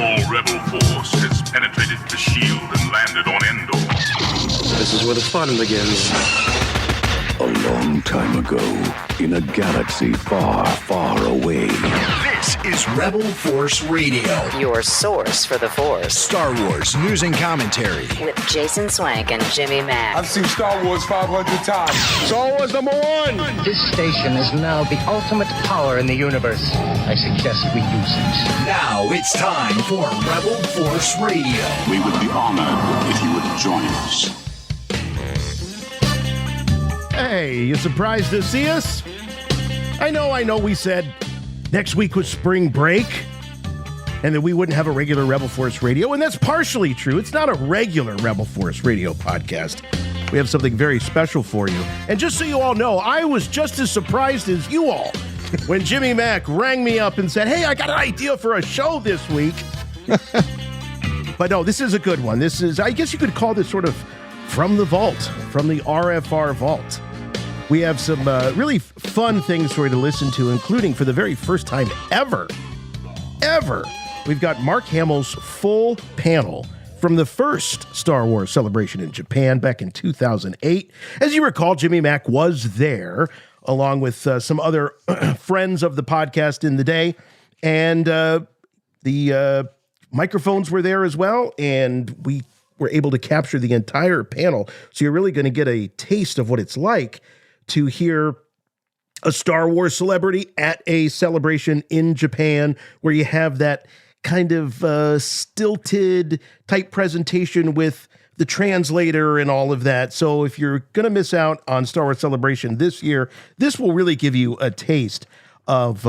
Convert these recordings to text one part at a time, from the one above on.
small rebel force has penetrated the shield and landed on Endor. This is where the fun begins. A long time ago, in a galaxy far, far away. This is Rebel Force Radio. Your source for the Force. Star Wars news and commentary. With Jason Swank and Jimmy Mack. I've seen Star Wars 500 times. Star Wars #1! This station is now the ultimate power in the universe. I suggest we use it. Now it's time for Rebel Force Radio. We would be honored if you would join us. Hey, you surprised to see us? I know we said next week was spring break and that we wouldn't have a regular Rebel Force Radio, and that's partially true. It's not a regular Rebel Force Radio podcast. We have something very special for you. And just so you all know, I was just as surprised as you all when Jimmy Mack rang me up and said, hey, I got an idea for a show this week. But no, this is a good one. This is, I guess you could call this sort of from the vault, from the RFR vault. We have some really fun things for you to listen to, including for the very first time ever, we've got Mark Hamill's full panel from the first Star Wars celebration in Japan back in 2008. As you recall, Jimmy Mack was there, along with some other friends of the podcast in the day, and the microphones were there as well, and we were able to capture the entire panel. So you're really going to get a taste of what it's like to hear a Star Wars celebrity at a celebration in Japan, where you have that kind of stilted type presentation with the translator and all of that. So if you're going to miss out on Star Wars Celebration this year, this will really give you a taste of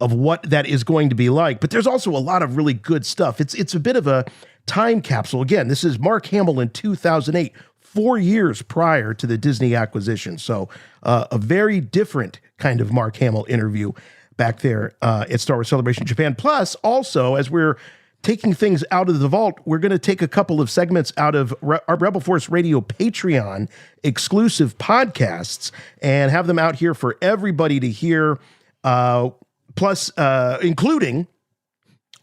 what that is going to be like. But there's also a lot of really good stuff. It's a bit of a time capsule. Again, this is Mark Hamill in 2008, 4 years prior to the Disney acquisition. So a very different kind of Mark Hamill interview back there at Star Wars Celebration Japan. Plus, also, as we're taking things out of the vault, we're going to take a couple of segments out of our Rebel Force Radio Patreon exclusive podcasts and have them out here for everybody to hear. Plus, including,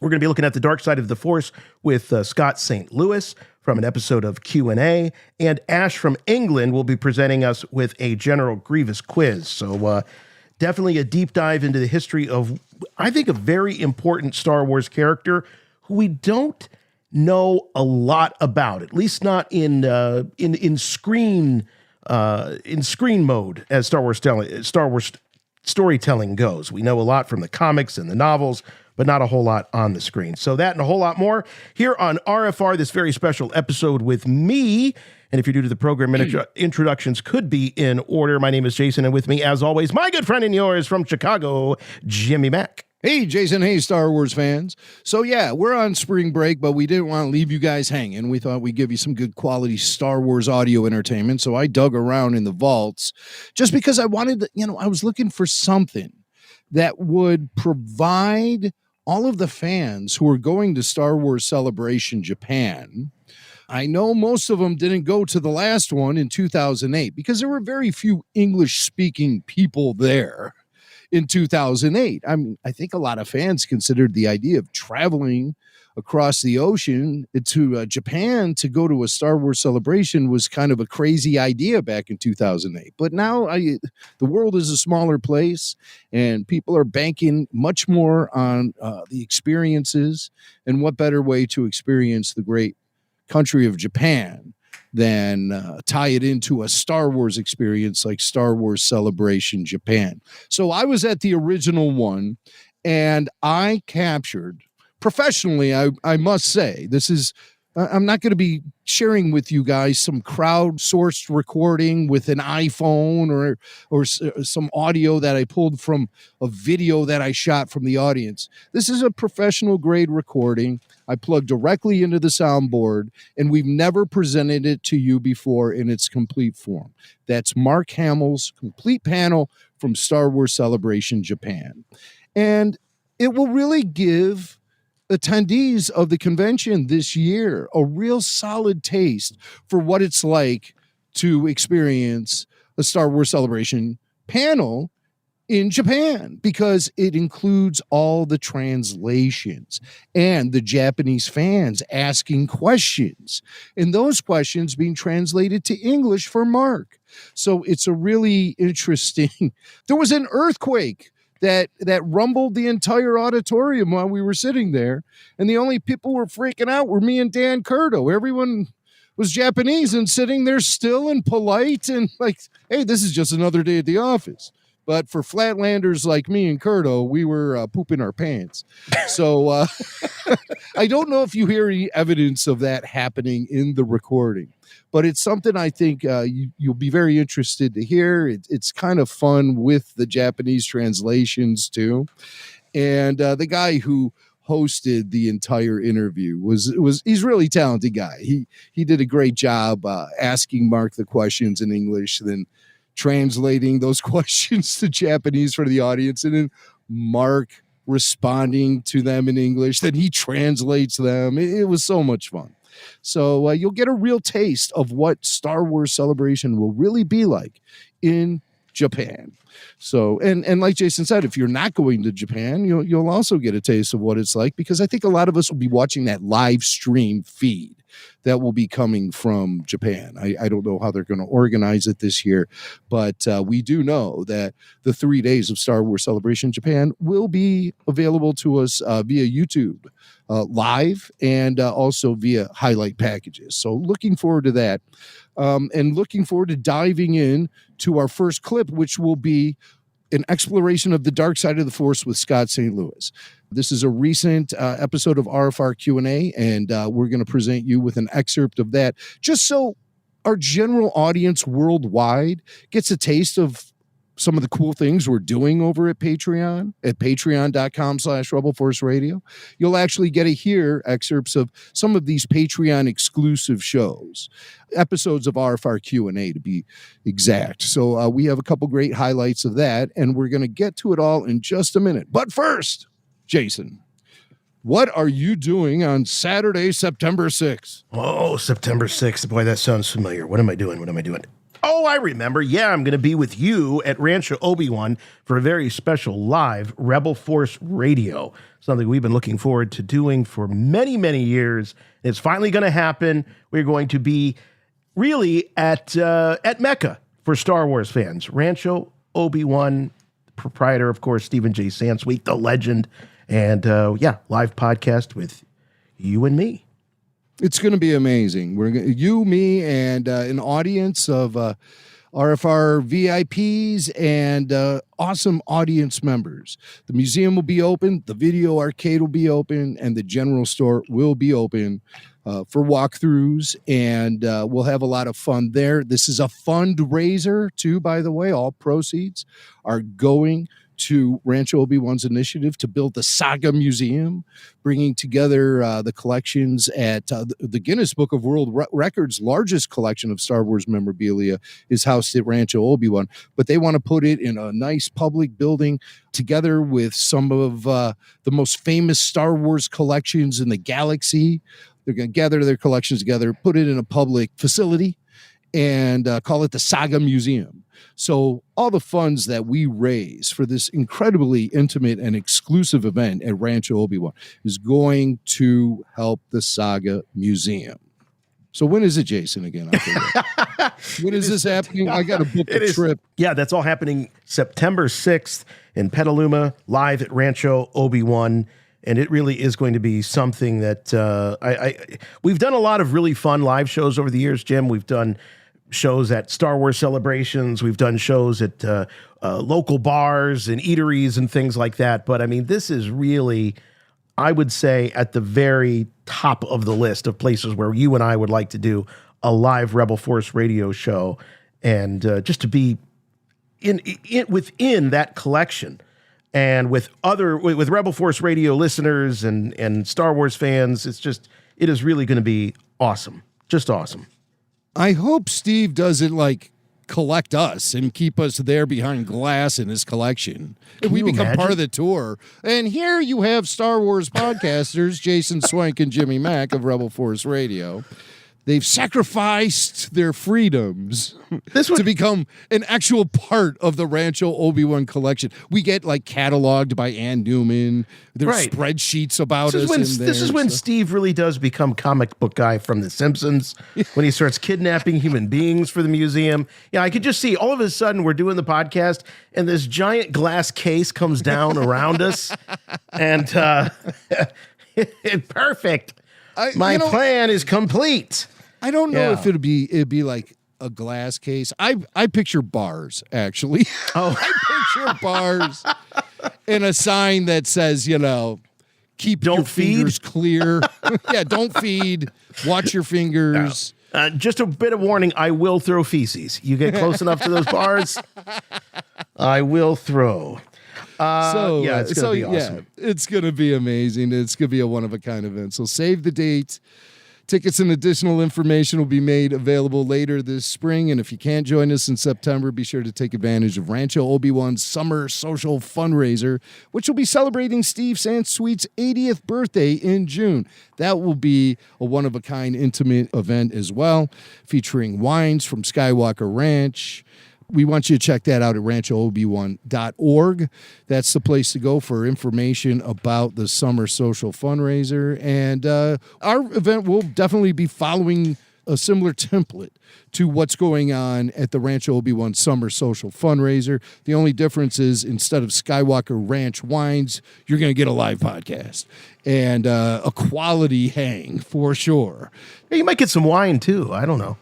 we're going to be looking at the dark side of the Force with Scott St. Louis from an episode of Q&A, and Ash from England will be presenting us with a General Grievous quiz. So definitely a deep dive into the history of, I think, a very important Star Wars character who we don't know a lot about, at least not in screen mode as Star Wars storytelling goes. We know a lot from the comics and the novels, but not a whole lot on the screen. So that and a whole lot more here on RFR, this very special episode with me. And if you're new to the program, introductions could be in order. My name is Jason, and with me, as always, my good friend and yours from Chicago, Jimmy Mack. Hey, Jason. Hey, Star Wars fans. So, yeah, we're on spring break, but we didn't want to leave you guys hanging. We thought we'd give you some good quality Star Wars audio entertainment. So I dug around in the vaults just because I wanted to, I was looking for something that would provide all of the fans who are going to Star Wars Celebration Japan. I know most of them didn't go to the last one in 2008 because there were very few English-speaking people there in 2008. I think a lot of fans considered the idea of traveling across the ocean to Japan to go to a Star Wars celebration was kind of a crazy idea back in 2008. But now the world is a smaller place, and people are banking much more on the experiences. And what better way to experience the great country of Japan than tie it into a Star Wars experience like Star Wars Celebration Japan. So I was at the original one, and I captured, professionally, I must say, this is, I'm not going to be sharing with you guys some crowd-sourced recording with an iPhone or some audio that I pulled from a video that I shot from the audience. This is a professional-grade recording. I plugged directly into the soundboard, and we've never presented it to you before in its complete form. That's Mark Hamill's complete panel from Star Wars Celebration Japan. And it will really give attendees of the convention this year a real solid taste for what it's like to experience a Star Wars Celebration panel in Japan because it includes all the translations and the Japanese fans asking questions and those questions being translated to English for Mark. So it's a really interesting. There was an earthquake that rumbled the entire auditorium while we were sitting there, and the only people who were freaking out were me and Dan Curto. Everyone was Japanese and sitting there still and polite and like, hey, this is just another day at the office. But for flatlanders like me and Curto, we were pooping our pants. So I don't know if you hear any evidence of that happening in the recording, but it's something I think you'll be very interested to hear. It's kind of fun with the Japanese translations too. And the guy who hosted the entire interview he's a really talented guy. He did a great job asking Mark the questions in English, then translating those questions to Japanese for the audience, and then Mark responding to them in English. Then he translates them. It was so much fun. So you'll get a real taste of what Star Wars Celebration will really be like in Japan. So, and like Jason said, if you're not going to Japan, you'll also get a taste of what it's like, because I think a lot of us will be watching that live stream feed that will be coming from Japan. I don't know how they're going to organize it this year, but we do know that the 3 days of Star Wars Celebration Japan will be available to us via YouTube live and also via highlight packages. So looking forward to that. And looking forward to diving in to our first clip, which will be an exploration of the dark side of the Force with Scott St. Louis. This is a recent episode of RFR Q&A, and we're going to present you with an excerpt of that, just so our general audience worldwide gets a taste of some of the cool things we're doing over at Patreon, at patreon.com/Rebel Force Radio. You'll actually get to hear excerpts of some of these Patreon exclusive shows, episodes of RFR Q&A to be exact. So we have a couple great highlights of that, and we're going to get to it all in just a minute. But first, Jason, what are you doing on Saturday, September 6th? Oh, September 6th. Boy, that sounds familiar. What am I doing? Oh, I remember. Yeah, I'm going to be with you at Rancho Obi-Wan for a very special live Rebel Force Radio, something we've been looking forward to doing for many, many years. It's finally going to happen. We're going to be really at Mecca for Star Wars fans. Rancho Obi-Wan, proprietor, of course, Stephen J. Sansweet, the legend, and live podcast with you and me. It's going to be amazing. You, me, and an audience of RFR VIPs and awesome audience members. The museum will be open, the video arcade will be open, and the general store will be open for walkthroughs, and we'll have a lot of fun there. This is a fundraiser, too, by the way. All proceeds are going to Rancho Obi-Wan's initiative to build the Saga Museum, bringing together the collections at the Guinness Book of World Records. Largest collection of Star Wars memorabilia is housed at Rancho Obi-Wan, but they want to put it in a nice public building together with some of the most famous Star Wars collections in the galaxy. They're going to gather their collections together, put it in a public facility, and call it the Saga Museum. So all the funds that we raise for this incredibly intimate and exclusive event at Rancho Obi-Wan is going to help the Saga Museum. So when is it, Jason, again? I forget. When is this happening? I got to book a trip. Yeah, that's all happening September 6th in Petaluma, live at Rancho Obi-Wan. And it really is going to be something that we've done a lot of really fun live shows over the years, Jim. We've done shows at Star Wars celebrations. We've done shows at local bars and eateries and things like that. But I mean, this is really, I would say, at the very top of the list of places where you and I would like to do a live Rebel Force radio show, and just to be within that collection and with Rebel Force radio listeners and Star Wars fans. It is really going to be awesome. Just awesome. I hope Steve doesn't collect us and keep us there behind glass in his collection. And we become part of the tour. And here you have Star Wars podcasters, Jason Swank and Jimmy Mack of Rebel Force Radio. they've sacrificed their freedoms to become an actual part of the Rancho Obi-Wan collection. We get like cataloged by Ann Newman. There's spreadsheets about us. This is when Steve really does become comic book guy from The Simpsons, when he starts kidnapping human beings for the museum. Yeah, I could just see all of a sudden we're doing the podcast and this giant glass case comes down around us. And perfect. My plan is complete. I don't know if it'd be like a glass case. I picture bars, actually. Oh, I picture bars and a sign that says, keep your fingers clear. Yeah, don't feed. Watch your fingers. Just a bit of warning, I will throw feces. You get close enough to those bars, I will throw. It's going to be awesome. Yeah, it's going to be amazing. It's going to be a one-of-a-kind event. So save the date. Tickets and additional information will be made available later this spring. And if you can't join us in September, be sure to take advantage of Rancho Obi-Wan's Summer Social Fundraiser, which will be celebrating Steve Sansweet's 80th birthday in June. That will be a one-of-a-kind intimate event as well, featuring wines from Skywalker Ranch. We want you to check that out at ranchoobi1.org. That's the place to go for information about the Summer Social Fundraiser. And our event will definitely be following a similar template to what's going on at the Rancho Obi-Wan Summer Social Fundraiser. The only difference is instead of Skywalker Ranch wines, you're going to get a live podcast and a quality hang for sure. Yeah, you might get some wine too. I don't know.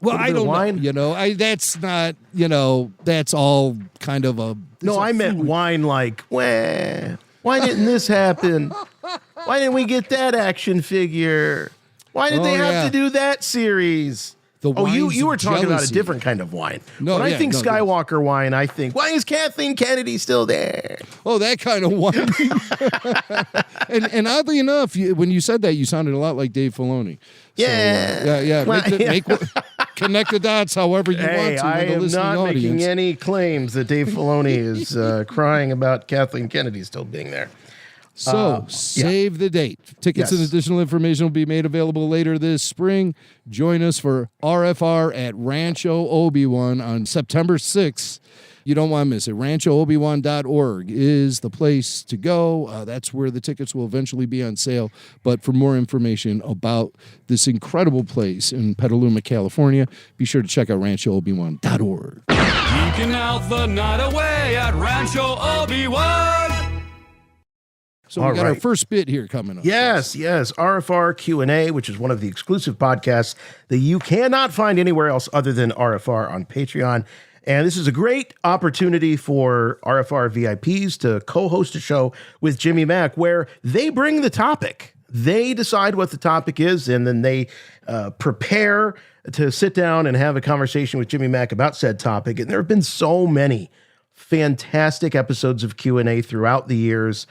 Well, I don't know. That's not, that's all kind of a... No, I meant wine like, why didn't this happen? Why didn't we get that action figure? Why did they have to do that series? You were talking about a different kind of wine. No, when I think Skywalker wine, I think, why is Kathleen Kennedy still there? Oh, that kind of wine. and oddly enough, when you said that, you sounded a lot like Dave Filoni. Yeah. So, connect the dots however you want to. I am not audience. making any claims that Dave Filoni is crying about Kathleen Kennedy still being there. So save the date. Tickets and additional information will be made available later this spring. Join us for RFR at Rancho Obi-Wan on September 6th. You don't want to miss it. RanchoObi1.org is the place to go. That's where the tickets will eventually be on sale. But for more information about this incredible place in Petaluma, California, be sure to check out RanchoObi1.org. Geeking out the night away at Rancho Obi-Wan. So we got our first bit here coming up. Yes. RFR Q&A, which is one of the exclusive podcasts that you cannot find anywhere else other than RFR on Patreon. And this is a great opportunity for RFR VIPs to co-host a show with Jimmy Mack where they bring the topic. They decide what the topic is, and then they prepare to sit down and have a conversation with Jimmy Mack about said topic. And there have been so many fantastic episodes of Q&A throughout the years.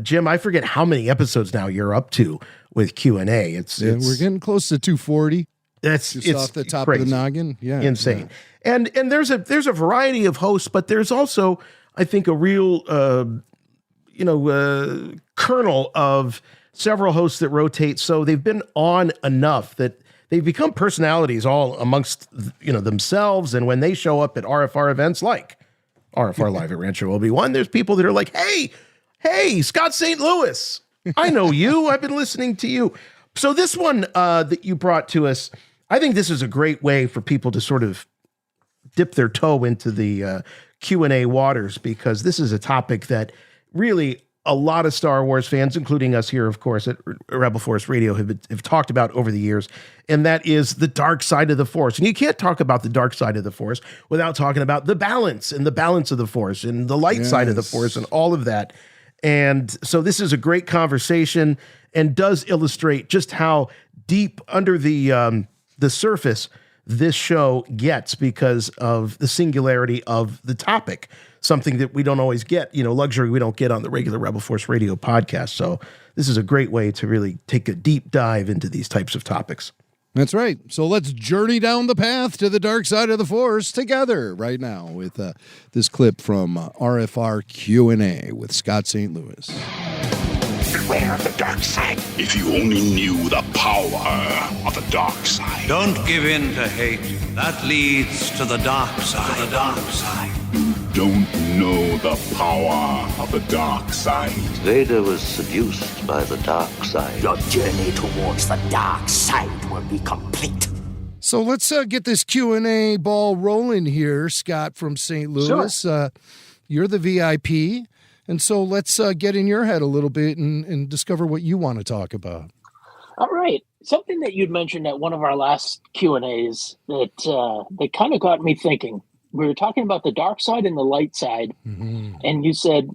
Jim, I forget how many episodes now you're up to with Q&A. We're getting close to 240. It's off the top crazy. of the noggin. Yeah, insane. Yeah. And there's a variety of hosts, but there's also, I think, a real kernel of several hosts that rotate. So they've been on enough that they've become personalities all amongst themselves. And when they show up at RFR events like RFR Live at Rancho Obi-Wan, there's people that are like, Hey, Scott St. Louis, I know you. I've been listening to you. So this one that you brought to us, I think this is a great way for people to sort of dip their toe into the Q&A waters, because this is a topic that really a lot of Star Wars fans, including us here, of course, at Rebel Force Radio, have talked about over the years, and that is the dark side of the Force. And you can't talk about the dark side of the Force without talking about the balance of the Force and the light side of the Force and all of that. And so this is a great conversation and does illustrate just how deep under the surface this show gets because of the singularity of the topic, something that we don't always get, luxury we don't get on the regular Rebel Force Radio podcast. So this is a great way to really take a deep dive into these types of topics. That's right. So let's journey down the path to the dark side of the Force together right now with this clip from RFR Q&A with Scott St. Louis. Beware of the dark side. If you only knew the power of the dark side. Don't give in to hate. That leads to the dark side. To the dark side. You don't know the power of the dark side. Vader was seduced by the dark side. Your journey towards the dark side will be complete. So let's get this Q&A ball rolling here, Scott from St. Louis. Sure. You're the VIP, and so let's get in your head a little bit and discover what you want to talk about. All right. Something that you'd mentioned at one of our last Q&As that kind of got me thinking. We were talking about the dark side and the light side, and you said,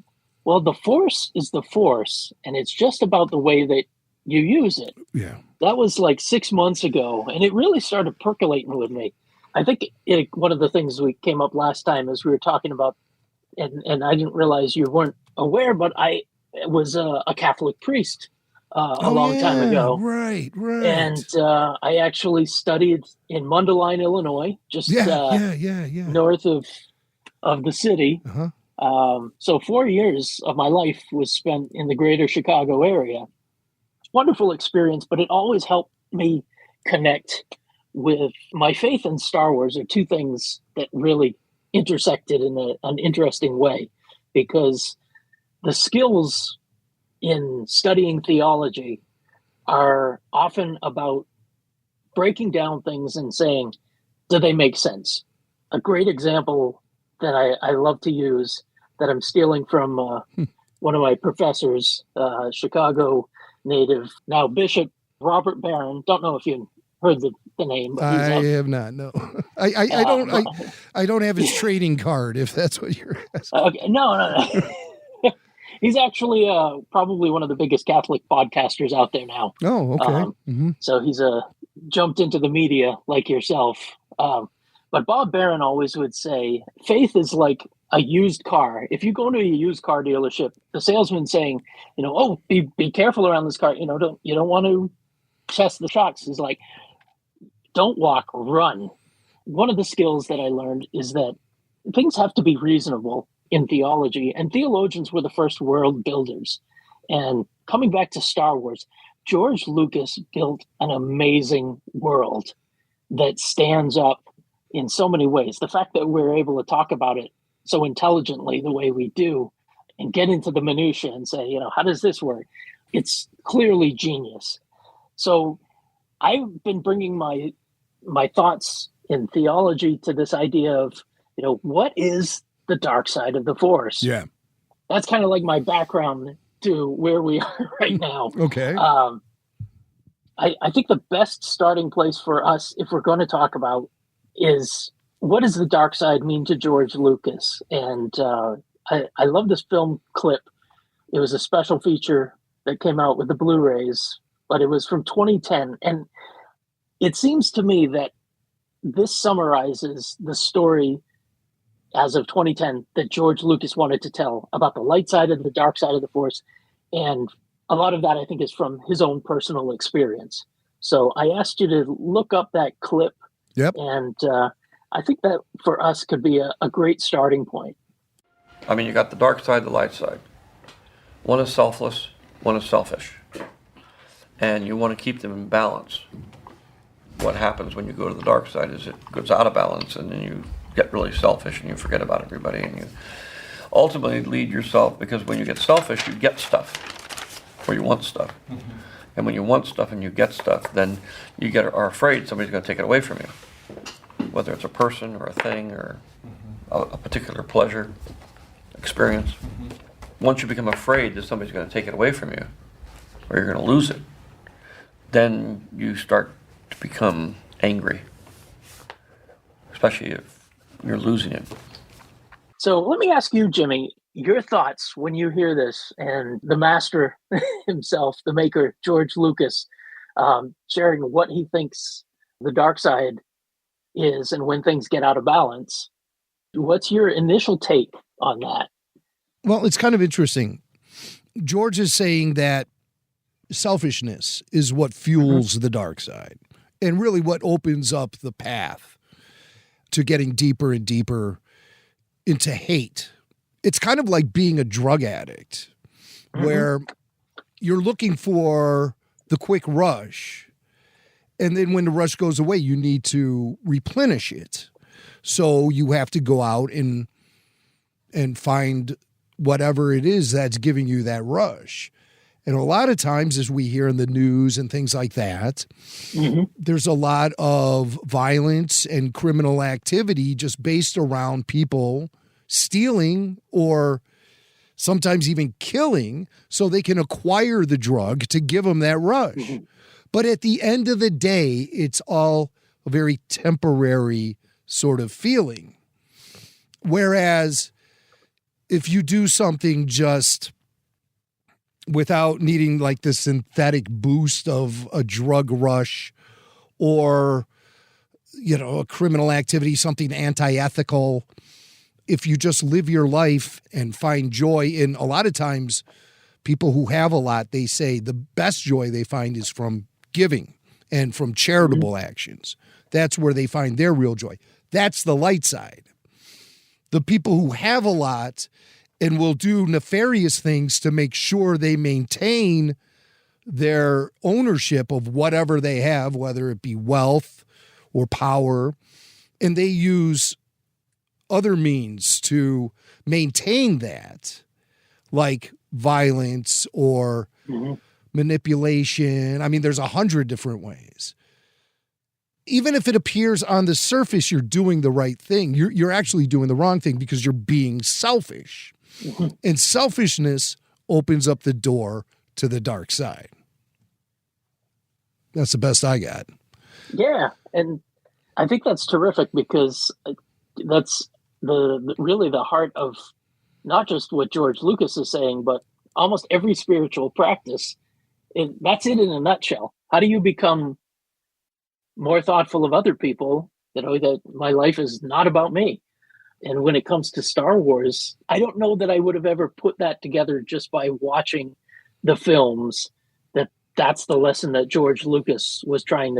well, the Force is the Force, and it's just about the way that you use it. Yeah. That was like 6 months ago, and it really started percolating with me. I think one of the things we came up last time is we were talking about, and I didn't realize you weren't aware, but I was a Catholic priest a long time ago. Right. And I actually studied in Mundelein, Illinois, just north of the city. So 4 years of my life was spent in the greater Chicago area. Wonderful experience, but it always helped me connect with my faith and Star Wars are two things that really intersected in an interesting way, because the skills in studying theology are often about breaking down things and saying, do they make sense? A great example that I love to use that I'm stealing from one of my professors, Chicago native, now Bishop Robert Barron. Don't know if you heard the name. But I have not. No, I don't have his trading card. If that's what you're asking. Okay, no. He's actually probably one of the biggest Catholic podcasters out there now. Oh, okay. So he's jumped into the media like yourself. But Bob Barron always would say, faith is like a used car. If you go to a used car dealership, the salesman's saying, be careful around this car. You don't want to test the shocks. He's like, don't walk, run. One of the skills that I learned is that things have to be reasonable in theology, and theologians were the first world builders. And coming back to Star Wars, George Lucas built an amazing world that stands up in so many ways. The fact that we're able to talk about it so intelligently the way we do and get into the minutia and say, how does this work? It's clearly genius. So I've been bringing my thoughts in theology to this idea of, what is the dark side of the Force? Yeah. That's kind of like my background to where we are right now. Okay. I think the best starting place for us, if we're going to talk about, is what does the dark side mean to George Lucas? And I love this film clip. It was a special feature that came out with the Blu-rays, but it was from 2010. And it seems to me that this summarizes the story as of 2010 that George Lucas wanted to tell about the light side and the dark side of the Force. And a lot of that, I think, is from his own personal experience. So I asked you to look up that clip. Yep. And I think that for us could be a great starting point. I mean, you got the dark side, the light side. One is selfless, one is selfish. And you want to keep them in balance. What happens when you go to the dark side is it goes out of balance, and then you get really selfish and you forget about everybody, and you ultimately lead yourself, because when you get selfish, you get stuff, or you want stuff. And when you want stuff and you get stuff, then you are afraid somebody's going to take it away from you, whether it's a person or a thing or a particular pleasure, experience. Once you become afraid that somebody's going to take it away from you, or you're going to lose it, then you start to become angry, especially if you're losing it. So let me ask you, Jimmy, your thoughts when you hear this, and the master himself, the maker, George Lucas, sharing what he thinks the dark side is and when things get out of balance. What's your initial take on that? Well, it's kind of interesting. George is saying that selfishness is what fuels the dark side, and really what opens up the path to getting deeper and deeper into hate. It's kind of like being a drug addict, where you're looking for the quick rush. And then when the rush goes away, you need to replenish it. So you have to go out and find whatever it is that's giving you that rush. And a lot of times, as we hear in the news and things like that, there's a lot of violence and criminal activity just based around people stealing or sometimes even killing so they can acquire the drug to give them that rush. But at the end of the day, it's all a very temporary sort of feeling. Whereas if you do something just without needing like the synthetic boost of a drug rush or, a criminal activity, something anti-ethical, if you just live your life and find joy in, a lot of times people who have a lot, they say the best joy they find is from giving and from charitable actions. That's where they find their real joy. That's the light side. The people who have a lot and will do nefarious things to make sure they maintain their ownership of whatever they have, whether it be wealth or power, and they use other means to maintain that, like violence or manipulation. I mean, there's 100 different ways. Even if it appears on the surface you're doing the right thing, you're actually doing the wrong thing because you're being selfish. And selfishness opens up the door to the dark side. That's the best I got. Yeah, and I think that's terrific because that's really the heart of not just what George Lucas is saying, but almost every spiritual practice. That's it in a nutshell. How do you become more thoughtful of other people? That my life is not about me. And when it comes to Star Wars, I don't know that I would have ever put that together just by watching the films, that's the lesson that George Lucas was trying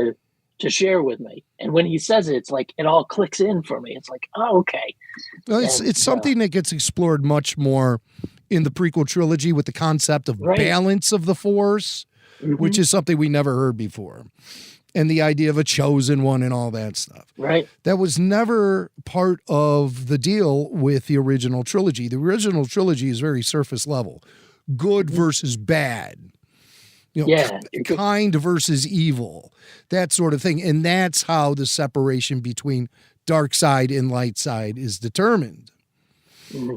to share with me. And when he says it, it's like it all clicks in for me. It's like, oh, okay. Well, it's something that gets explored much more in the prequel trilogy with the concept of balance of the Force, which is something we never heard before. And the idea of a chosen one and all that stuff. Right. That was never part of the deal with the original trilogy. The original trilogy is very surface level. Good versus bad. Kind versus evil. That sort of thing. And that's how the separation between dark side and light side is determined.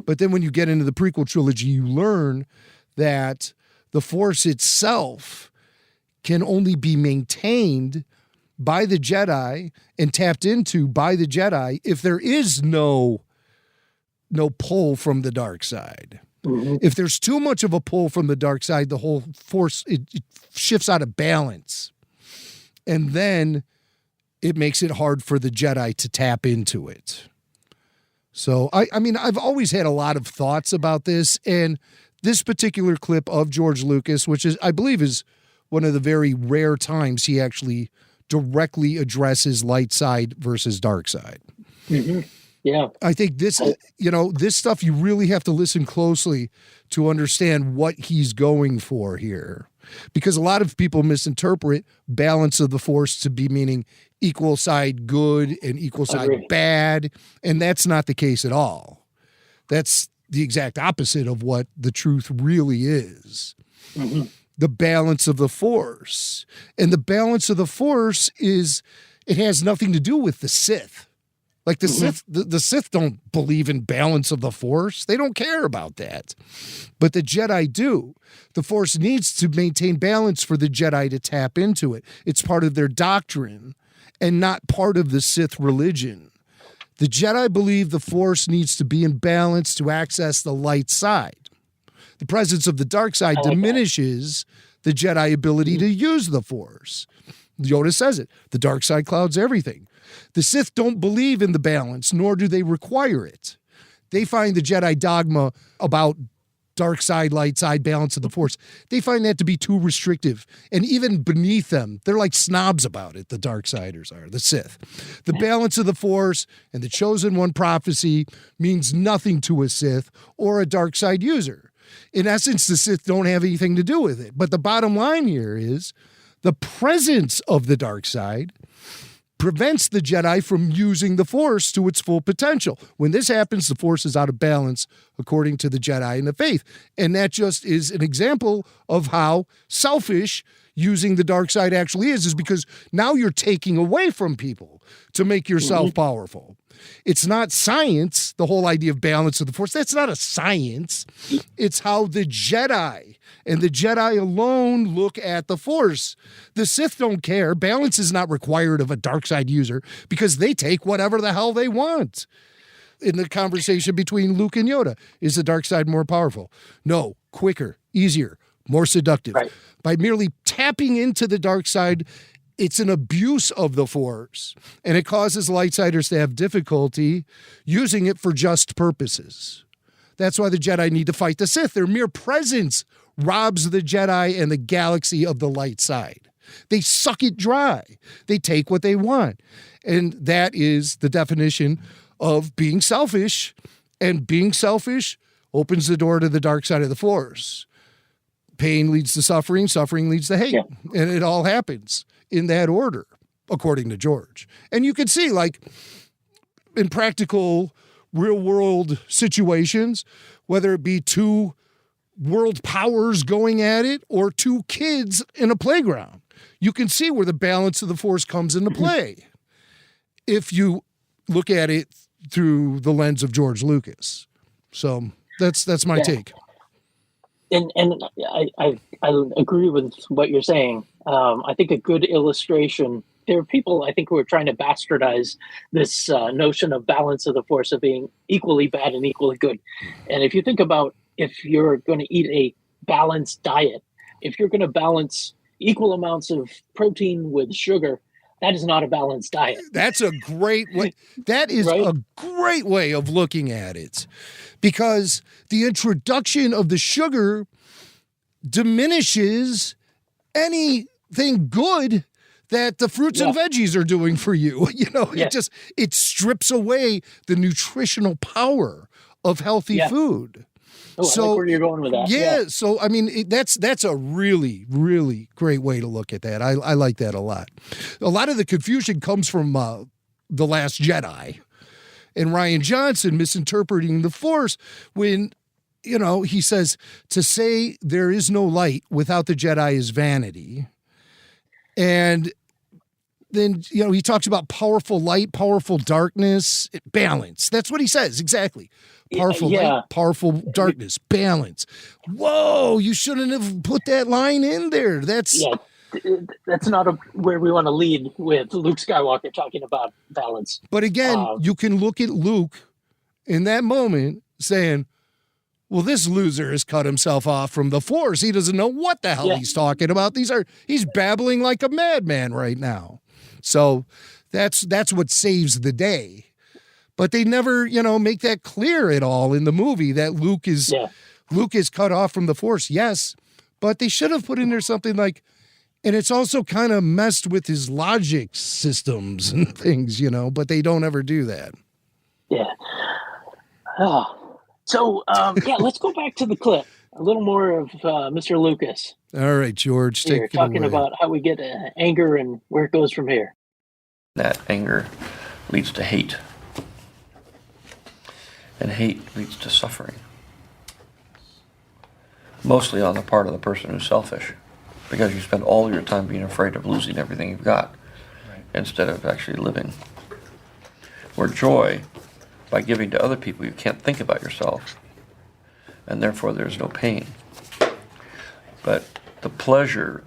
But then when you get into the prequel trilogy, you learn that the Force itself can only be maintained by the Jedi and tapped into by the Jedi if there is no pull from the dark side. If there's too much of a pull from the dark side, the whole Force, it shifts out of balance. And then it makes it hard for the Jedi to tap into it. So, I mean, I've always had a lot of thoughts about this, and this particular clip of George Lucas, which is, I believe, is one of the very rare times he actually directly addresses light side versus dark side. Yeah. I think this, this stuff, you really have to listen closely to understand what he's going for here. Because a lot of people misinterpret balance of the Force to be meaning equal side good and equal side bad. And that's not the case at all. That's the exact opposite of what the truth really is. The balance of the Force. And the balance of the Force it has nothing to do with the Sith. Like the Sith, the Sith don't believe in balance of the Force. They don't care about that. But the Jedi do. The Force needs to maintain balance for the Jedi to tap into it. It's part of their doctrine and not part of the Sith religion. The Jedi believe the Force needs to be in balance to access the light side. The presence of the dark side diminishes the Jedi ability to use the Force. Yoda says it. The dark side clouds everything. The Sith don't believe in the balance, nor do they require it. They find the Jedi dogma about dark side, light side, balance of the Force, they find that to be too restrictive. And even beneath them, they're like snobs about it, the Darksiders are, the Sith. The balance of the Force and the Chosen One prophecy means nothing to a Sith or a dark side user. In essence, the Sith don't have anything to do with it. But the bottom line here is the presence of the dark side prevents the Jedi from using the Force to its full potential. When this happens, the Force is out of balance, according to the Jedi and the faith. And that just is an example of how selfish using the dark side actually is because now you're taking away from people to make yourself powerful. It's not science, the whole idea of balance of the Force. That's not a science. It's how the Jedi and the Jedi alone look at the Force. The Sith don't care. Balance is not required of a dark side user because they take whatever the hell they want. In the conversation between Luke and Yoda, is the dark side more powerful? No, quicker, easier, more seductive. Right. By merely tapping into the dark side, it's an abuse of the Force, and it causes lightsiders to have difficulty using it for just purposes. That's why the Jedi need to fight the Sith. Their mere presence robs the Jedi and the galaxy of the light side. They suck it dry. They take what they want. And that is the definition of being selfish, and being selfish opens the door to the dark side of the Force. Pain leads to suffering, suffering leads to hate. Yeah. And it all happens in that order, according to George. And you can see, like, in practical, real-world situations, whether it be two world powers going at it or two kids in a playground, you can see where the balance of the Force comes into play if you look at it through the lens of George Lucas. So that's my take. And I agree with what you're saying. I think a good illustration, there are people, I think, who are trying to bastardize this notion of balance of the Force, of being equally bad and equally good. And if you think about, if you're going to eat a balanced diet, if you're going to balance equal amounts of protein with sugar, that is not a balanced diet. That's a great way. That is a great way of looking at it, because the introduction of the sugar diminishes anything good that the fruits and veggies are doing for you. You know, it strips away the nutritional power of healthy food. Oh, so I like where you're going with that. Yeah. So, I mean, that's a really, really great way to look at that. I like that a lot. A lot of the confusion comes from The Last Jedi and Rian Johnson misinterpreting the Force when, you know, he says to say there is no light without the Jedi is vanity. And then, you know, he talks about powerful light, powerful darkness, balance. That's what he says. Exactly. Powerful light, powerful darkness, balance. Whoa, you shouldn't have put that line in there. That's not where we want to lead with Luke Skywalker talking about balance. But again, you can look at Luke in that moment saying, well, this loser has cut himself off from the Force. He doesn't know what the hell he's talking about. He's babbling like a madman right now. So that's what saves the day. But they never, you know, make that clear at all in the movie that Luke is cut off from the Force. Yes, but they should have put in there something like, and it's also kind of messed with his logic systems and things, you know, but they don't ever do that. Yeah. So, let's go back to the clip. A little more of Mr. Lucas. All right, George, take it away. Talking about how we get anger and where it goes from here. That anger leads to hate. And hate leads to suffering. Mostly on the part of the person who's selfish. Because you spend all your time being afraid of losing everything you've got. Instead of actually living. Where joy, by giving to other people, you can't think about yourself. And therefore there's no pain. But the pleasure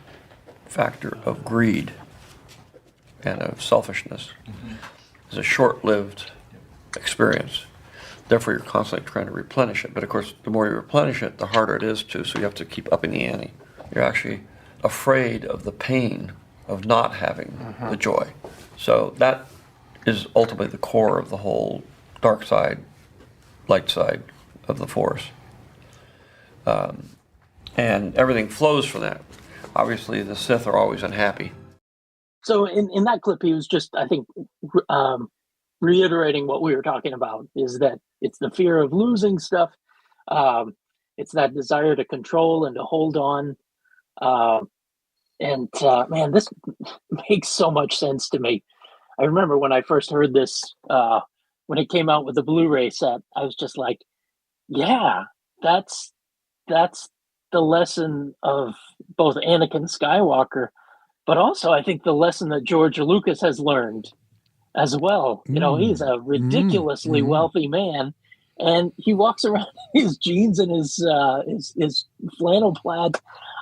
factor of greed and of selfishness is a short-lived experience. Therefore, you're constantly trying to replenish it. But of course, the more you replenish it, the harder it is to, so you have to keep upping the ante. You're actually afraid of the pain of not having the joy. So that is ultimately the core of the whole dark side, light side of the Force. And everything flows from that. Obviously, the Sith are always unhappy. So in that clip, he was just, I think, reiterating what we were talking about, is that it's the fear of losing stuff. It's that desire to control and to hold on. Man, this makes so much sense to me. I remember when I first heard this, when it came out with the Blu-ray set, I was just like, yeah, that's the lesson of both Anakin Skywalker, but also I think the lesson that George Lucas has learned as well. You know, he's a ridiculously wealthy man, and he walks around in his jeans and his flannel plaid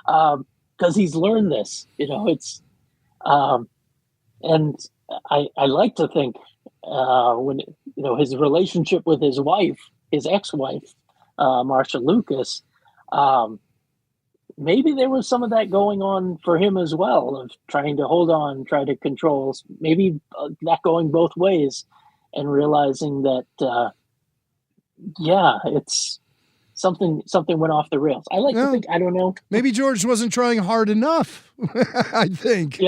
because he's learned this. You know, it's and I like to think when his relationship with his wife, his ex-wife, Marsha Lucas, maybe there was some of that going on for him as well, of trying to hold on, try to control, maybe that going both ways, and realizing that, it's something went off the rails. I like to think, I don't know. Maybe George wasn't trying hard enough, I think,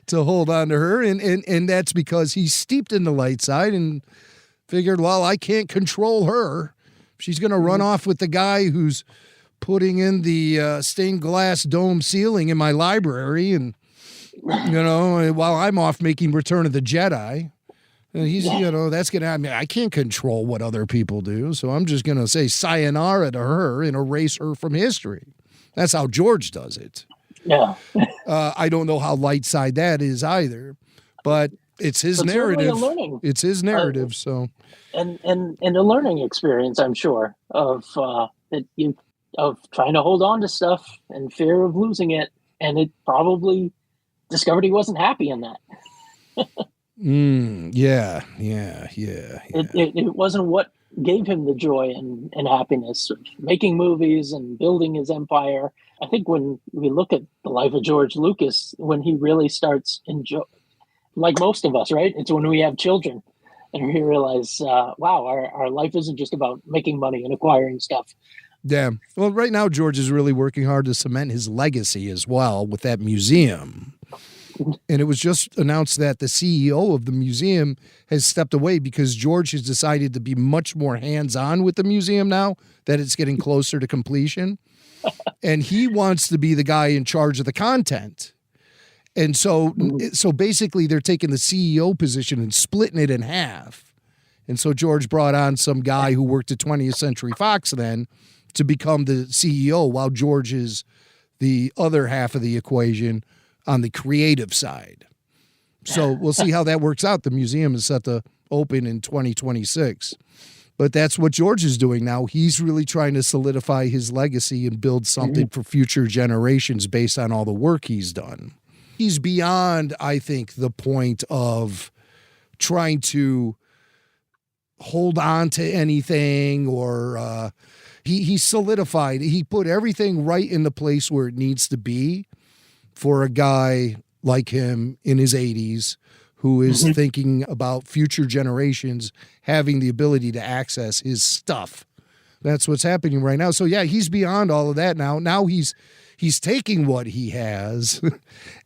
to hold on to her. And that's because he's steeped in the light side and figured, well, I can't control her. She's going to run off with the guy who's putting in the stained glass dome ceiling in my library, and while I'm off making Return of the Jedi, and he's that's gonna. I mean, I can't control what other people do, so I'm just gonna say sayonara to her and erase her from history. That's how George does it. Yeah. I don't know how light side that is either, but it's his narrative. It's his narrative. So, and a learning experience, I'm sure, of trying to hold on to stuff and fear of losing it. And it probably discovered he wasn't happy in that. Yeah. It wasn't what gave him the joy and happiness of making movies and building his empire. I think when we look at the life of George Lucas, when he really starts like most of us, right? It's when we have children and we realize, wow, our life isn't just about making money and acquiring stuff. Yeah. Well, right now, George is really working hard to cement his legacy as well with that museum. And it was just announced that the CEO of the museum has stepped away because George has decided to be much more hands-on with the museum now that it's getting closer to completion. And he wants to be the guy in charge of the content. And so basically they're taking the CEO position and splitting it in half. And so George brought on some guy who worked at 20th Century Fox then to become the CEO, while George is the other half of the equation on the creative side. So we'll see how that works out. The museum is set to open in 2026. But that's what George is doing now. He's really trying to solidify his legacy and build something for future generations based on all the work he's done. He's beyond, I think, the point of trying to hold on to anything or he solidified. He put everything right in the place where it needs to be for a guy like him in his 80s who is thinking about future generations having the ability to access his stuff. That's what's happening right now. So yeah, he's beyond all of that now. Now he's taking what he has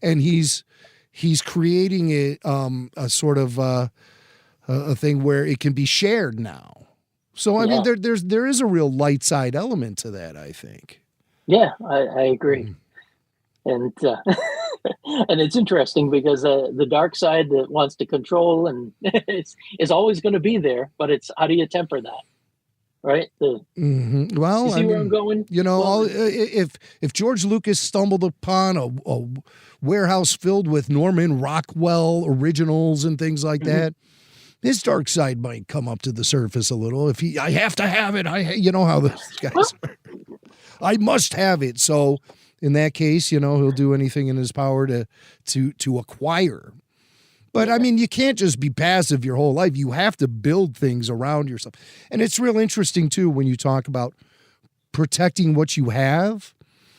and he's creating it a sort of a thing where it can be shared now. So I mean, there is a real light side element to that, I think. Yeah, I agree. And and it's interesting because the dark side that wants to control and is always going to be there, but it's how do you temper that, right? Well, you see where I'm going? You know, if George Lucas stumbled upon a warehouse filled with Norman Rockwell originals and things like that, his dark side might come up to the surface a little. I have to have it. You know how those guys are. I must have it. So in that case, he'll do anything in his power to acquire. But I mean, you can't just be passive your whole life. You have to build things around yourself. And it's real interesting too when you talk about protecting what you have.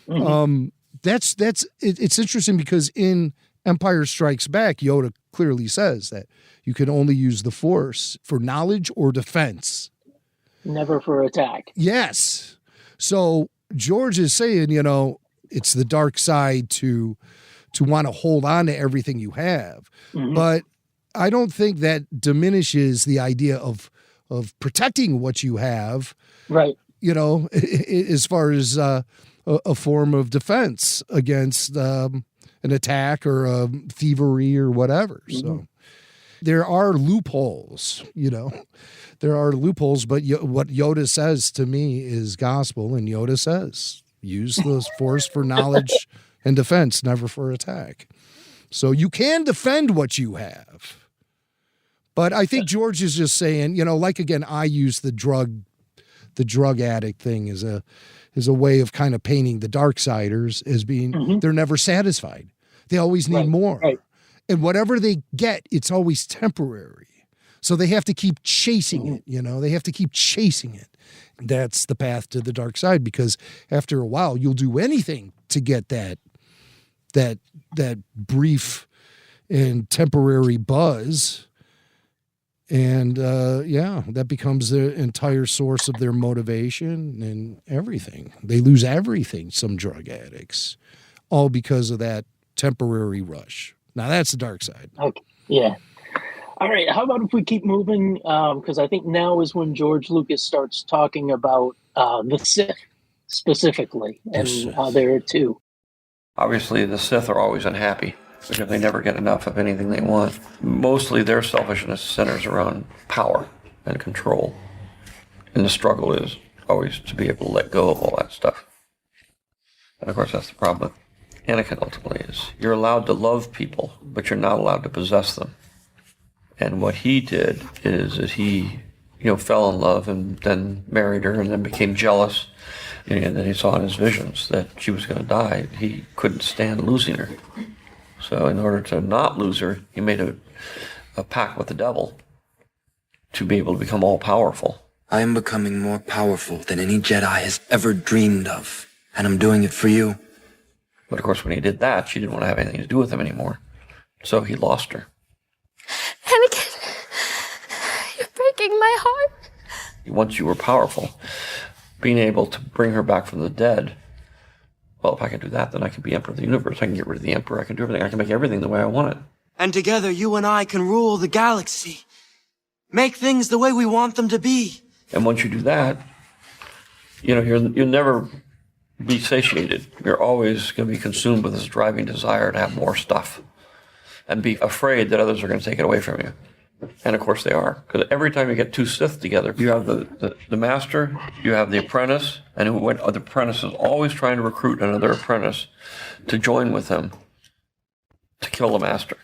It's interesting because in Empire Strikes Back, Yoda clearly says that you can only use the Force for knowledge or defense. Never for attack. Yes. So George is saying, it's the dark side to want to hold on to everything you have. But I don't think that diminishes the idea of protecting what you have. Right. as far as a form of defense against an attack or a thievery or whatever. So there are loopholes, There are loopholes, but what Yoda says to me is gospel, and Yoda says, use the force for knowledge and defense, never for attack. So you can defend what you have. But I think George is just saying, again, I use the drug addict thing as a way of kind of painting the Darksiders as being, they're never satisfied. They always need more. Right. And whatever they get, it's always temporary. So they have to keep chasing it, they have to keep chasing it. That's the path to the dark side, because after a while, you'll do anything to get that brief and temporary buzz. And that becomes the entire source of their motivation and everything. They lose everything, some drug addicts, all because of that temporary rush. Now that's the dark side. Okay. Yeah. All right. How about if we keep moving? Because I think now is when George Lucas starts talking about the Sith specifically, and how they're too. Obviously, the Sith are always unhappy because they never get enough of anything they want. Mostly their selfishness centers around power and control. And the struggle is always to be able to let go of all that stuff. And of course, that's the problem with Anakin ultimately is you're allowed to love people, but you're not allowed to possess them. And what he did is he, fell in love and then married her and then became jealous. And then he saw in his visions that she was going to die. He couldn't stand losing her. So in order to not lose her, he made a pact with the devil to be able to become all-powerful. I am becoming more powerful than any Jedi has ever dreamed of, and I'm doing it for you. But of course, when he did that, she didn't want to have anything to do with him anymore. So he lost her. Anakin, you're breaking my heart. Once you were powerful, being able to bring her back from the dead, well, if I can do that, then I can be Emperor of the Universe. I can get rid of the Emperor. I can do everything. I can make everything the way I want it. And together, you and I can rule the galaxy. Make things the way we want them to be. And once you do that, you'll never be satiated. You're always going to be consumed with this driving desire to have more stuff and be afraid that others are going to take it away from you. And of course they are. Because every time you get two Sith together, you have the master, you have the apprentice, and the apprentice is always trying to recruit another apprentice to join with him to kill the master.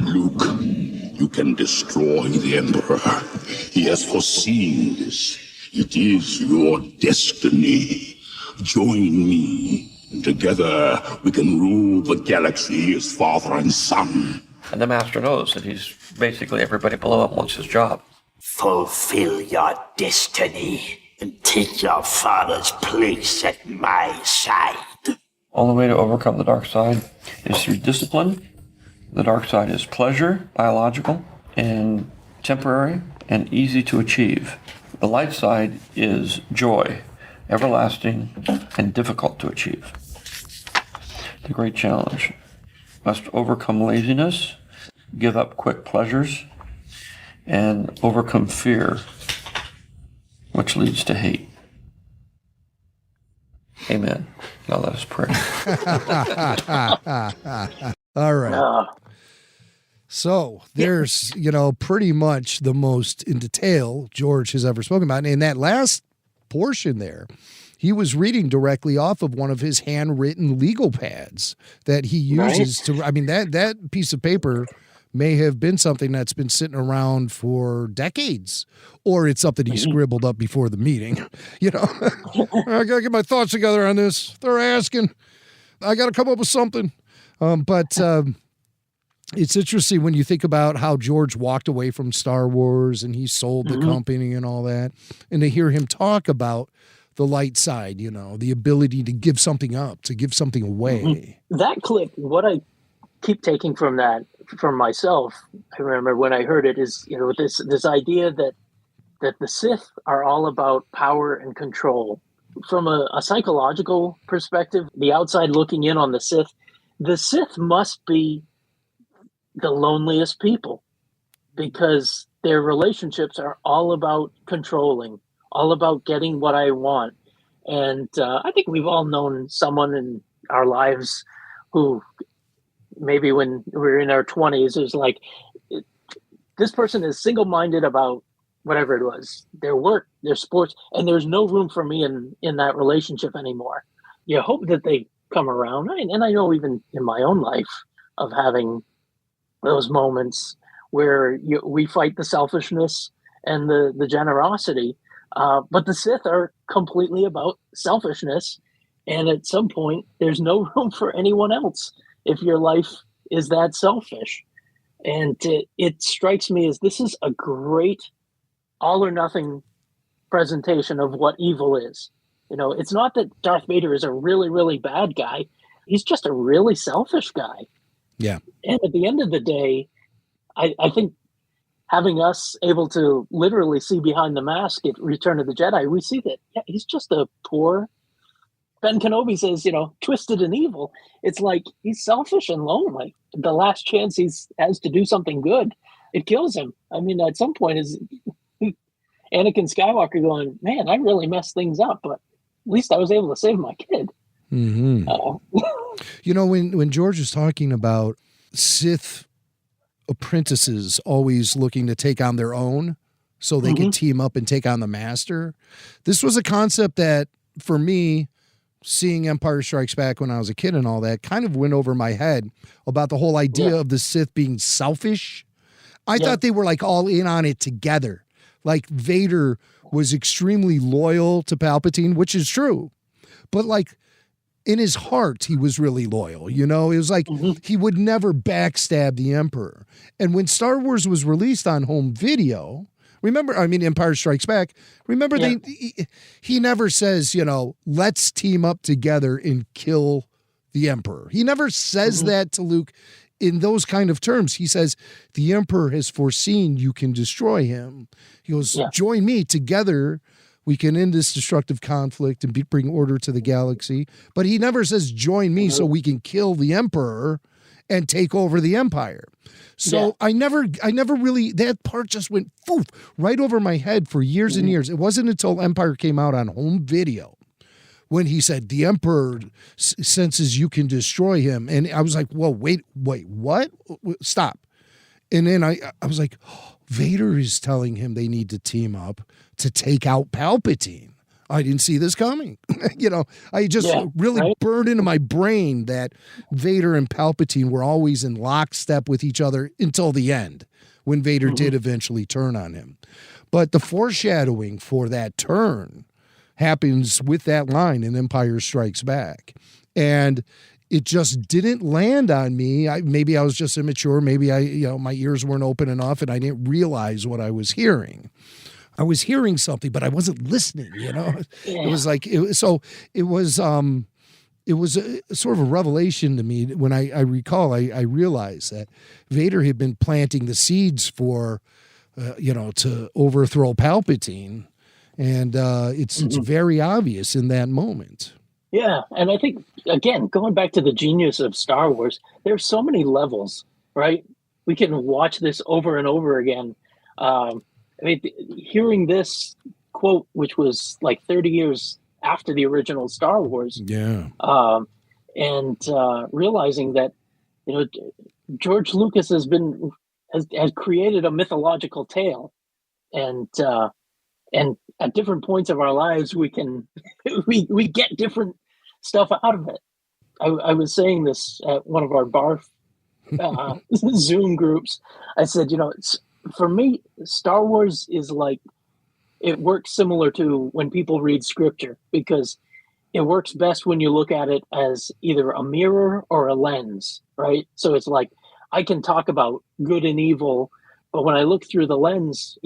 Luke, you can destroy the Emperor. He has foreseen this. It is your destiny. Join me. Together, we can rule the galaxy as father and son. And the master knows that he's basically everybody below him wants his job. Fulfill your destiny and take your father's place at my side. Only way to overcome the dark side is through discipline. The dark side is pleasure, biological, and temporary, and easy to achieve. The light side is joy, everlasting, and difficult to achieve. The great challenge. Must overcome laziness, give up quick pleasures, and overcome fear, which leads to hate. Amen. Now let us pray. All right. So there's, pretty much the most in detail George has ever spoken about. And in that last portion there, he was reading directly off of one of his handwritten legal pads that he uses to, that piece of paper may have been something that's been sitting around for decades, or it's something he scribbled up before the meeting. I got to get my thoughts together on this. They're asking. I got to come up with something. But it's interesting when you think about how George walked away from Star Wars and he sold the company and all that, and to hear him talk about the light side, the ability to give something up, to give something away. That clip, what I keep taking from that, from myself, I remember when I heard it, is this idea that the Sith are all about power and control. From a psychological perspective, the outside looking in on the Sith must be the loneliest people, because their relationships are all about controlling, all about getting what I want. And I think we've all known someone in our lives who maybe when we were in our 20s, it was like, this person is single-minded about whatever it was, their work, their sports, and there's no room for me in that relationship anymore. You hope that they come around. And I know even in my own life of having those moments where we fight the selfishness and the generosity, but the Sith are completely about selfishness. And at some point, there's no room for anyone else if your life is that selfish. And it strikes me as this is a great all or nothing presentation of what evil is. You know, it's not that Darth Vader is a really, really bad guy. He's just a really selfish guy. Yeah. And at the end of the day, I think having us able to literally see behind the mask at Return of the Jedi, we see that he's just a poor, Ben Kenobi says, twisted and evil. It's like he's selfish and lonely. The last chance he has to do something good, it kills him. I mean, at some point is Anakin Skywalker going, man, I really messed things up, but at least I was able to save my kid. Mm-hmm. When George was talking about Sith apprentices always looking to take on their own so they could team up and take on the master, this was a concept that, for me, seeing Empire Strikes Back when I was a kid and all that, kind of went over my head about the whole idea of the Sith being selfish. I thought they were like all in on it together. Like Vader was extremely loyal to Palpatine, which is true. But like in his heart, he was really loyal. It was like he would never backstab the Emperor. And when Star Wars was released on home video, Empire Strikes Back, he never says, let's team up together and kill the Emperor. He never says that to Luke in those kind of terms. He says, the Emperor has foreseen you can destroy him. He goes, join me together. We can end this destructive conflict and bring order to the galaxy. But he never says, join me so we can kill the Emperor and take over the Empire. So I never really, that part just went right over my head for years and years. It wasn't until Empire came out on home video when he said, the Emperor senses you can destroy him. And I was like, whoa, wait, what? Stop. And then I was like, Vader is telling him they need to team up to take out Palpatine. I didn't see this coming. I just really burned into my brain that Vader and Palpatine were always in lockstep with each other until the end, when Vader did eventually turn on him. But the foreshadowing for that turn happens with that line in Empire Strikes Back. And it just didn't land on me. Maybe I was just immature. Maybe my ears weren't open enough and I didn't realize what I was hearing. I was hearing something, but I wasn't listening, It was like, it was a sort of a revelation to me when I recall, I realized that Vader had been planting the seeds for, to overthrow Palpatine. And it's very obvious in that moment. Yeah, and I think, again, going back to the genius of Star Wars, there's so many levels, right? We can watch this over and over again. Hearing this quote, which was like 30 years after the original Star Wars, and realizing that, George Lucas has created a mythological tale, and at different points of our lives, we get different stuff out of it. I was saying this at one of our bar Zoom groups. I said, for me, Star Wars is like, it works similar to when people read scripture, because it works best when you look at it as either a mirror or a lens, right? So it's like, I can talk about good and evil, but when I look through the lens,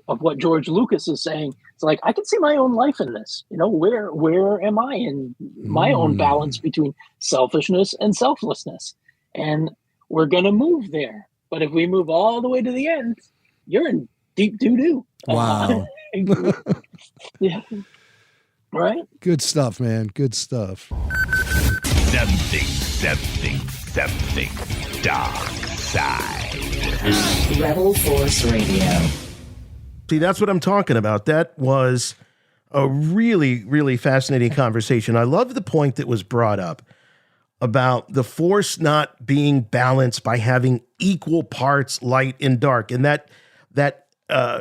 of what George Lucas is saying, it's like, I can see my own life in this. Where am I in my own balance between selfishness and selflessness? And we're going to move there. But if we move all the way to the end, you're in deep doo-doo. Wow. Yeah. Right? Good stuff, man. Good stuff. Something. Dark side. Rebel Force Radio. See, that's what I'm talking about. That was a really, really fascinating conversation. I love the point that was brought up about the Force not being balanced by having equal parts light and dark. And that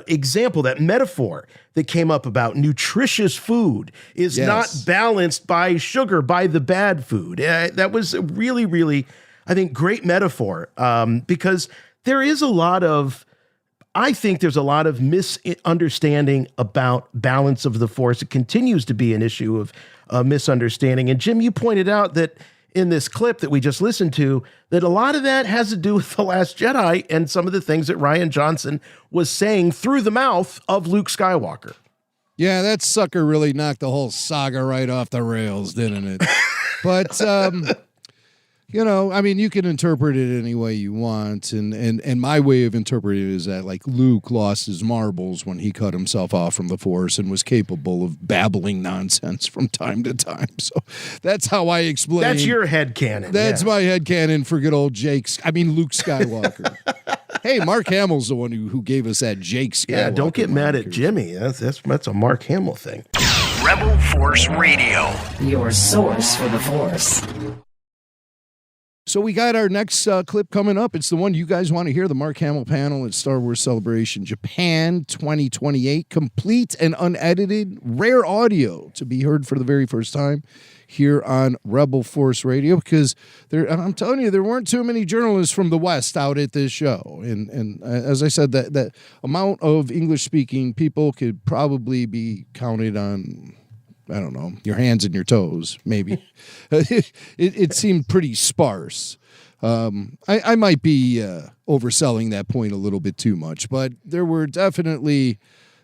example, that metaphor that came up about nutritious food is not balanced by sugar, by the bad food. That was a really, really, I think, great metaphor, because there is a lot of, I think there's a lot of misunderstanding about balance of the Force. It continues to be an issue of misunderstanding. And Jim, you pointed out that in this clip that we just listened to, that a lot of that has to do with The Last Jedi and some of the things that Rian Johnson was saying through the mouth of Luke Skywalker. Yeah, that sucker really knocked the whole saga right off the rails, didn't it? But, you know, I mean, you can interpret it any way you want. And my way of interpreting it is that, like, Luke lost his marbles when he cut himself off from the Force and was capable of babbling nonsense from time to time. So that's how I explain. That's your headcanon. That's my headcanon for good old Luke Skywalker. Hey, Mark Hamill's the one who gave us that Jake Skywalker. Yeah, don't get mad at Jimmy. That's a Mark Hamill thing. Rebel Force Radio. Your source for the Force. So we got our next clip coming up. It's the one you guys want to hear, the Mark Hamill panel at Star Wars Celebration Japan 2028. Complete and unedited, rare audio to be heard for the very first time here on Rebel Force Radio, because I'm telling you, there weren't too many journalists from the West out at this show. And as I said, that amount of English-speaking people could probably be counted on, I don't know, your hands and your toes, maybe. It seemed pretty sparse. I might be overselling that point a little bit too much, but there was definitely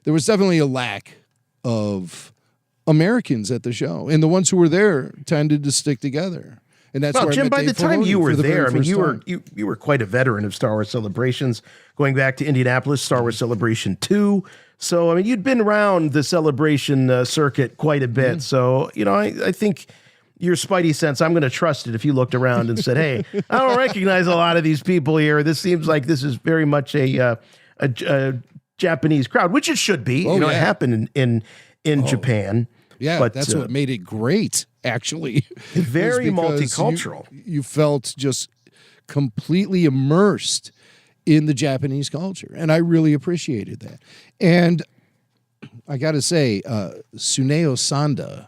a lack of Americans at the show, and the ones who were there tended to stick together. And that's where Jim, by the time you were there, I mean, you were quite a veteran of Star Wars Celebrations, going back to Indianapolis, Star Wars Celebration 2. So, I mean, you'd been around the celebration circuit quite a bit. So, you know, I think your spidey sense, I'm going to trust it if you looked around and said, hey, I don't recognize a lot of these people here. This seems like this is very much a Japanese crowd, which it should be. It happened in Japan. Yeah, but that's what made it great, actually. Very multicultural. You felt just completely immersed in the Japanese culture, and I really appreciated that. And I got to say, Tsuneo Sanda,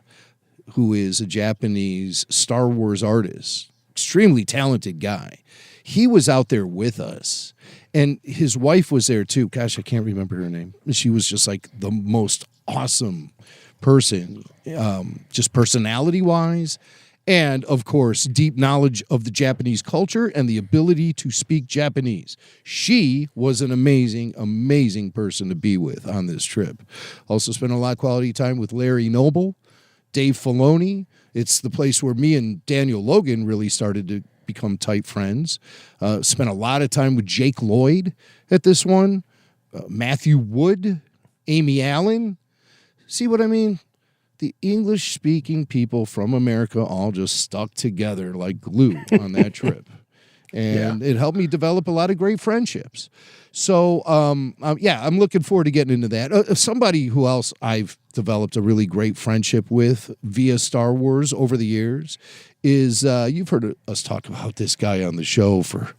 who is a Japanese Star Wars artist, extremely talented guy, he was out there with us. And his wife was there too. Gosh, I can't remember her name. She was just like the most awesome person, just personality-wise. And, of course, deep knowledge of the Japanese culture and the ability to speak Japanese. She was an amazing, amazing person to be with on this trip. Also spent a lot of quality time with Larry Noble, Dave Filoni. It's the place where me and Daniel Logan really started to become tight friends. Spent a lot of time with Jake Lloyd at this one. Matthew Wood, Amy Allen. See what I mean? The English-speaking people from America all just stuck together like glue on that trip. And it helped me develop a lot of great friendships. So, I'm looking forward to getting into that. Somebody who else I've developed a really great friendship with via Star Wars over the years is, you've heard us talk about this guy on the show for,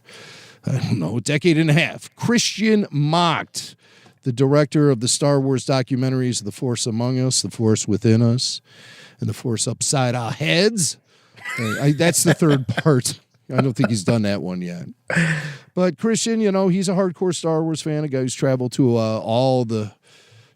I don't know, a decade and a half, Christian Macht, the director of the Star Wars documentaries, The Force Among Us, The Force Within Us, and The Force Upside Our Heads. That's the third part. I don't think he's done that one yet. But Christian, you know, he's a hardcore Star Wars fan, a guy who's traveled to all the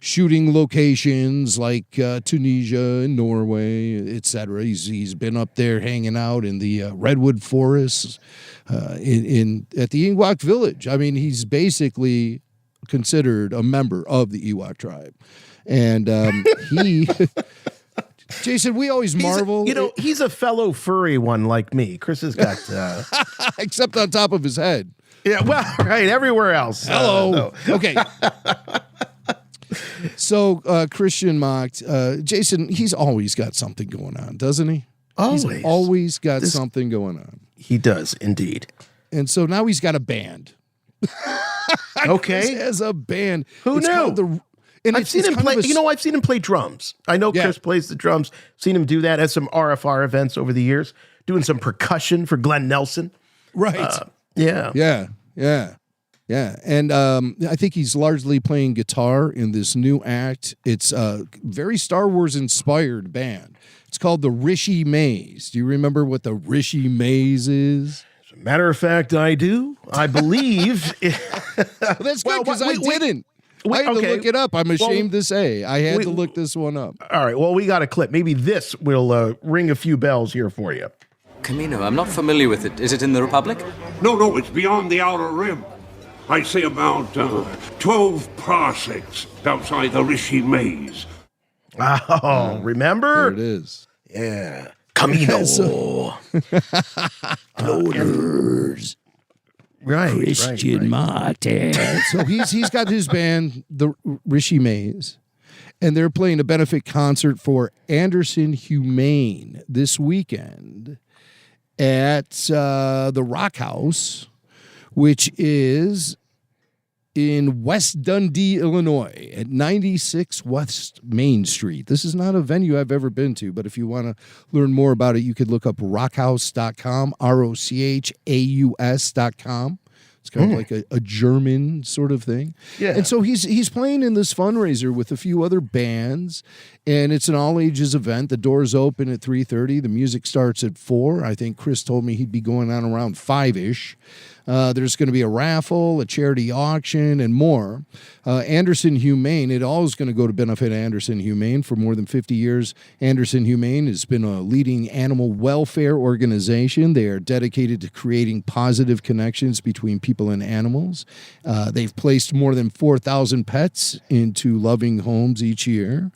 shooting locations like Tunisia and Norway, etc. He's been up there hanging out in the redwood forests at the Ewok village. I mean, he's basically considered a member of the Ewok tribe. And he... Jason, we always marvel. He's a fellow furry one like me. Chris has got... Except on top of his head. Yeah, well, right, everywhere else. Hello. No. Okay. So, Christian Macht, Jason, he's always got something going on, doesn't he? Always. He's always got something going on. He does, indeed. And so now he's got a band. Okay. Chris has a band. Who knew? And I've seen him play. I've seen him play drums. I know Chris plays the drums. Seen him do that at some RFR events over the years, doing some percussion for Glenn Nelson. Right. Yeah. And I think he's largely playing guitar in this new act. It's a very Star Wars inspired band. It's called the Rishi Maze. Do you remember what the Rishi Maze is? As a matter of fact, I do. I believe. That's good because I didn't. I had to look it up. I'm ashamed to say. I had to look this one up. All right. Well, we got a clip. Maybe this will ring a few bells here for you. Camino, I'm not familiar with it. Is it in the Republic? No, it's beyond the Outer Rim. I'd say about 12 parsecs outside the Rishi Maze. Oh, remember? There it is. Yeah. Camino. Loaders. Right. Christian Martin. So he's got his band, the Rishi Maze, and they're playing a benefit concert for Anderson Humane this weekend at the Rock House, which is in West Dundee, Illinois, at 96 West Main Street. This is not a venue I've ever been to, but if you want to learn more about it, you could look up rockhouse.com, ROCHAUS.com. It's kind of like a German sort of thing. Yeah. And so he's playing in this fundraiser with a few other bands, and it's an all-ages event. The doors open at 3:30. The music starts at 4. I think Chris told me he'd be going on around 5-ish. There's going to be a raffle, a charity auction, and more. Anderson Humane, it all is going to go to benefit Anderson Humane. For more than 50 years, Anderson Humane has been a leading animal welfare organization. They are dedicated to creating positive connections between people and animals. They've placed more than 4,000 pets into loving homes each year.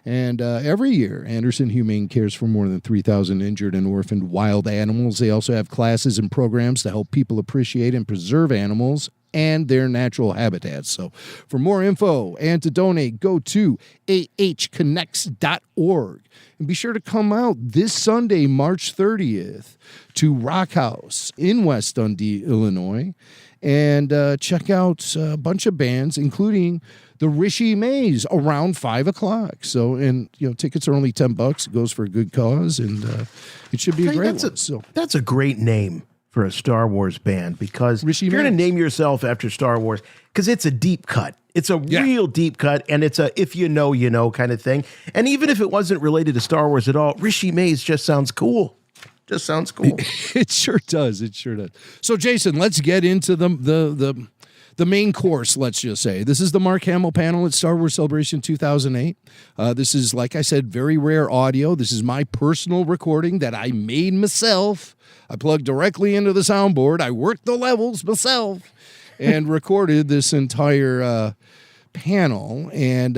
And every year, Anderson Humane cares for more than 3,000 injured and orphaned wild animals. They also have classes and programs to help people appreciate and preserve animals and their natural habitats. So for more info and to donate, go to ahconnects.org. And be sure to come out this Sunday, March 30th, to Rock House in West Dundee, Illinois, and check out a bunch of bands, including the Rishi Maze, around 5 o'clock. So, and tickets are only $10. It goes for a good cause, and it should be a great one. So that's a great name for a Star Wars band, because if you're going to name yourself after Star Wars, because it's a deep cut. It's a real deep cut, and it's a if you know, you know kind of thing. And even if it wasn't related to Star Wars at all, Rishi Maze just sounds cool. Just sounds cool. It sure does. It sure does. So, Jason, let's get into the main course, let's just say. This is the Mark Hamill panel at Star Wars Celebration 2008. This is, like I said, very rare audio. This is my personal recording that I made myself. I plugged directly into the soundboard. I worked the levels myself and recorded this entire panel. And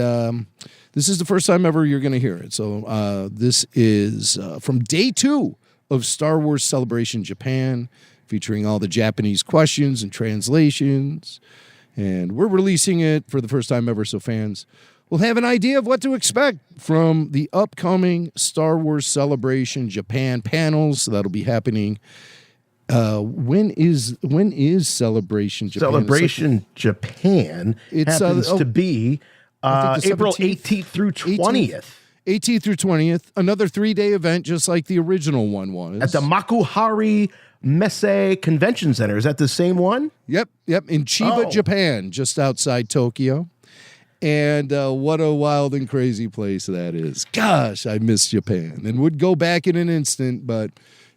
this is the first time ever you're going to hear it. So this is from day 2 of Star Wars Celebration Japan, featuring all the Japanese questions and translations. And we're releasing it for the first time ever, so fans will have an idea of what to expect from the upcoming Star Wars Celebration Japan panels. So that'll be happening. When is Celebration Japan? Celebration Japan happens to be April 18th through 20th. 18th through 20th. Another 3-day event, just like the original one was. At the Makuhari Messe Convention Center. Is that the same one? Yep. In Chiba, Japan, just outside Tokyo. And what a wild and crazy place that is. Gosh, I miss Japan and would go back in an instant, but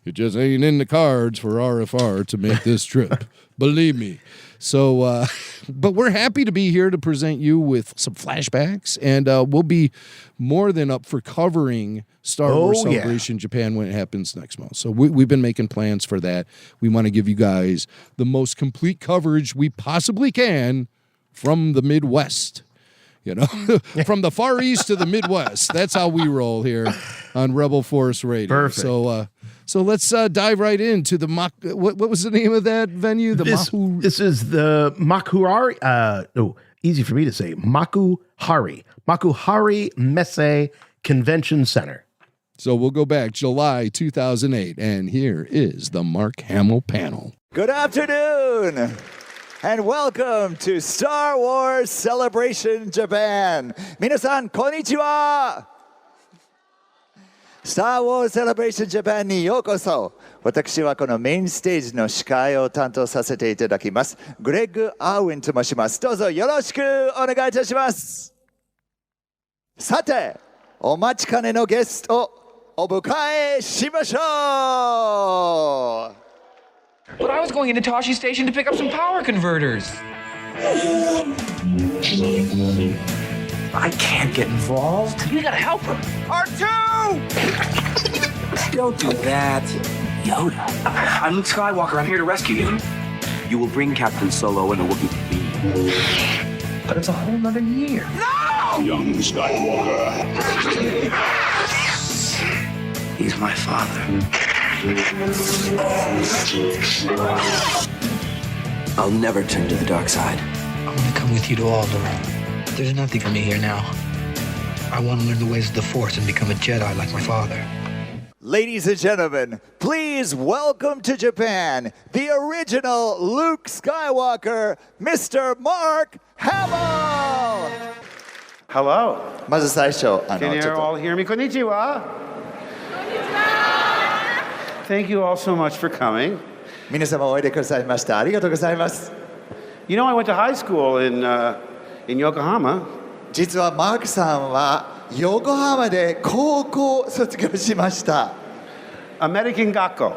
it just ain't in the cards for RFR to make this trip. Believe me. So, but we're happy to be here to present you with some flashbacks, and we'll be more than up for covering Star Wars Celebration Japan when it happens next month. So we've been making plans for that. We want to give you guys the most complete coverage we possibly can from the Midwest. From the Far East to the Midwest. That's how we roll here on Rebel Force Radio. Perfect. So let's dive right into the what was the name of that venue? This is the Makuhari. Easy for me to say. Makuhari Messe Convention Center. So we'll go back July 2008, and here is the Mark Hamill panel. Good afternoon. And welcome to Star Wars Celebration Japan. 皆さん、こんにちは。Star Wars Celebration Japan にようこそ。私はこのメインステージの司会を担当させていただきます。グレッグ・アーウィンと申します。どうぞよろしくお願いいたします。さて、お待ちかねのゲストをお迎えしましょう。But I was going into Toshi Station to pick up some power converters. I can't get involved. You gotta help her. R2! Don't do that. Yoda. I'm Luke Skywalker. I'm here to rescue you. You will bring Captain Solo and a Wookiee to me. But it's a whole nother year. No! Young Skywalker. He's my father. I'll never turn to the dark side. I want to come with you to Alderaan. There's nothing for me here now. I want to learn the ways of the Force and become a Jedi like my father. Ladies and gentlemen, please welcome to Japan the original Luke Skywalker, Mr. Mark Hamill! Hello. まず最初、Can you all hear me? Konnichiwa. Thank you all so much for coming. 皆様おいでくださいました。ありがとうございます。You know, I went to high school in Yokohama. 実はマークさんは横浜で高校を卒業しました。American Gakko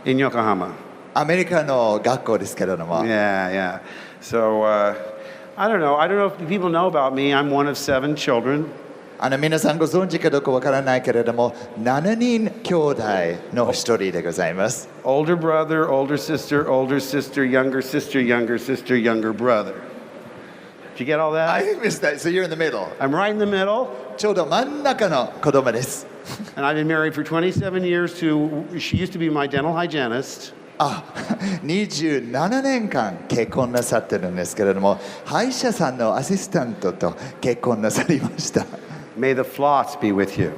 in Yokohama. アメリカの学校ですけれども。Yeah. So, I don't know if people know about me. I'm one of 7 children. 皆さんご存知かどうかわからないけれども、7人兄弟の一人でございます。Older brother, older sister, older sister, younger sister, younger sister, younger brother. Did you get all that? I missed that. So you're in the middle. I'm right in the middle. ちょうど真ん中の子供です。And I've been married for 27 years to, she used to be my dental hygienist. 27年間結婚なさってるんですけれども、歯医者さんのアシスタントと結婚なさりました。May the floss be with you.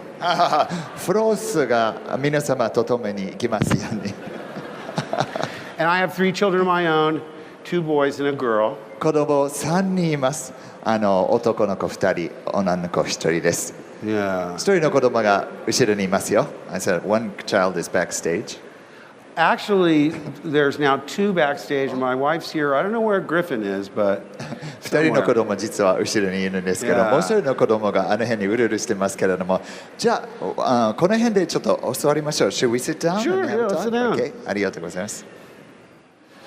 フロスが皆様と共に行きますように。And I have 3 children of my own, 2 boys and a girl. 子供3人います。男の子2人、女の子1人です。Yeah. 1人の子供が後ろにいますよ。I said one child is backstage. Actually, there's now 2 backstage. My wife's here. I don't know where Griffin is, but 2人の子供実は後ろにいるんですけど、もう1人の子供があの辺にうるうるしてますけれども、じゃあ、この辺でちょっとお座りましょう。Should we sit down? Sure, yeah, let's sit down. Okay. ありがとうございます。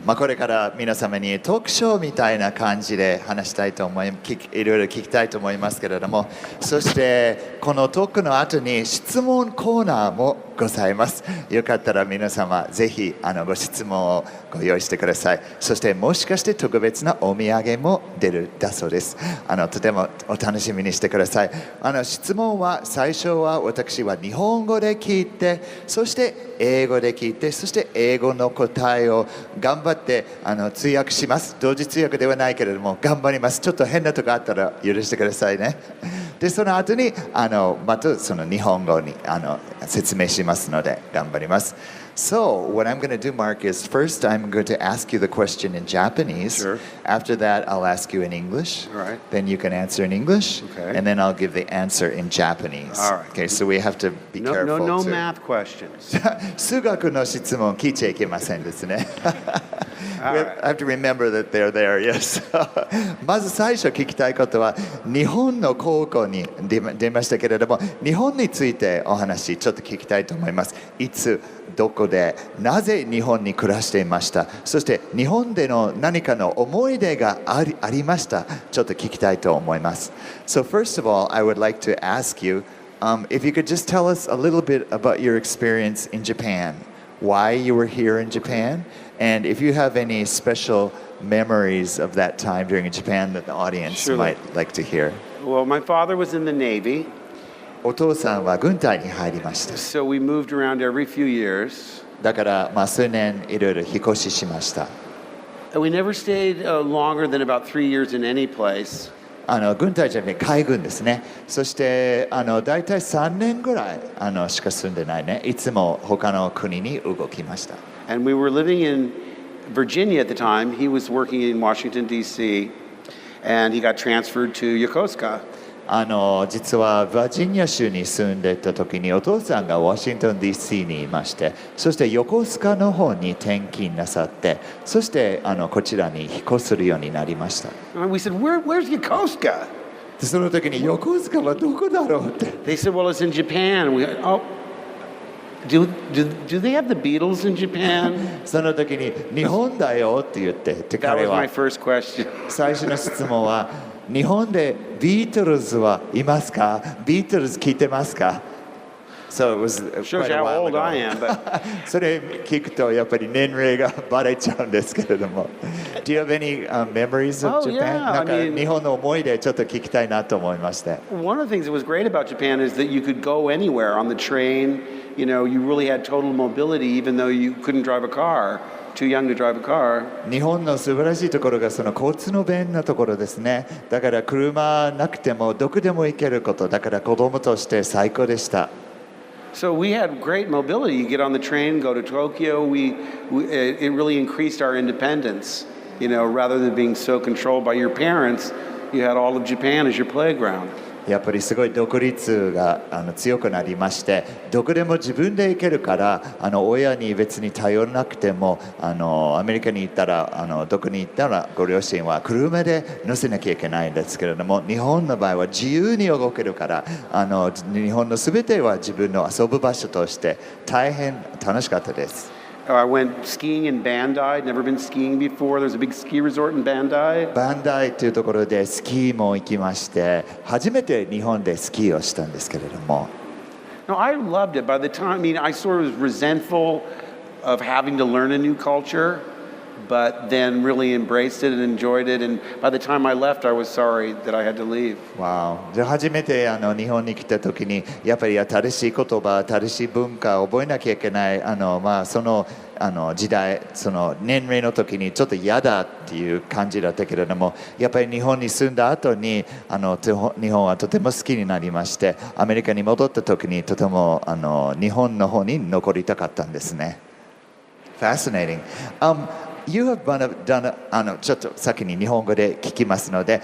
これから皆様にトークショーみたいな感じで話したいと思い、いろいろ聞きたいと思いますけれども、そしてこのトークの後に質問コーナーもございます。よかったら皆様ぜひご質問をご用意してください。そしてもしかして特別なお土産も出るだそうです。とてもお楽しみにしてください。質問は最初は私は日本語で聞いて、そして英語で聞いて、そして英語の答えを頑張って通訳します。同時通訳ではないけれども頑張ります。ちょっと変なとこあったら許してくださいね。でその後にまたその日本語に説明しますので頑張ります。So what I'm going to do, Mark, is first I'm going to ask you the question in Japanese. Sure. After that, I'll ask you in English. All right. Then you can answer in English. Okay. And then I'll give the answer in Japanese. All right. Okay, so we have to be careful. No to... math questions. 数学の質問聞いちゃいけませんですね。All right. I have to remember that they're there, yes. まず最初聞きたいことは、日本の高校に出ましたけれども、日本についてお話ちょっと聞きたいと思います。いつ、どこで、なぜ日本に暮らしていました。そして日本での何かの思い出がありました。ちょっと聞きたいと思います。So first of all, I would like to ask you, if you could just tell us a little bit about your experience in Japan, why you were here in Japan, and if you have any special memories of that time during Japan that the audience might like to hear. Well, my father was in the Navy. お父さんは軍隊に入りました。So we moved around every few years. だから数年いろいろ引っ越ししました。And we never stayed longer than about 3 years in any place. 軍隊じゃなくて海軍ですね。そして大体3年ぐらいしか住んでないね。いつも他の国に動きました。And we were living in Virginia at the time. He was working in Washington, D.C., and he got transferred to Yokosuka. 実はバージニア州に住んでいた時にお父さんがワシントン DC にいまして、そして横須賀の方に転勤なさって、そしてこちらに引っ越するようになりました。And we said, Where's Yokosuka? でその時に横須賀はどこだろうって。They said, well, it's in Japan. Do they have the Beatles in Japan? その時に日本だよって言って、That was my first question. 最初の質問は日本でビートルズはいますか？ビートルズ聞いてますか？ So it was Shows you how old I am, but それ聞くとやっぱり年齢がバレちゃうんですけれども。Do you have any memories of Japan? Yeah, なんか日本の思い出ちょっと聞きたいなと思いまして。One of the things that was great about Japan is that you could go anywhere on the train. You know, you really had total mobility even though you couldn't drive a car. Too young to drive a car. 日本の素晴らしいところがその交通の便なところですね。だから車なくてもどこでも行けること。だから子供として最高でした。So we had great mobility. You get on the train, go to Tokyo. It really increased our independence. You know, rather than being so controlled by your parents, you had all of Japan as your playground. やっぱりすごい独立が強くなりまして、どこでも自分で行けるから親に別に頼らなくてもアメリカに行ったらどこに行ったらご両親は車で乗せなきゃいけないんですけれども、日本の場合は自由に動けるから日本のすべては自分の遊ぶ場所として大変楽しかったです。I went skiing in Bandai. Never been skiing before. There's a big ski resort in Bandai. バンダイというところでスキーも行きまして、初めて日本でスキーをしたんですけれども。No, I loved it. By the time, I mean, I sort of was resentful of having to learn a new culture, but then really embraced it and enjoyed it. And by the time I left, I was sorry that I had to leave. Wow. じゃあ初めて日本に来た時にやっぱり新しい言葉、新しい文化を覚えなきゃいけないその時代、その年齢の時にちょっと嫌だっていう感じだったけれども、やっぱり日本に住んだ後に日本はとても好きになりまして、アメリカに戻った時にとても日本の方に残りたかったんですね。Fascinating. You have done ちょっと先に日本語で聞きますので、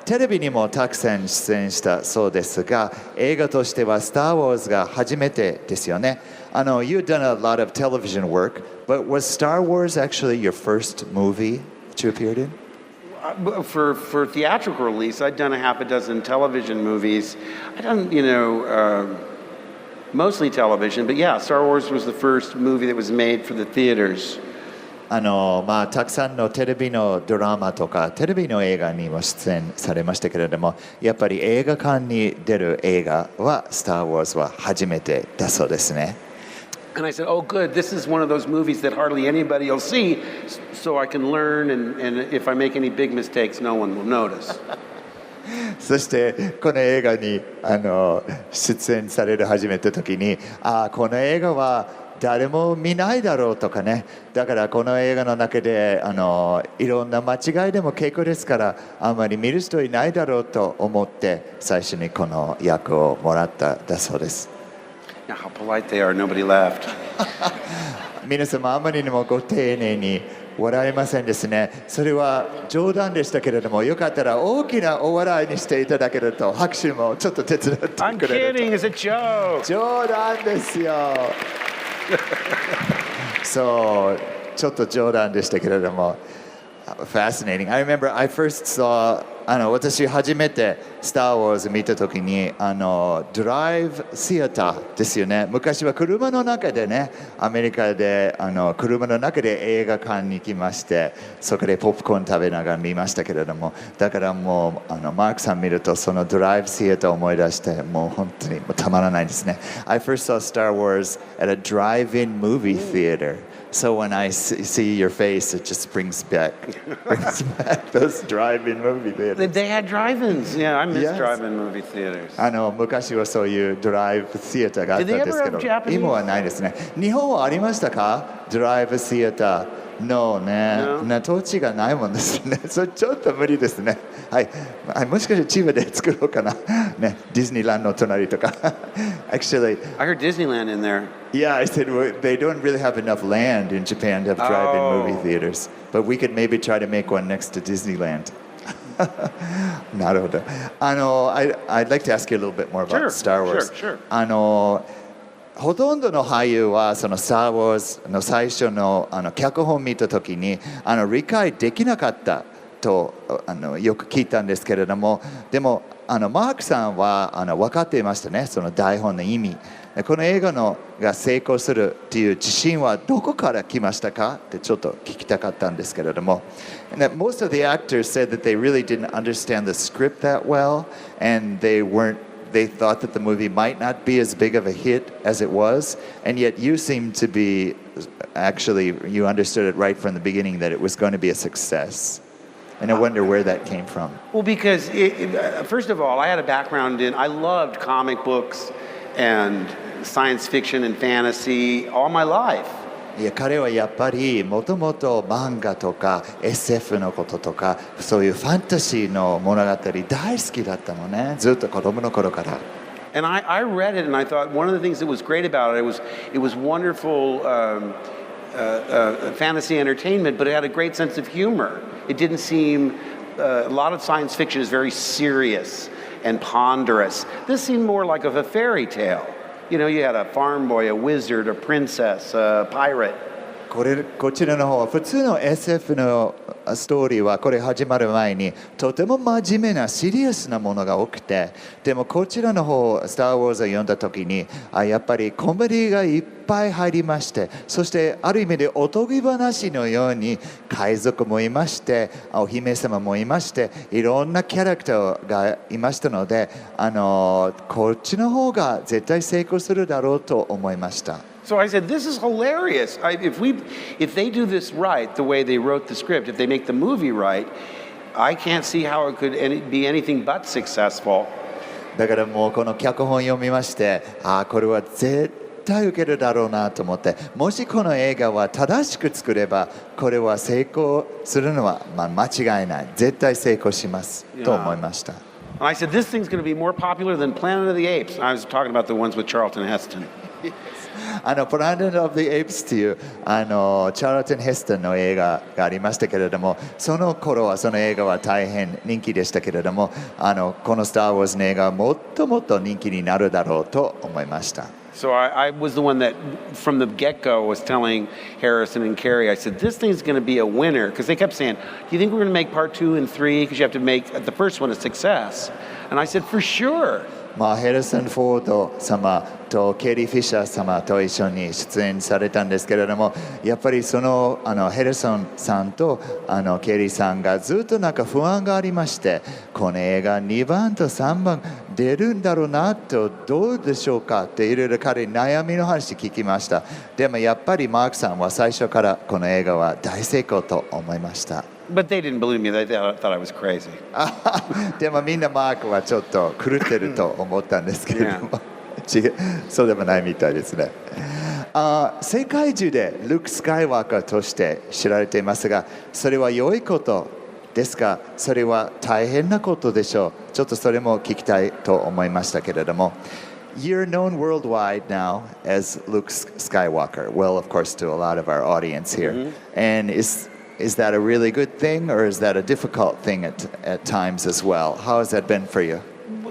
テレビにもたくさん出演したそうですが、映画としてはスター・ウォーズが初めてですよね。You've done a lot of television work, but was Star Wars actually your first movie that you appeared in? For theatrical release, I'd done a half a dozen television movies. I'd done, mostly television, but yeah, Star Wars was the first movie that was made for the theaters. たくさんのテレビのドラマとかテレビの映画にも出演されましたけれども、やっぱり映画館に出る映画はスター・ウォーズは初めてだそうですね。And I said, oh, good, this is one of those movies that hardly anybody will see, so I can learn, and if I make any big mistakes, no one will notice. そしてこの映画に出演される始めた時に、この映画は誰も見ないだろうとかね、だからこの映画の中でいろんな間違いでも結構ですから、あんまり見る人いないだろうと思って最初にこの役をもらっただそうです。Now, how polite they are, nobody laughed. 皆様あまりにもご丁寧に笑いませんですね。それは冗談でしたけれども、よかったら大きなお笑いにしていただけると、拍手もちょっと手伝ってくれると。I'm kidding, it's a joke. 冗談ですよ。そう、ちょっと冗談でしたけれども。Fascinating. I remember I first saw 私初めてスター・ウォーズ見た時にドライブシアターですよね。昔は車の中でね、アメリカで車の中で映画館に行きまして、そこでポップコーン食べながら見ましたけれども、だからもうマークさん見るとそのドライブシアターを思い出して、もう本当にもうたまらないですね。I first saw Star Wars at a drive-in movie theater. So when I see your face, it just brings back those drive-in movie theaters. They had drive-ins. Yeah, I miss drive-in movie theaters. 昔はそういうドライブシアターがあったんですけど、今はないですね。日本はありましたか？ドライブシアター。のね、統治がないもんですね。それちょっと無理ですね。はい。もしかして千葉で作ろうかな。ね、ディズニーランドの隣とか。Actually, I heard Disneyland in there. Yeah, I said they don't really have enough land in Japan to have drive-in movie theaters, but we could maybe try to make one next to Disneyland. なるほど。I'd like to ask you a little bit more about Star Wars. Sure. ほとんどの俳優はそのスター・ウォーズの最初の脚本を見たときに理解できなかったとよく聞いたんですけれども、でもマークさんは分かっていましたね、その台本の意味。この映画が成功するっていう自信はどこから来ましたかってちょっと聞きたかったんですけれども。And that most of the actors said that they really didn't understand the script that well, and they thought that the movie might not be as big of a hit as it was, and yet you seem to be, actually, you understood it right from the beginning that it was going to be a success. And I wonder where that came from. Well, because, first of all, I had a background I loved comic books and science fiction and fantasy all my life. いや彼はやっぱりもともと漫画とか SF のこととかそういうファンタジーの物語大好きだったのね、ずっと子供の頃から。And I read it and I thought one of the things that was great about it was wonderful fantasy entertainment, but it had a great sense of humor. It didn't seem a lot of science fiction is very serious and ponderous. This seemed more like of a fairy tale. You know, you had a farm boy, a wizard, a princess, a pirate. こちらの方は普通の SF のストーリーはこれ始まる前にとても真面目なシリアスなものが多くて、でもこちらの方スター・ウォーズを読んだ時にやっぱりコメディがいっぱい入りまして、そしてある意味でおとぎ話のように海賊もいまして、お姫様もいまして、いろんなキャラクターがいましたので、こっちの方が絶対成功するだろうと思いました。So I said, this is hilarious. If they do this right, the way they wrote the script, if they make the movie right, I can't see how it could be anything but successful. だからもうこの脚本を読みまして、これは絶対受けるだろうなと思って、もしこの映画は正しく作れば、これは成功するのは間違いない。絶対成功しますと思いました。And I said, this thing's going to be more popular than Planet of the Apes. I was talking about the ones with Charlton Heston. Planet of the Apes というチャールトン・ヘストンの映画がありましたけれども、その頃はその映画は大変人気でしたけれども、このスター・ウォーズの映画はもっともっと人気になるだろうと思いました。So I was the one that, from the get-go, was telling Harrison and Carrie, I said, this thing's going to be a winner. Because they kept saying, do you think we're going to make part 2 and 3? Because you have to make the first one a success. And I said, for sure. ヘルソン・フォード様とケリー・フィッシャー様と一緒に出演されたんですけれども、やっぱりそのヘルソンさんとケリーさんがずっとなんか不安がありまして、この映画2番と3番出るんだろうなと、どうでしょうかっていろいろ彼に悩みの話聞きました。でもやっぱりマークさんは最初からこの映画は大成功と思いました。But they didn't believe me. They thought I was crazy. でもみんなマークはちょっと狂ってると思ったんですけれども、そうでもないみたいですね。世界中でルーク・スカイワーカーとして知られていますが、それは良いことですか、それは大変なことでしょう。ちょっとそれも聞きたいと思いましたけれども。You're known worldwide now as Luke Skywalker. Well, of course, to a lot of our audience here. And is that a really good thing, or is that a difficult thing at times as well? How has that been for you?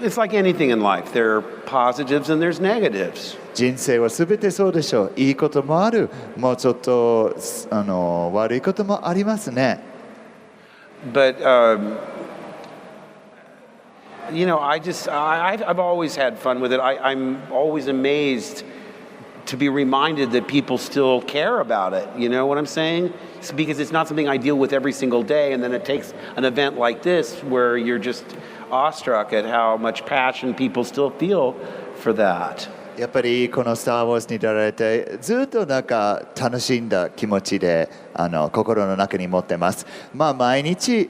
It's like anything in life. There are positives and there's negatives. 人生はすべてそうでしょう。いいこともある。もうちょっと悪いこともありますね。But you know, I've always had fun with it. I'm always amazed to be reminded that people still care about it. You know what I'm saying? It's because it's not something I deal with every single day, and then it takes an event like this where you're just awestruck at how much passion people still feel for that. やっぱりこの「スター・ウォーズ」に出られてずっとなんか楽しんだ気持ちで心の中に持ってます。毎日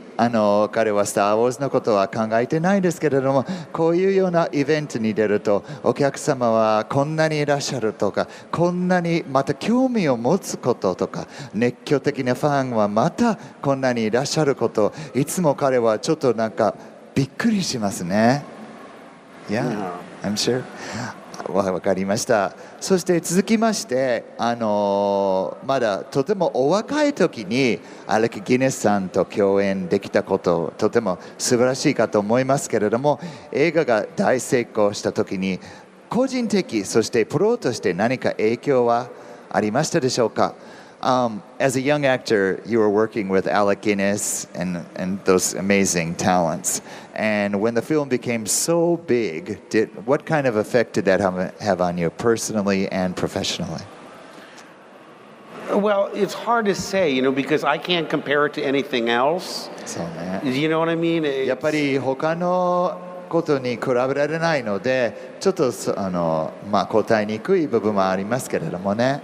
彼は「スター・ウォーズ」のことは考えてないんですけれども、こういうようなイベントに出るとお客様はこんなにいらっしゃるとか、こんなにまた興味を持つこととか、熱狂的なファンはまたこんなにいらっしゃること、いつも彼はちょっとなんかびっくりしますね。Yeah, I'm sure. わかりました。そして続きまして、まだとてもお若い時にアレック・ギネスさんと共演できたこと、とても素晴らしいかと思いますけれども、映画が大成功した時に個人的、そしてプロとして何か影響はありましたでしょうか？As a young actor, you were working with Alec Guinness and those amazing talents. And when the film became so big, what kind of effect did that have on you personally and professionally? Well, it's hard to say, because I can't compare it to anything else. そうね。You know what I mean? やっぱり他のことに比べられないので、ちょっと答えにくい部分はありますけれどもね。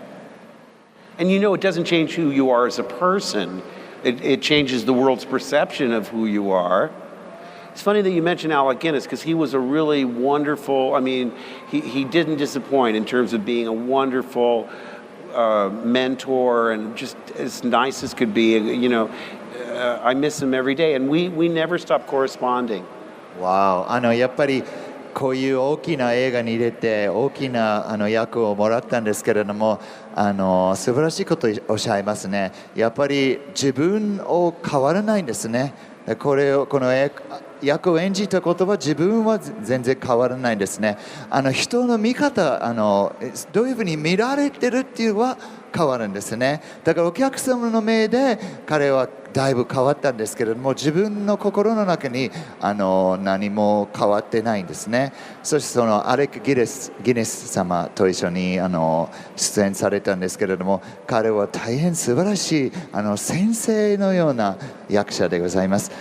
And it doesn't change who you are as a person. It changes the world's perception of who you are. It's funny that you mentioned Alec Guinness because he was a really wonderful, he didn't disappoint in terms of being a wonderful mentor and just as nice as could be. I miss him every day and we never stop corresponding. Wow. やっぱりこういう大きな映画に出て大きな役をもらったんですけれども、素晴らしいことをおっしゃいますね。やっぱり自分を変わらないんですね。この役を演じたことは自分は全然変わらないんですね。人の見方どういうふうに見られてるっていうのは変わるんですね。だからお客様の目で彼はだいぶ変わったんですけれども、自分の心の中に何も変わってないんですね。そしてそのアレック・ギネス様と一緒に出演されたんですけれども、彼は大変素晴らしい先生のような役者でございます。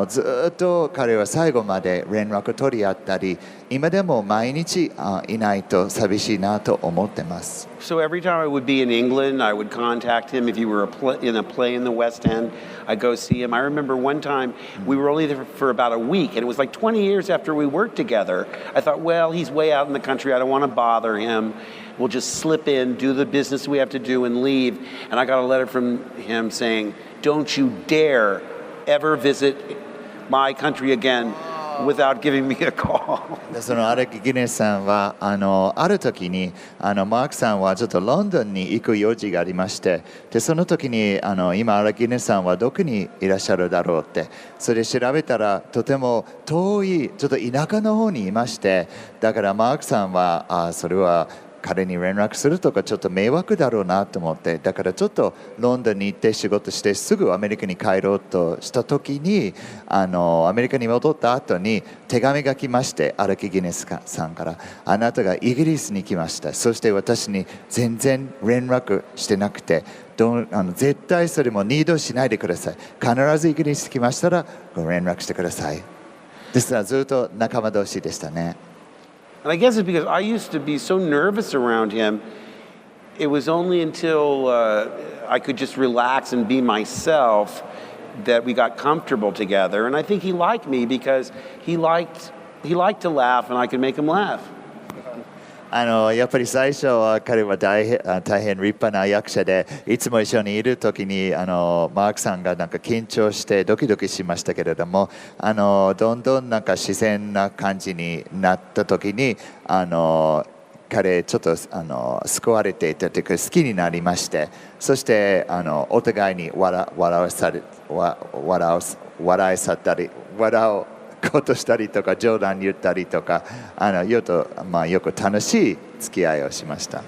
ずっと彼は最後まで連絡を取り合ったり、今でも毎日いないと寂しいなと思ってます。So every time I would be in England, I would contact him. If you were in a play in the West End, I'd go see him. I remember one time we were only there for about a week, and it was like 20 years after we worked together. I thought, well, he's way out in the country. I don't want to bother him. We'll just slip in, do the business we have to do, and leave. And I got a letter from him saying, don't you dare ever visit my country again.Without giving me a call. そのアレック・ギネスさんはある時にマークさんはちょっとロンドンに行く用事がありまして、でその時に今アレック・ギネスさんはどこにいらっしゃるだろうって、それで調べたらとても遠いちょっと田舎の方にいまして、だからマークさんはそれは彼に連絡するとかちょっと迷惑だろうなと思って、だからちょっとロンドンに行って仕事してすぐアメリカに帰ろうとした時にアメリカに戻った後に手紙が来まして、アレック・ギネスさんから、あなたがイギリスに来ました、そして私に全然連絡してなくて絶対それも2度しないでください、必ずイギリスに来ましたらご連絡してください。ですからずっと仲間同士でしたね。And I guess it's because I used to be so nervous around him. It was only until I could just relax and be myself that we got comfortable together. And I think he liked me because he liked to laugh and I could make him laugh. やっぱり最初は彼は大変立派な役者で、いつも一緒にいる時にマークさんがなんか緊張してドキドキしましたけれども、どんどんなんか自然な感じになった時に彼ちょっと救われていたというか好きになりまして、そしてお互いに笑うことしたりとか冗談言ったりとかよく楽しい付き合いをしました。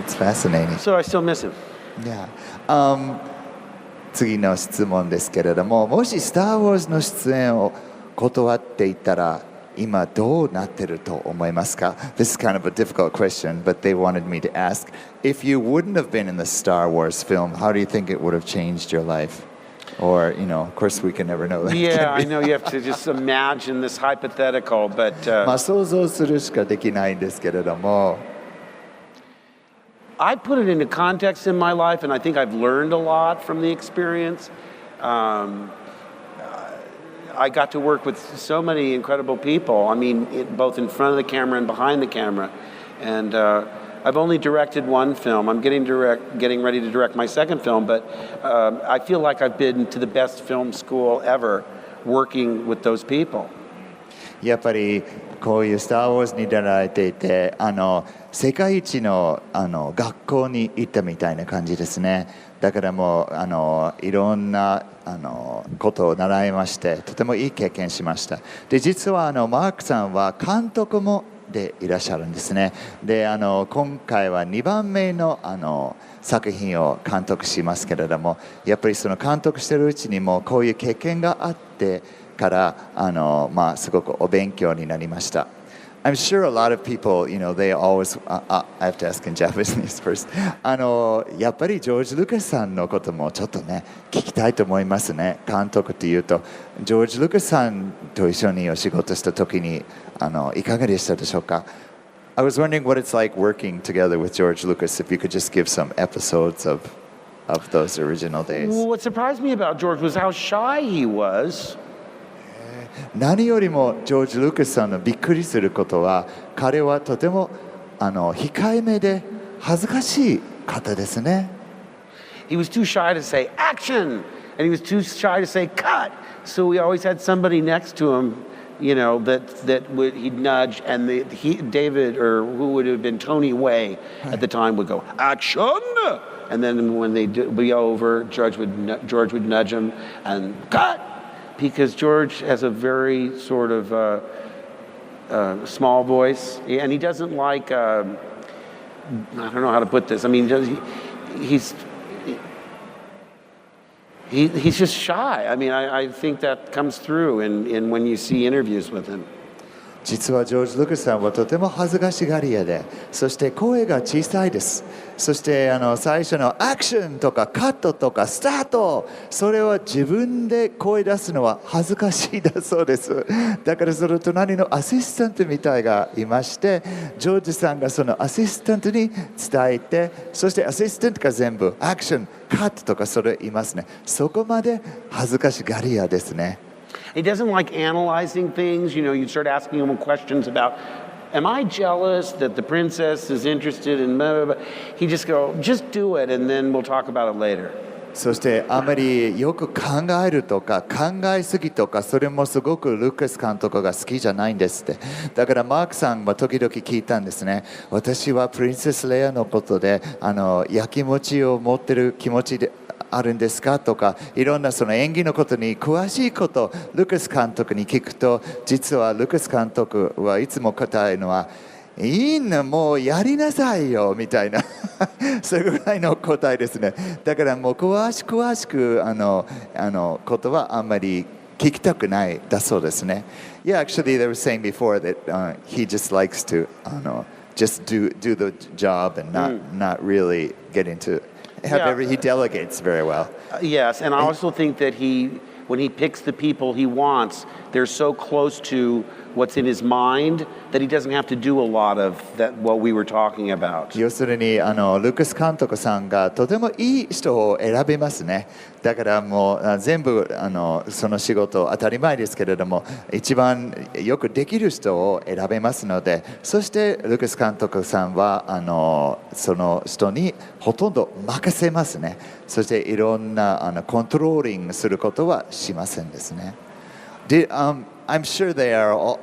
It's fascinating. So I still miss him. Yeah. 次の質問ですけれども、もしスター・ウォーズの出演を断っていたら今どうなってると思いますか？ This is kind of a difficult question, but they wanted me to ask. If you wouldn't have been in the Star Wars film, how do you think it would have changed your life? Or, of course we can never know that. Yeah, I know you have to just imagine this hypothetical, but まあ想像するしかできないんですけれども。I put it into context in my life, and I think I've learned a lot from the experience. I got to work with so many incredible people. I mean, both in front of the camera and behind the camera. And I've only directed one film. I'm getting ready to direct my second film, but I feel like I've been to the best film school ever working with those people. やっぱりこういう「スター・ウォーズ」に出られていて世界一の学校に行ったみたいな感じですね。だからもういろんなことを習いましてとてもいい経験しました。で実はマークさんは監督もでいらっしゃるんですね。で今回は2番目の作品を監督しますけれどもやっぱりその監督してるうちにもこういう経験があってからまあすごくお勉強になりました。I'm sure a lot of people, they always, I have to ask in Japanese first. やっぱりジョージ・ルカスさんのこともちょっとね、聞きたいと思いますね。監督っていうと、ジョージ・ルカスさんと一緒にお仕事した時に、いかがでしたでしょうか？ I was wondering what it's like working together with George Lucas, if you could just give some episodes of those original days. Well, what surprised me about George was how shy he was. 何よりもジョージ・ルカスさんのびっくりすることは彼はとても控えめで恥ずかしい方ですね。He was too shy to say action, and he was too shy to say cut. So we always had somebody next to him, that would he'd nudge, and David or who would have been Tony Way at the time would go action, and then when they'd be over, George would nudge him and cut. Because George has a very sort of small voice, and he doesn't like, I don't know how to put this. I mean, he's just shy. I mean, I think that comes through in when you see interviews with him. 実はジョージ・ルカスさんはとても恥ずかしがり屋で、そして声が小さいです。そして最初のアクションとかカットとかスタート、それは自分で声出すのは恥ずかしいだそうです。だからその隣のアシスタントみたいがいまして、ジョージさんがそのアシスタントに伝えて、そしてアシスタントが全部アクション、カットとかそれ言いますね。そこまで恥ずかしがり屋ですね。He doesn't like analyzing things. You start asking him questions about, am I jealous that the princess is interested in blah, blah, blah? He just do it, and then we'll talk about it later. そしてあまりよく考えるとか考えすぎとかそれもすごくルカス監督が好きじゃないんですって。だからマークさんは時々聞いたんですね。私はプリンセスレイヤのことでやきもちを持ってる気持ちであるんですかとかいろんなその演技のことに詳しいことルカス監督に聞くと実はルカス監督はいつも答えるのはいいなもうやりなさいよみたいなそれぐらいの答えですね。だからもう詳しくことはあんまり聞きたくないだそうですね。Yeah, actually they were saying before that he just likes to just do the job and not really get into he delegates very well. Yes, and I also think that when he picks the people he wants, they're so close to what's in his mind that he doesn't have to do a lot of what we were talking about. 要するにルカス監督さんがとてもいい人を選びますね。だからもう全部その仕事当たり前ですけれども一番よくできる人を選べますので、そしてルカス監督さんはその人にほとんど任せますね。そしていろんなコントローリングすることはしませんですね。I'm sure they are all,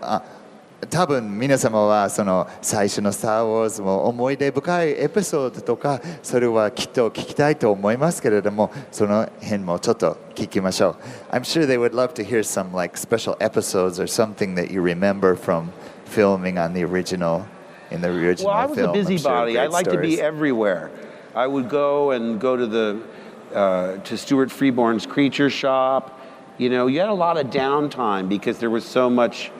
多分皆様はその最初のスター・ウォーズも思い出深いエピソードとかそれはきっと聞きたいと思いますけれどもその辺もちょっと聞きましょう。I'm sure they would love to hear some like special episodes or something that you remember from filming on the original in the original film. Well, I was a busybody. I like to be everywhere. I would go to to Stuart Freeborn's Creature Shop. You had a lot of downtime because there was so much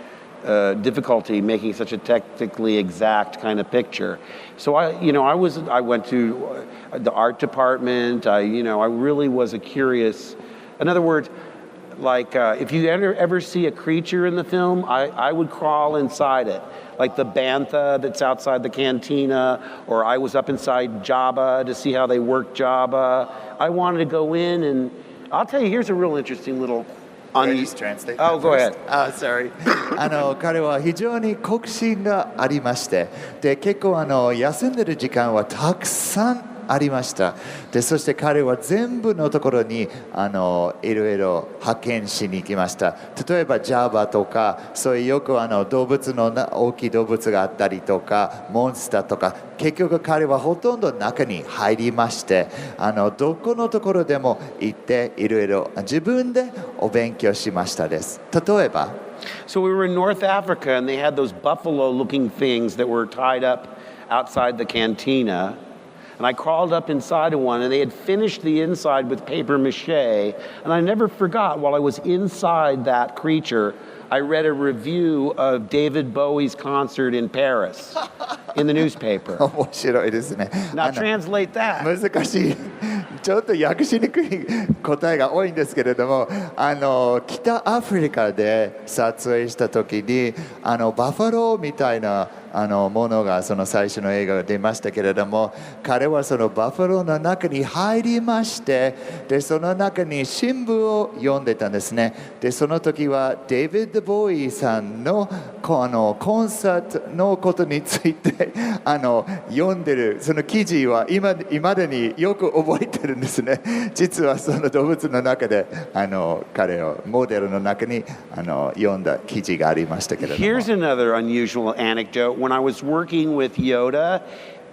difficulty making such a technically exact kind of picture. So I went to the art department. I really was a curious In other words, like if you ever see a creature in the film, I would crawl inside it. Like the bantha that's outside the cantina, or I was up inside Jabba to see how they work Jabba. I wanted to go in, and I'll tell you, here's a real interesting little... translate. Oh, go ahead. Sorry. 彼は非常に好奇心がありまして、で結構休んでる時間はたくさんありました。でそして彼は全部のところにいろいろ発見しに行きました。例えばジャバとか、そういうよく動物の大きい動物があったりとか、モンスターとか、結局彼はほとんど中に入りまして、どこのところでも行っていろいろ自分でお勉強しましたです。例えば。So we were in North Africa and they had those buffalo-looking things that were tied up outside the cantina. And I crawled up inside of one, and they had finished the inside with paper mache. And I never forgot, while I was inside that creature, I read a review of David Bowie's concert in Paris in the newspaper. 面白いですね。 Now translate that. 難しい。ちょっと訳しにくい答えが多いんですけれども、北アフリカで撮影した時にバファローみたいなものがその最初の映画が出ましたけれども、彼はそのバファローの中に入りまして、でその中に新聞を読んでたんですね。でその時はデイビッド・ボーイさんのコンサートのことについて読んでるその記事は今でによく覚えてるんですね。実はその動物の中で彼をモデルの中に読んだ記事がありましたけれども。 Here's another unusual anecdote. When I was working with Yoda,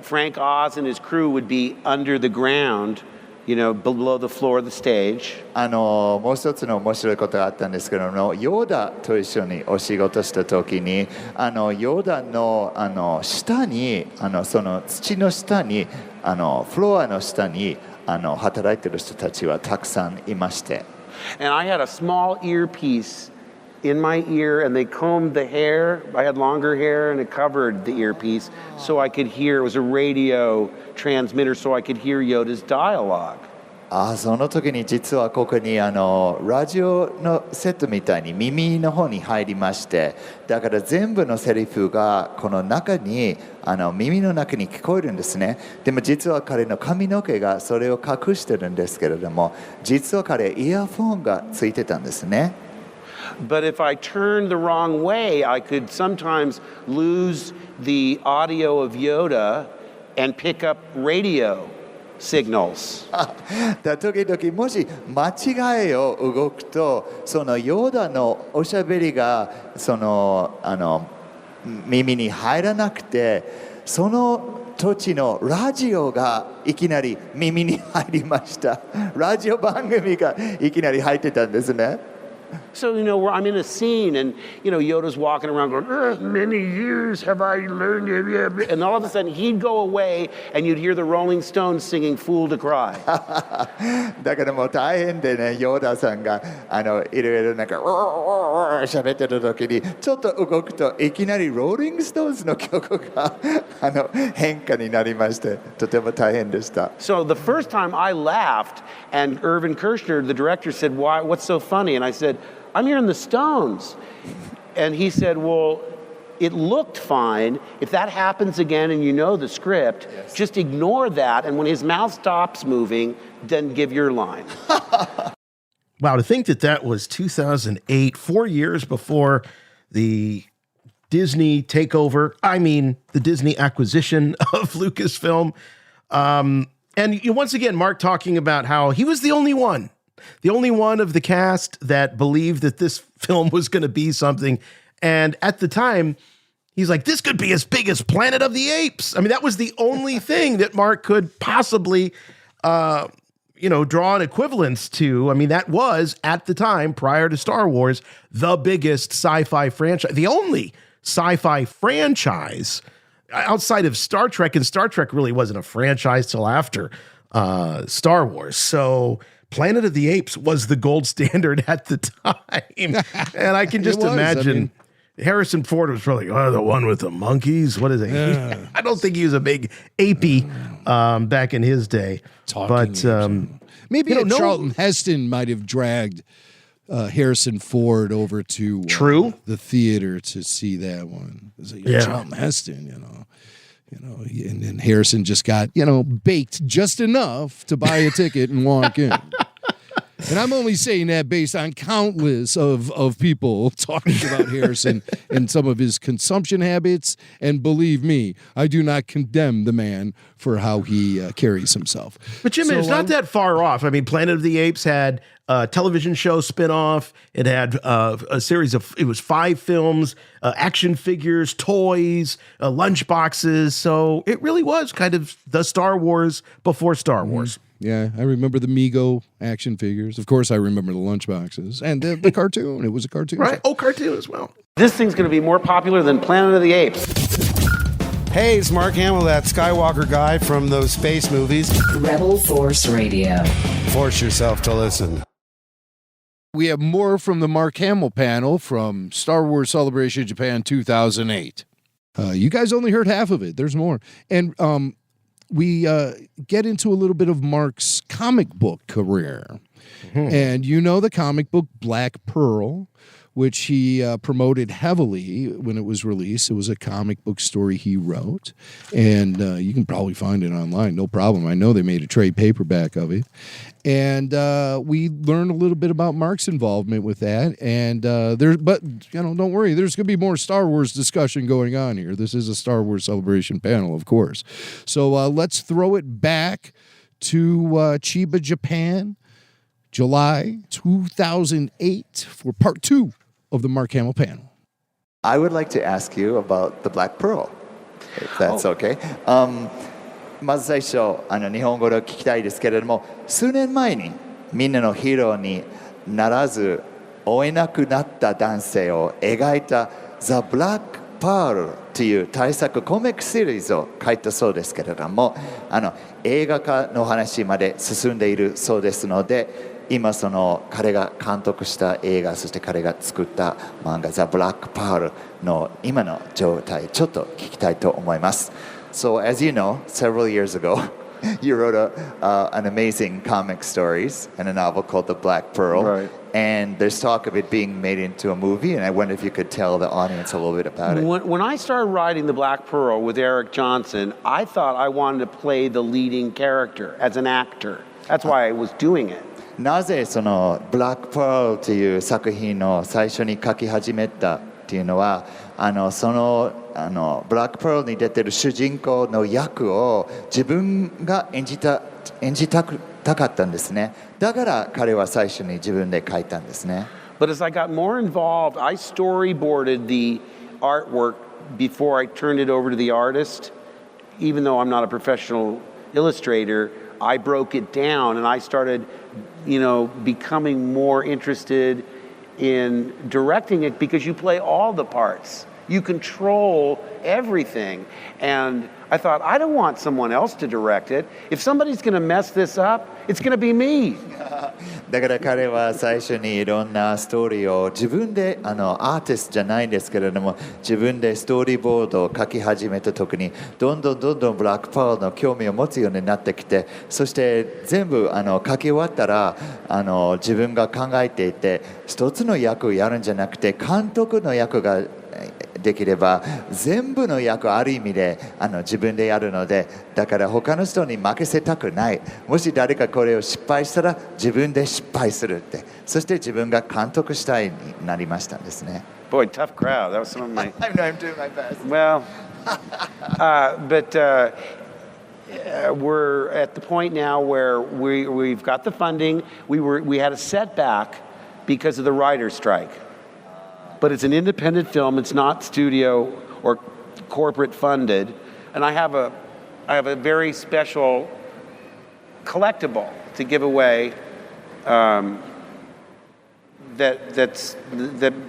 Frank Oz and his crew would be under the ground, you know, below the floor of the stage. もう一つの面白いことがあったんですけども、ヨーダと一緒にお仕事した時に、ヨーダの下にその土の下にフロアの下に働いてる人たちはたくさんいまして。 And I had a small earpiece in my ear, and they combed the hair. I had longer hair, and it covered the earpiece, so I could hear. It was a radio transmitter, so I could hear Yoda's dialogue. その時に実はここにラジオのセットみたいに耳の方に入りまして、だから全部のセリフがこの中に耳の中に聞こえるんですね。でも実は彼の髪の毛がそれを隠してるんですけれども、実は彼イヤフォンがついてたんですね。 But if I turned the wrong way, I could sometimes lose the audio of Yoda and pick up radio signals. 時々もし間違いを動くと、そのヨーダのおしゃべりがその耳に入らなくて、その土地のラジオがいきなり耳に入りました。ラジオ番組がいきなり入ってたんですね。 So, you know, where I'm in a scene and, you know, Yoda's walking around going, many years have I learned. And all of a sudden he'd go away and you'd hear the Rolling Stones singing Fool to Cry. だからもう大変でね、ヨーダさんがいろいろなんか喋ってる時にちょっと動くといきなりローリングストーンズの曲が変化になりまして、とても大変でした。 So the first time I laughed and Irvin Kershner, the director, said, "Why? What's so funny?" And I said, "I'm hearing the Stones." And he said, "Well, it looked fine. If that happens again and you know the script, just ignore that. And when his mouth stops moving, then give your line." Wow, to think that was 2008, 4 years before the Disney takeover. I mean, the Disney acquisition of Lucasfilm. And once again, Mark talking about how he was the only one of the cast that believed that this film was going to be something. And at the time, he's like, this could be as big as Planet of the Apes. I mean, that was the only thing that Mark could possibly, draw an equivalence to. I mean, that was, at the time, prior to Star Wars, the biggest sci-fi franchise, the only sci-fi franchise outside of Star Trek. And Star Trek really wasn't a franchise till after Star Wars. So Planet of the Apes was the gold standard at the time. And I can just imagine Harrison Ford was probably, the one with the monkeys. What is it? Yeah. I don't think he was a big apey back in his day. Maybe Charlton Heston might have dragged Harrison Ford over to the theater to see that one. Charlton Heston, and Harrison just got, baked just enough to buy a ticket and walk in. And I'm only saying that based on countless of people talking about Harrison and some of his consumption habits. And believe me, I do not condemn the man for how he carries himself. But Jim, it's not that far off. I mean, Planet of the Apes had a television show spinoff. It had a series of, it was 5 films, action figures, toys, lunchboxes. So it really was kind of the Star Wars before Star Wars. Yeah, I remember the Mego action figures. Of course, I remember the lunchboxes and the cartoon. It was a cartoon. Right. Oh, cartoon as well. This thing's going to be more popular than Planet of the Apes. Hey, it's Mark Hamill, that Skywalker guy from those space movies. Rebel Force Radio. Force yourself to listen. We have more from the Mark Hamill panel from Star Wars Celebration Japan 2008. You guys only heard half of it. There's more. And we get into a little bit of Mark's comic book career. And the comic book Black Pearl, which he promoted heavily when it was released. It was a comic book story he wrote. And you can probably find it online, no problem. I know they made a trade paperback of it. And we learned a little bit about Mark's involvement with that. And don't worry, there's going to be more Star Wars discussion going on here. This is a Star Wars Celebration panel, of course. So let's throw it back to Chiba, Japan, July 2008 for part 2 of the Mark Hamill panel. I would like to ask you about the Black Pearl, if that's okay. まず最初日本語で聞きたいですけれども、数年前にみんなのヒーローにならず追えなくなった男性を描いた The Black Pearl という大作コミックシリーズを書いたそうですけれども、映画化の話まで進んでいるそうですので、今その彼が監督した映画、そして彼が作った漫画 The Black Pearl の今の状態ちょっと聞きたいと思います。So as you know, several years ago, you wrote an amazing comic stories and a novel called The Black Pearl. Right. And there's talk of it being made into a movie, and I wonder if you could tell the audience a little bit about it. When I started writing The Black Pearl with Eric Johnson, I thought I wanted to play the leading character as an actor. That's why I was doing it. なぜその「ブラック・パール」という作品を最初に書き始めたっていうのはそのブラック・パールに出てる主人公の役を自分が演じたかったんですね。だから彼は最初に自分で書いたんですね。But as I got more involved, I storyboarded the artwork before I turned it over to the artist. Even though I'm not a professional illustrator, I broke it down and I started, becoming more interested in directing it because you play all the parts. You control everything. And I thought, I don't want someone else to direct it. If somebody's going to mess this up, it's going to be me. だから彼は最初にいろんなストーリーを自分でアーティストじゃないんですけれども自分でストーリーボードを書き始めた時にどんどんブラックパールの興味を持つようになってきてそして全部書き終わったら自分が考えていて一つの役をやるんじゃなくて監督の役ができれば全部の役ある意味で自分でやるのでだから他の人に任せたくないもし誰かこれを失敗したら自分で失敗するってそして自分が監督したいになりましたんですね Boy, tough crowd. That was some of my... I know, I'm doing my best. Well, but we're at the point now where we've got the funding. We had a setback because of the writer's strike. But it's an independent film. It's not studio or corporate funded. And I have a very special collectible to give away that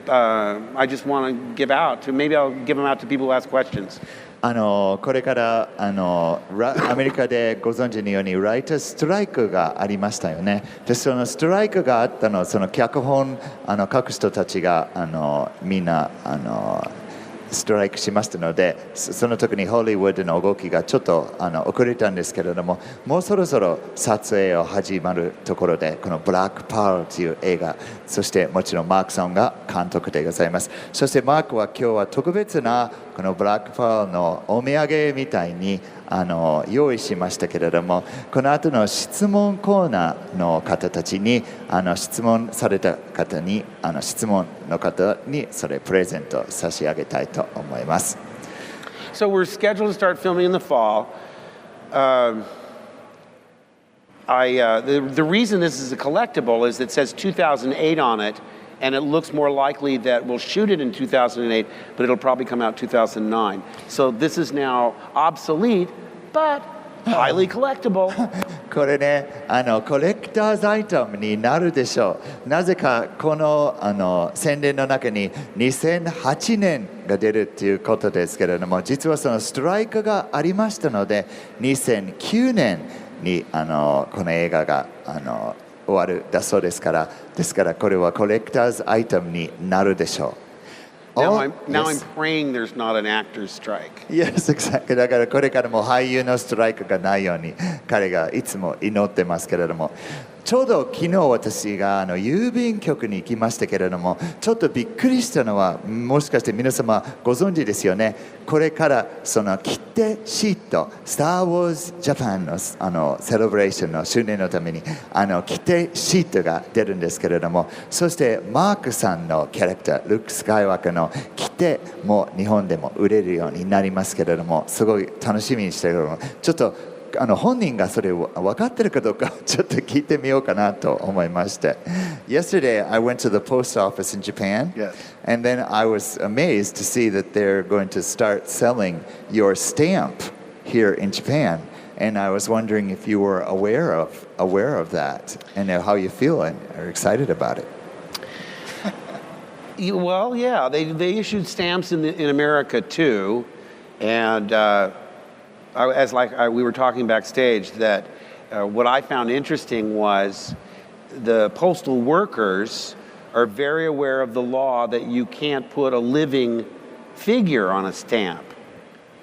I just want to give out to. Maybe I'll give them out to people who ask questions. これからアメリカでご存知のようにライターストライクがありましたよね。でそのストライクがあったのその脚本書く人たちがみんなストライクしましたので、その時にホリウッドの動きがちょっと遅れたんですけれども、もうそろそろ撮影を始まるところで、このブラックパールという映画、そしてもちろんマークさんが監督でございます。そしてマークは今日は特別なこのブラックパールのお土産みたいに用意しましたけれども、この後の質問コーナーの方たちに質問された方に質問の方にそれプレゼント差し上げたいと思います。So we're scheduled to start filming in the fall. The reason this is a collectible is it says 2008 on it, and it looks more likely that we'll shoot it in 2008, but it'll probably come out 2009. So this is now obsolete, but highly collectible. これね、コレクターズアイテムになるでしょう。なぜかこの宣伝の中に2008年が出るっていうことですけれども、実はそのストライクがありましたので、2009年にこの映画が終わるだそうですから、ですからこれはコレクターズアイテムになるでしょう。Now I'm praying there's not an actor's strike. Yes, exactly. だからこれからも俳優のストライクがないように彼がいつも祈ってますけれども、ちょうど昨日私が郵便局に行きましたけれども、ちょっとびっくりしたのは、もしかして皆様ご存知ですよね。これからその切手シート、スター・ウォーズ・ジャパンのセレブレーションの周年のために切手シートが出るんですけれども、そしてマークさんのキャラクター、ルック・スカイワーカーの切手も日本でも売れるようになりますけれども、すごい楽しみにしているので、ちょっと本人がそれを分かってるかどうかちょっと聞いてみようかなと思いまして。Yesterday I went to the post office in Japan, and then I was amazed to see that they're going to start selling your stamp here in Japan, and I was wondering if you were aware of that and how you feel and are excited about it. Well, yeah, they issued stamps in America too, and we were talking backstage that what I found interesting was the postal workers are very aware of the law that you can't put a living figure on a stamp.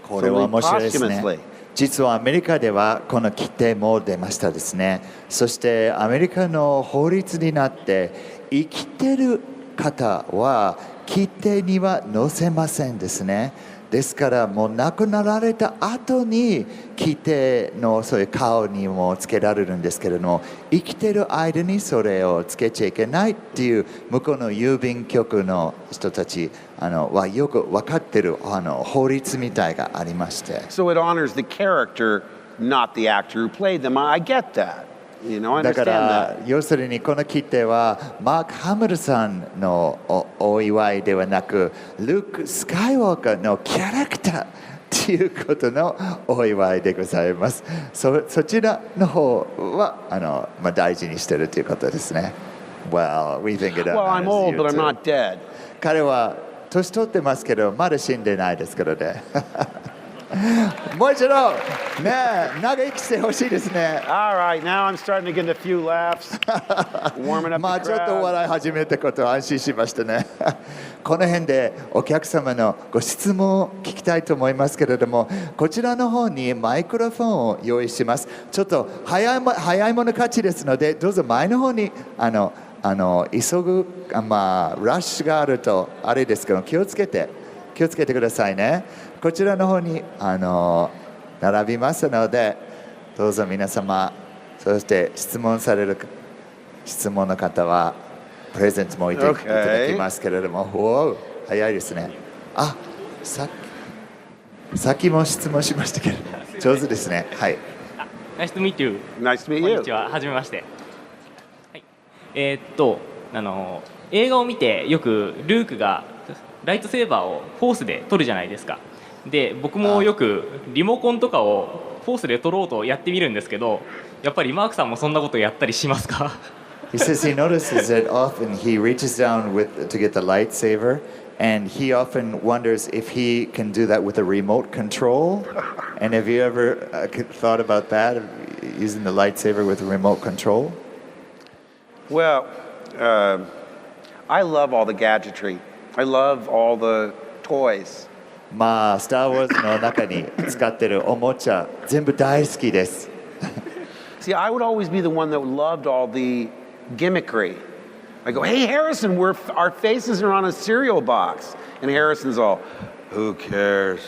これは面白いですね。実はアメリカではこの切手も出ましたですね。そしてアメリカの法律になって生きてる方は切手には載せませんですね。ですからもう亡くなられた後に切手のそういう顔にもつけられるんですけれども、生きてる間にそれをつけちゃいけないっていう向こうの郵便局の人たちはよく分かってる法律みたいがありまして。So it honors the character, not the actor who played them. I get that. You know, I だ understand から that. 要するにこの切手はマーク・ハミルさんの お祝いではなく、ルーク・スカイウォーカーのキャラクターということのお祝いでございます。そちらの方は大事にしているということですね。Well, we think it Well, I'm old, but I'm too. not dead. 彼は年取ってますけどまだ死んでないですからね。もう一度ね、長生きしてほしいですね。All right, now I'm starting to get a few laughs, warming up まあ the ちょっと crowd. 笑い始めたこと安心しましたね。この辺でお客様のご質問を聞きたいと思いますけれども、こちらの方にマイクロフォンを用意します。ちょっと早いもの勝ちですので、どうぞ前の方に急ぐラッシュがあるとあれですけど気をつけてくださいね。こちらの方に並びますので、どうぞ皆様、そして質問の方はプレゼントも置いていただきますけれども、早いですね。あ、さっきも質問しましたけど、上手ですね。はい。Nice to meet you. Nice to meet こん you. にちは、はじめまして。はい、映画を見てよくルークがライトセーバーをフォースで取るじゃないですか。で、僕もよくリモコンとかをフォースで取ろうとやってみるんですけど、やっぱりマークさんもそんなことやったりしますか？ He says he notices that often he reaches down to get the lightsaber, and he often wonders if he can do that with a remote control. And have you ever thought about that, using the lightsaber with a remote control? Well, I love all the gadgetry. I love all the toys. まあスター・ウォーズの中に使ってるおもちゃ全部大好きです。See, I would always be the one that loved all the gimmickry. I go, hey Harrison, our faces are on a cereal box. And Harrison's all, who cares?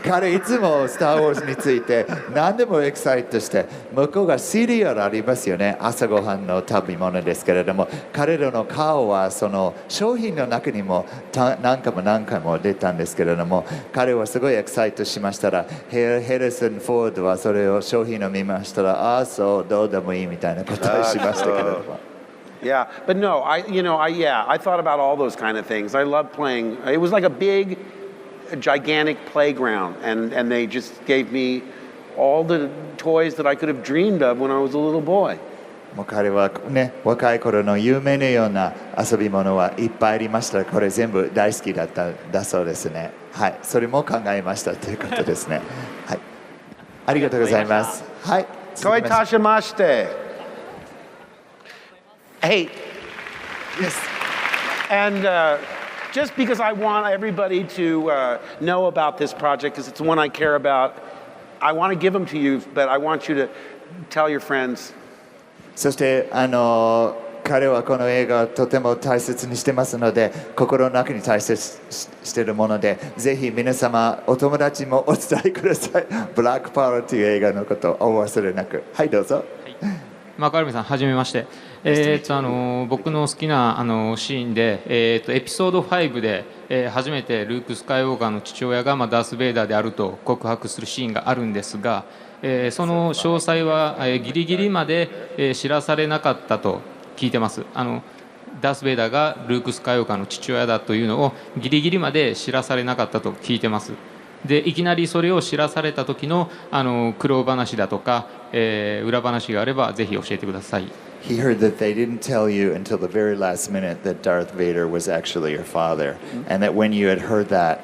彼いつもスター・ウォーズについて何でもエキサイトして向こうがシリアルありますよね。朝ごはんの食べ物ですけれども彼らの顔はその商品の中にも何回も出たんですけれども彼はすごいエキサイトしましたらヘリソン・フォードはそれを商品を見ましたらああそうどうでもいいみたいなことをしましたけれども。Yeah, but no, I thought about all those kind of things. I loved playing. It was like a gigantic playground, and they just gave me all the toys that I could have dreamed of when I was a little boy. もう彼はね、若い頃の夢のような遊び物はいっぱいありました。これ全部大好きだっただそうですね。はい、それも考えましたということですね。はい、ありがとうございます。はい、Koi tashimashite. Hey, yes, and just because I want everybody to know about this project, because it's one I care about, I want to give them to you, but I want you to tell your friends. そして彼はこの映画をとても大切にしてますので、心の中に大切しているもので、ぜひ皆様お友達もお伝えください。ブラックパワーという映画のことをお忘れなく。はい、どうぞ。マカルミさん、はじめまして。僕の好きなシーンで、エピソード5で、初めてルーク・スカイウォーカーの父親が、ダース・ベイダーであると告白するシーンがあるんですが、その詳細は、ギリギリまで、知らされなかったと聞いてます。ダース・ベイダーがルーク・スカイウォーカーの父親だというのをギリギリまで知らされなかったと聞いてます。でいきなりそれを知らされた時の苦労話だとか、裏話があればぜひ教えてください。He heard that they didn't tell you until the very last minute that Darth Vader was actually your father, and that when you had heard that,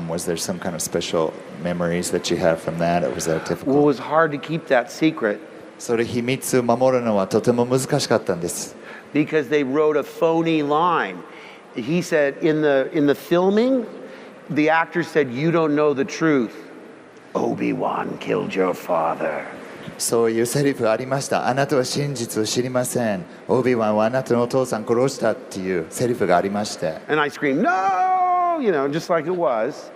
was there some kind of special memories that you have from that, or was that difficult? Well, it was hard to keep that secret. それ秘密を守るのはとても難しかったんです。Because they wrote a phony line. He said in the filming, the actor said, "You don't know the truth. Obi-Wan killed your father." そういうセリフがありました。あなたは真実を知りません。オビワンはあなたのお父さん殺したっていうセリフがありまして。And I screamed, "No!" Just like it was.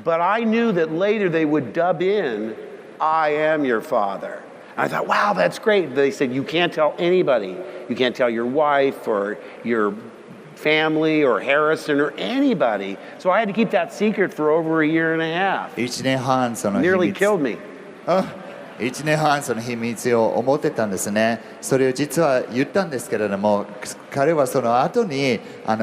But I knew that later they would dub in, "I am your father." And I thought, wow, that's great. They said, you can't tell anybody. You can't tell your wife or your family or Harrison or anybody. So I had to keep that secret for over a year and a half. 1年半その秘密。Nearly killed me. 1年半その秘密を思ってたんですね。それを実は言ったんですけれども、彼はその後に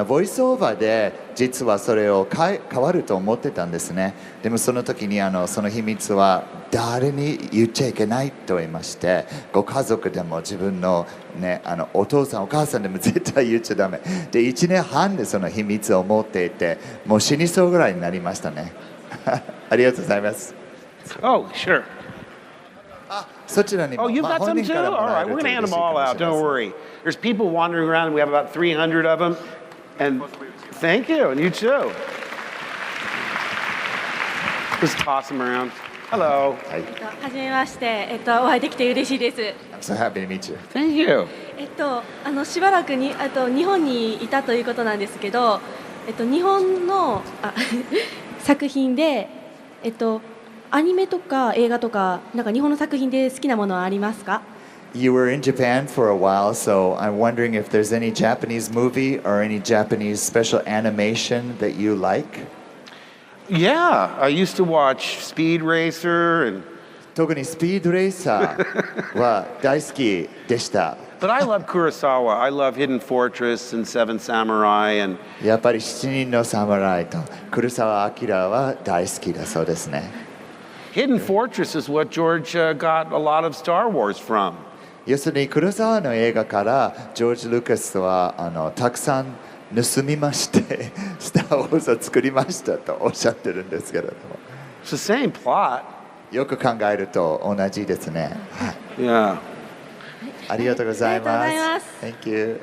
ボイスオーバーで実はそれを変わると思ってたんですね。でもその時にその秘密は誰に言っちゃいけないと言いまして、ご家族でも自分の、ね、お父さんお母さんでも絶対言っちゃダメで、1年半でその秘密を持っていて、もう死にそうぐらいになりましたね。ありがとうございます。Oh, sure. そちらにも。Oh, you've got some too? All right, we're going to hand them all out. Don't worry. There's people wandering around. We have about 300 of them. And thank you, and you too. Just toss them around. Hello. はじめまして。お会いできて嬉しいです。I'm so happy to meet you. Thank you. しばらくに日本にいたということなんですけど、日本の作品でアニメとか映画とかなんか日本の作品で好きなものはありますか？ You were in Japan for a while, so I'm wondering if there's any Japanese movie or any Japanese special animation that you like? Yeah, I used to watch Speed Racer and 特にスピードレーサーは大好きでした。But I love Kurosawa. I love Hidden Fortress and Seven Samurai and やっぱり七人の侍と黒澤明は大好きだそうですね。Hidden Fortress is what George got a lot of Star Wars from. 要するに黒澤の映画からジョージ・ルーカスはたくさん盗みましてスター・ウォーズを作りましたとおっしゃってるんですけれども。It's the same plot. よく考えると同じですね。Yeah. ありがとうございます。Thank you.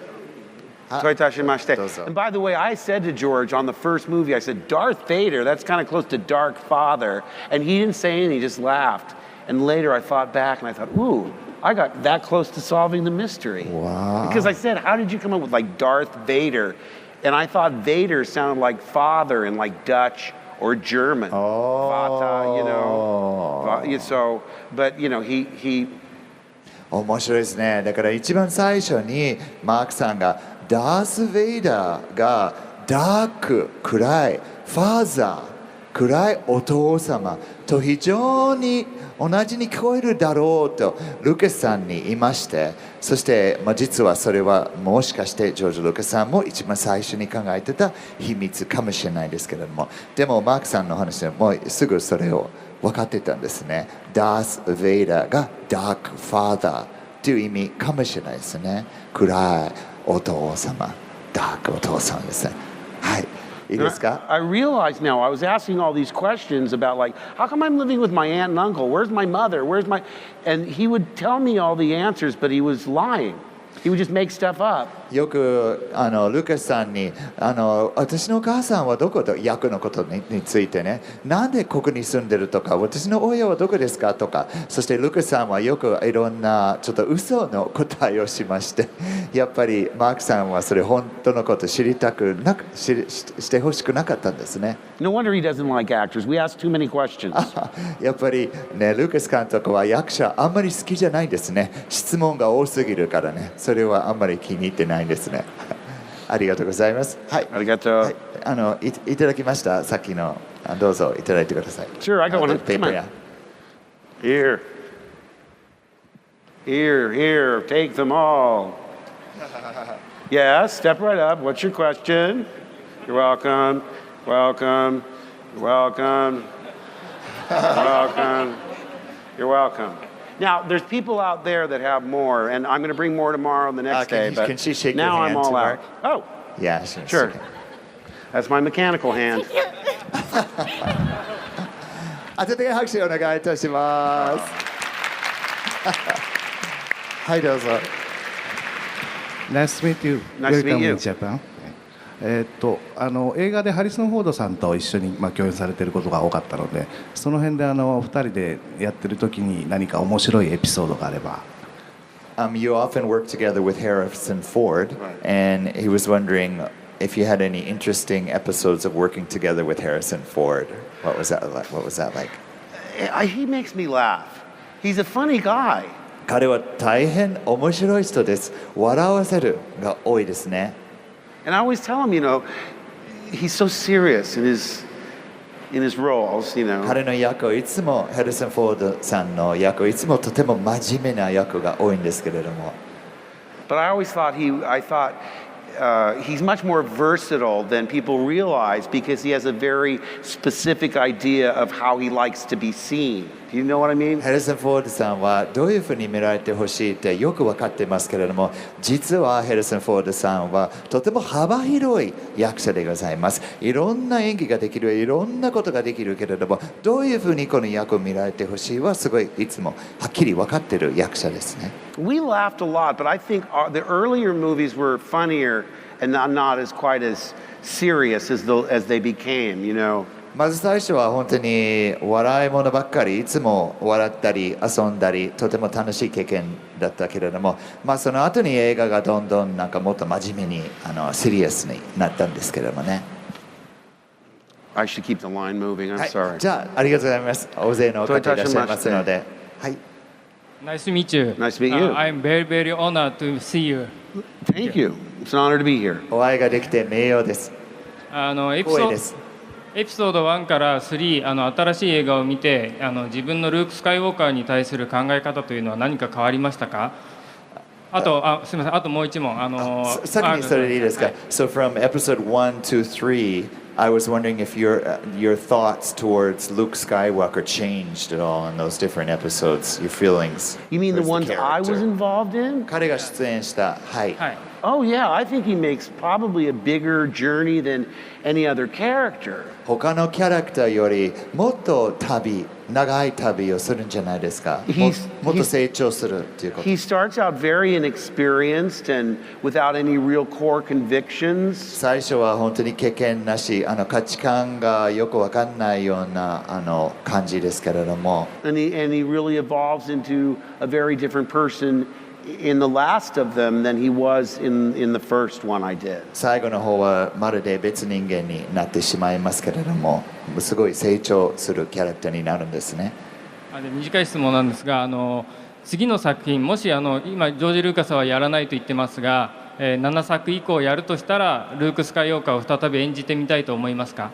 And by the way, I said to George on the first movie, I said, Darth Vader, that's kind of close to Dark Father. And he didn't say anything, he just laughed. And later I thought back and I thought, ooh, I got that close to solving the mystery. Wow. Because I said, how did you come up with like Darth Vader? And I thought Vader sounded like father in like Dutch or German. Vata, you know. So, but, you know, he 面白いですね。だから一番最初にマークさんがダース・ベイダーがダーク、暗い、ファーザー、暗いお父様と非常に同じに聞こえるだろうとルカスさんに言いまして、そして、実はそれはもしかしてジョージ・ルカスさんも一番最初に考えてた秘密かもしれないですけれども、でもマークさんの話でもうすぐそれを分かってたんですね。ダース・ベイダーがダーク・ファーダーという意味かもしれないですね。暗いお父様、ダークお父様ですね。はい。いいですか? I realize now, I was asking all these questions about like, how come I'm living with my aunt and uncle? Where's my mother? Where's my... And he would tell me all the answers, but he was lying. He would just make stuff up. よくルカスさんに私のお母さんはどこと役のことについてね、なんでここに住んでるとか、私の親はどこですかとか、そしてルカスさんはよくいろんなちょっと嘘の答えをしまして、やっぱりマークさんはそれ本当のこと知りたくなくしてほしくなかったんですね。No wonder he doesn't like actors. We ask too many questions. やっぱりね、ルカス監督は役者あんまり好きじゃないですね。質問が多すぎるからね。それはあんまり気に入ってないんですね。ありがとうございます。はい。ありがとう。はい、いただきました。さっきのどうぞいただいてください。Sure, I got one. Paper, yeah. Here. Here, take them all. Yes, step right up. What's your question? You're welcome. Welcome. Welcome. Welcome. You're welcome. Now, there's people out there that have more, and I'm going to bring more tomorrow and the next day. But can she shake now your hand I'm all to out. Mark? Oh, yeah, sure. That's my mechanical hand. 温かい拍手をお願いいたします。はい、どうぞ。Nice to meet you. Nice to meet Welcome you. in Japan. 映画でハリソン・フォードさんと一緒に共演されていることが多かったので、その辺で2人でやってる時に何か面白いエピソードがあれば。You often work together with Harrison Ford, and he was wondering if you had any interesting episodes of working together with Harrison Ford. What was that like? He makes me laugh. He's a funny guy. 彼は大変面白い人です。笑わせるが多いですね。And I always tell him, you know, he's so serious in his roles, you know. 彼の役いつもヘリソン・フォードさんの役いつもとても真面目な役が多いんですけれども。But I always thought he's much more versatile than people realize because he has a very specific idea of how he likes to be seen. Do you know what I mean? ヘリソン・フォードさんはどういうふうに見られてほしいってよく分かっていますけれども、実はヘリソン・フォードさんはとても幅広い役者でございます。いろんな演技ができる、いろんなことができるけれども、どういうふうにこの役を見られてほしいはすごいいつもはっきり分かっている役者ですね。We laughed a lot, but I think the earlier movies were funnier and not as quite as serious as they became, you know. まず最初は本当に笑い物ばっかり、いつも笑ったり遊んだり、とても楽しい経験だったけれども、その後に映画がどんどんなんかもっと真面目にシリアスになったんですけれどもね。I should keep the line moving. I'm はい、 sorry. じゃあありがとうございます。大勢の方いらっしゃいますので。はい。Nice to meet you. Nice to meet you. I'm very, very honored to see you. Thank you. It's an honor to be here. お会いができて名誉です。エピソード1から3、新しい映画を見て自分のルーク・スカイウォーカーに対する考え方というのは何か変わりましたか？あとすみません、あともう一問。先にそれでいいですか？ So from episode 1 to 3, I was wondering if your thoughts towards Luke Skywalker changed at all in those different episodes, your feelings. You mean the ones I was involved in? 彼が出演した、はい。はい。Oh yeah, I think he makes probably a bigger journey than any other character. 他のキャラクターよりもっと長い旅をするんじゃないですか。もっと成長するっていうこと。He starts out very inexperienced and without any real core convictions. 最初は本当に経験なし、価値観がよくわかんないような感じですけれども。And he really evolves into a very different person in the last of them than he was in the first one I did. 最後の方はまるで別人間になってしまいますけれども、すごい成長するキャラクターになるんですね。短い質問なんですが、次の作品、もし今ジョージ・ルーカスはやらないと言ってますが、7作以降やるとしたらルーク・スカイウォーカーを再び演じてみたいと思いますか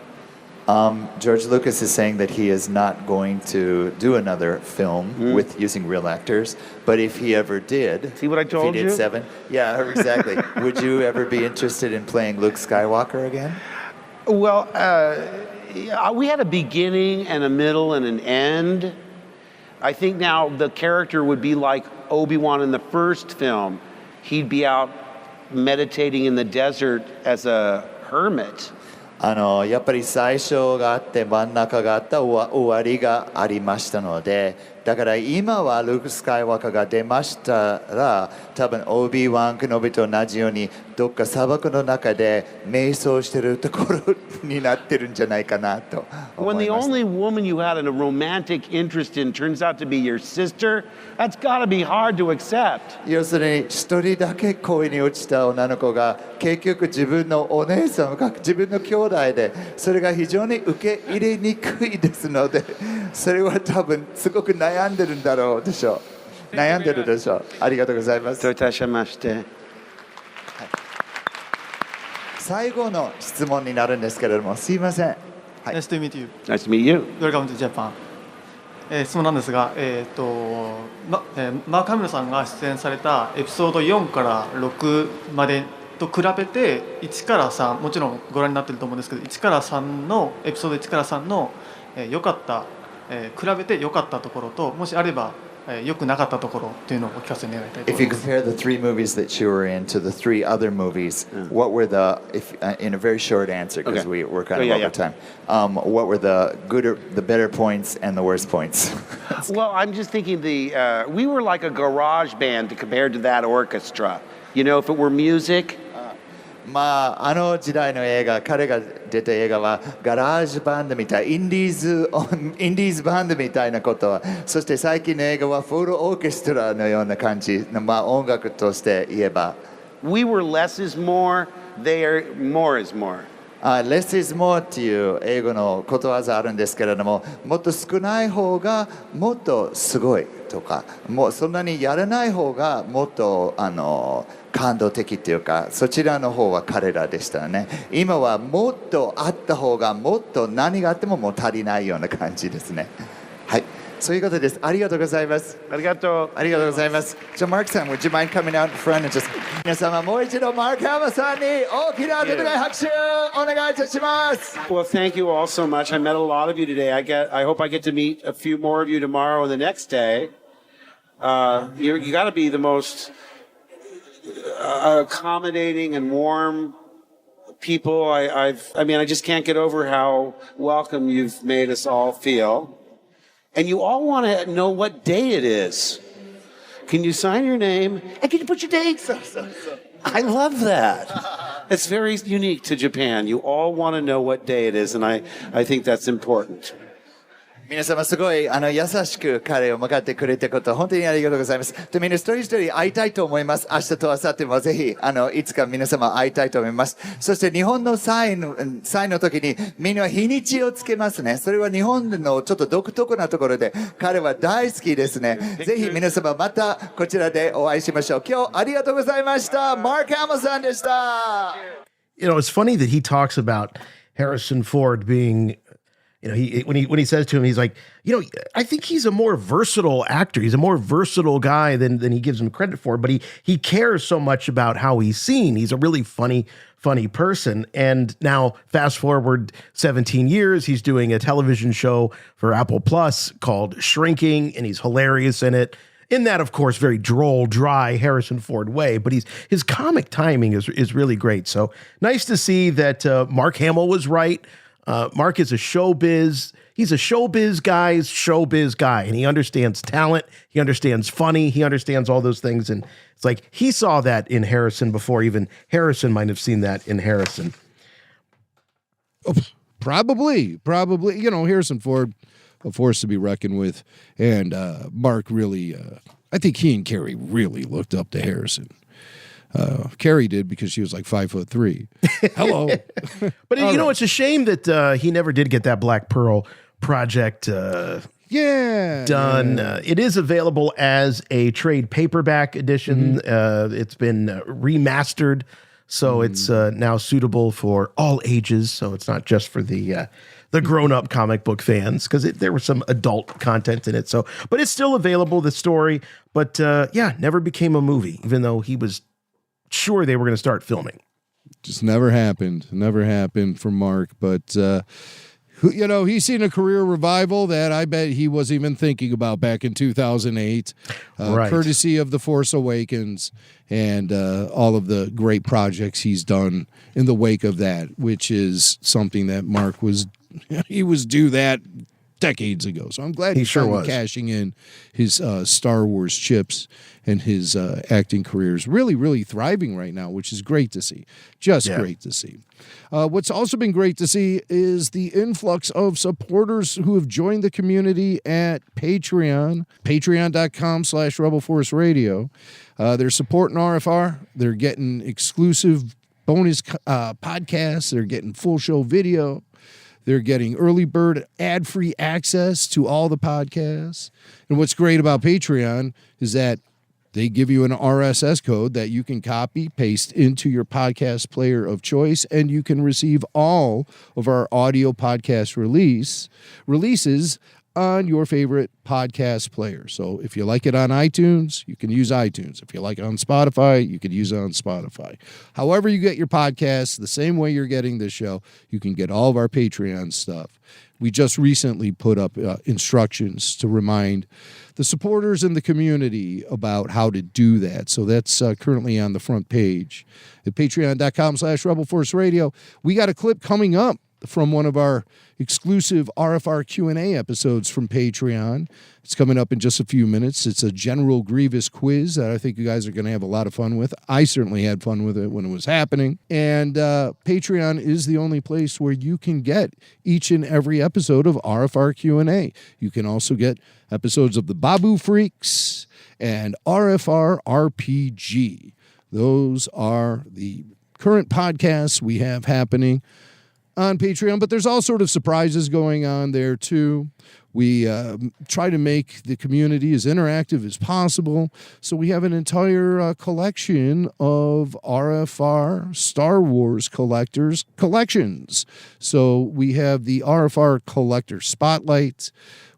？George Lucas is saying that he is not going to do another film with using real actors, but if he ever did, see what I told if he did 7, yeah, exactly. Would you ever be interested in playing Luke Skywalker again? Well, we had a beginning and a middle and an end. I think now the character would be like Obi-Wan in the first film. He'd be out meditating in the desert as a hermit. やっぱり最初があって真ん中があった終わりがありましたので、だから今はルーク・スカイウォーカーが出ましたら、多分オービー・ワン・ケノビと同じようにどっか砂漠の中で瞑想してるところになってるんじゃないかなと思いま When す。 the only woman you had a romantic interest in turns out to be your sister, that's got to be hard to accept. 要するに一人だけ恋に落ちた女の子が結局自分のお姉さんが自分の兄弟で、それが非常に受け入れにくいですので、それは多分すごく悩んでるんだろうでしょう。悩んでるでしょう。ありがとうございます。どういたしまして。最後の質問になるんですけれども、すいません。はい、Nice to meet you. Nice to meet you. Welcome to Japan. 質問なんですが、マーク・ハミルさんが出演されたエピソード4から6までと比べて1から3、もちろんご覧になっていると思うんですけど、1から3のエピソード1から3の良かった、比べて良かったところと、もしあれば良くなかったところというのをお聞かせ願いたいと思 If い you ます。 compare the 3 movies that you were in to the 3 other movies, what were the, in a very short answer, because Okay. we're kind of over time, what were the good or the better points and the worst points? Well, I'm just thinking we were like a garage band compared to that orchestra. You know, if it were music. まあ、時代の映画、彼が出た映画はガラージバンドみたい、インディーズバンドみたいなことは、そして最近の映画はフルオーケストラのような感じ、まあ、音楽として言えば。We were less is more, they are more is more. Less is more っていう英語のことわざあるんですけれども、もっと少ない方がもっとすごいとか、もうそんなにやらない方がもっと感動的っていうか、そちらの方は彼らでしたね。今はもっとあった方がもっと何があってももう足りないような感じですね。はい。そういうことです。ありがとうございます。ありがとう。ありがとうございます。じゃあ、マークさん、would you mind coming out in front and just 皆様、もう一度マーク・ハマさんに大きな温かい拍手をお願いいたします。Well, thank you all so much. I met a lot of you today. I hope I get to meet a few more of you tomorrow and the next day. You got to be the most accommodating and warm people. I mean, I just can't get over how welcome you've made us all feel. And you all want to know what day it is. Can you sign your name? And can you put your date? I love that. It's very unique to Japan. You all want to know what day it is, and I think that's important. 皆様すごい優しく彼を迎えてくれたこと本当にありがとうございます。で、みんな一人一人会いたいと思います。明日と明後日もぜひいつか皆様会いたいと思います。そして日本の際の時にみんな日にちをつけますね。それは日本のちょっと独特なところで彼は大好きですね。ぜひ皆様またこちらでお会いしましょう。今日ありがとうございました。マーク・ハマさんでした。You know, it's funny that he talks about Harrison Ford being, you know, when he says to him, he's like, you know, I think he's a more versatile actor. He's a more versatile guy than he gives him credit for. But he cares so much about how he's seen. He's a really funny person. And now fast forward 17 years, he's doing a television show for Apple Plus called Shrinking, and he's hilarious in it. in that, of course, very droll, dry Harrison Ford way, but his comic timing is really great. So nice to see that Mark Hamill was right. Mark is he's a showbiz guy, and he understands talent, he understands funny, he understands all those things, and it's like he saw that in Harrison before even Harrison might have seen that in Harrison. Probably. Harrison Ford, a force to be reckoned with, and Mark really, I think he and Carrie really looked up to Harrison. Carrie did because she was like 5'3". Hello. But it's a shame that he never did get that Black Pearl project done. Yeah. It is available as a trade paperback edition. It's been remastered, so it's now suitable for all ages. So it's not just for the grown-up comic book fans, because there was some adult content in it. So, but it's still available, the story. But never became a movie, even though he was sure they were going to start filming. Just never happened for Mark. But he's seen a career revival that I bet he wasn't even thinking about back in 2008, right, courtesy of The Force Awakens and all of the great projects he's done in the wake of that, which is something that Mark was due that decades ago. So I'm glad he's sure was cashing in his Star Wars chips, and his acting career is really, really thriving right now, which is great to see. Great to see. What's also been great to see is the influx of supporters who have joined the community at Patreon, patreon.com/Rebel Force Radio. They're supporting RFR. They're getting exclusive bonus podcasts. They're getting full show video. They're getting early bird ad-free access to all the podcasts. And what's great about Patreon is that they give you an RSS code that you can copy, paste into your podcast player of choice, and you can receive all of our audio podcast releases on your favorite podcast player. So if you like it on iTunes, you can use iTunes. If you like it on Spotify, you can use it on Spotify. However you get your podcasts, the same way you're getting this show, you can get all of our Patreon stuff. We just recently put up instructions to remind the supporters in the community about how to do that. So that's currently on the front page at patreon.com/Rebel Force Radio. We got a clip coming up from one of our exclusive RFR Q&A episodes from Patreon. It's coming up in just a few minutes. It's a General Grievous quiz that I think you guys are going to have a lot of fun with. I certainly had fun with it when it was happening. And Patreon is the only place where you can get each and every episode of RFR Q&A. You can also get episodes of the Babu Freaks and RFR RPG. Those are the current podcasts we have happening on Patreon, but there's all sort of surprises going on there too. We try to make the community as interactive as possible, so we have an entire collection of RFR Star Wars collections. So we have the RFR Collector Spotlight,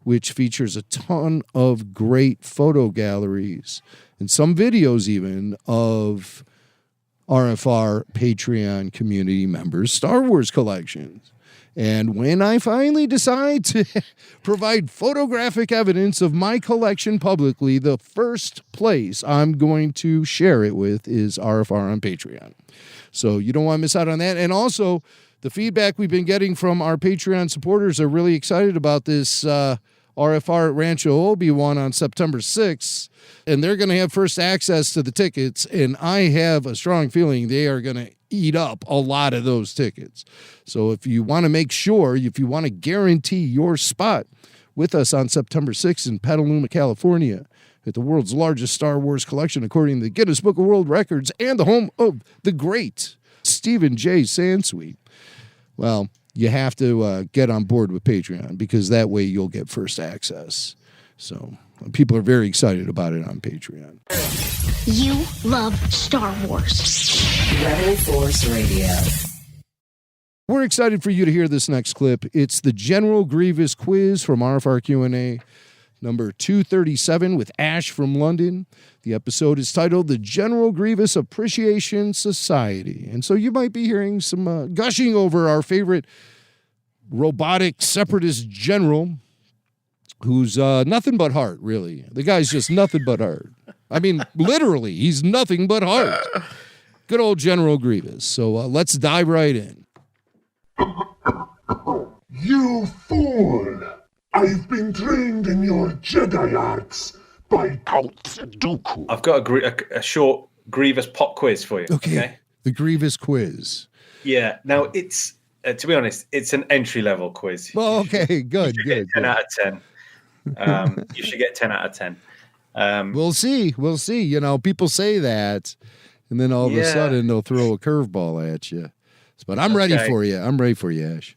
which features a ton of great photo galleries and some videos even of RFR Patreon community members' Star Wars collections. And when I finally decide to provide photographic evidence of my collection publicly, the first place I'm going to share it with is RFR on Patreon. So you don't want to miss out on that. And also, the feedback we've been getting from our Patreon supporters are really excited about this RFR at Rancho Obi-Wan on September 6th. And they're going to have first access to the tickets, and I have a strong feeling they are going to eat up a lot of those tickets. So if you want to make sure, if you want to guarantee your spot with us on September 6th in Petaluma, California, at the world's largest Star Wars collection, according to the Guinness Book of World Records, and the home of the great Stephen J. Sansweet, well, you have to get on board with Patreon, because that way you'll get first access. So people are very excited about it on Patreon. You love Star Wars. Rebel Force Radio. We're excited for you to hear this next clip. It's the General Grievous quiz from RFR Q&A, number 237 with Ash from London. The episode is titled The General Grievous Appreciation Society. And so you might be hearing some gushing over our favorite robotic separatist general. who's nothing but heart, really. The guy's just nothing but heart. I mean, literally, he's nothing but heart. Good old General Grievous. So let's dive right in. You fool! I've been trained in your Jedi arts by Count Dooku. I've got a short Grievous pop quiz for you. Okay. The Grievous quiz. Yeah. Now, it's, to be honest, it's an entry-level quiz. Well, okay, good. 10 out of 10. You should get 10 out of 10. We'll see. You know, people say that, and then all of a sudden they'll throw a curveball at you. But I'm ready for you. I'm ready for you, Ash.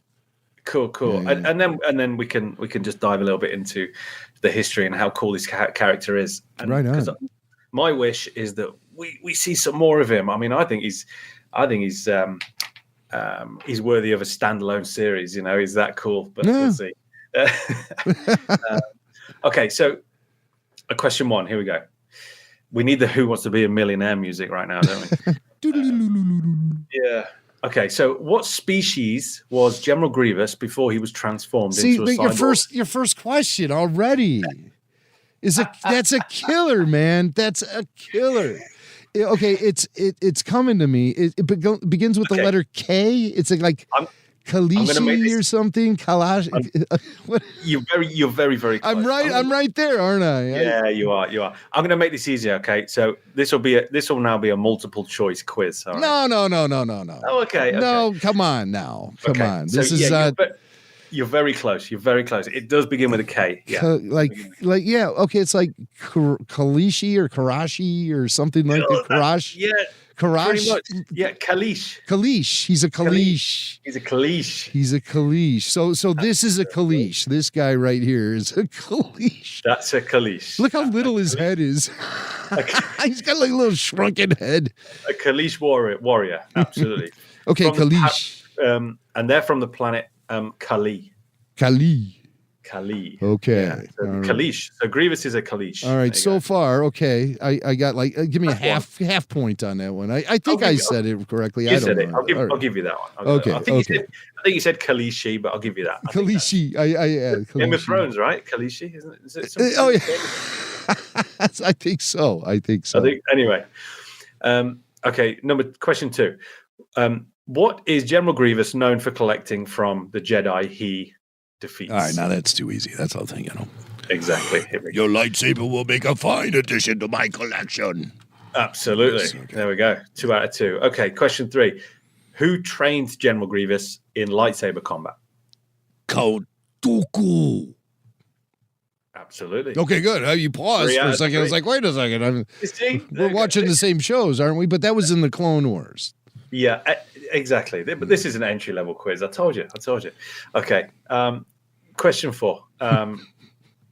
Cool. Yeah. And then we can just dive a little bit into the history and how cool this character is. And right on. My wish is that we see some more of him. I mean, I think he's worthy of a standalone series. You know, he's that cool. But we'll see. Okay, so question one. Here we go. We need the "Who Wants to Be a Millionaire" music right now, don't we? Yeah. Okay, so what species was General Grievous before he was transformed into a cyborg? Your first question already that's a killer, man. That's a killer. Okay, it's coming to me. It begins with the letter K. It's like Kalishi or something. Kalash. You're very, very close. I'm right there, aren't I? Yeah, you are. I'm going to make this easier. Okay, so this will now be a multiple choice quiz. All right? No. Oh, okay. No, come on now. Come on. This is you're very close. You're very close. It does begin with a K. Yeah. Okay. It's like Kalishi or Karashi or something like that. Karash. Yeah. Karash. Yeah, Kalish. Kalish. He's a Kalish. He's a Kalish. He's a Kalish. So this is a Kalish. This guy right here is a Kalish. That's a Kalish. Look how little his head is. He's got like a little shrunken head. A Kalish warrior. Absolutely. Okay, Kalish. And they're from the planet Kali. Kali. Okay. Yeah, so Kalish. So Grievous is a Kalish. All right. So far, okay. I got give me a half point on that one. I think I said it correctly. You said it. I'll give you that one. Okay. I think you said Kalishi, but I'll give you that. Kalishi. Kalishi. Game of Thrones, right? Kalishi, isn't it? Is it oh yeah. I think so. Anyway. Okay. Question 2. What is General Grievous known for collecting from the Jedi he defeats? All right, now that's too easy. That's all thing, Exactly. Your lightsaber will make a fine addition to my collection. Absolutely. Okay. There we go. 2 out of 2. Okay, question 3. Who trained General Grievous in lightsaber combat? Count Dooku. Absolutely. Okay, good. You paused for a second. 3. I was like, wait a second. We're watching the same shows, aren't we? But that was in the Clone Wars. Yeah, exactly. But this is an entry-level quiz. I told you. Okay. Question 4.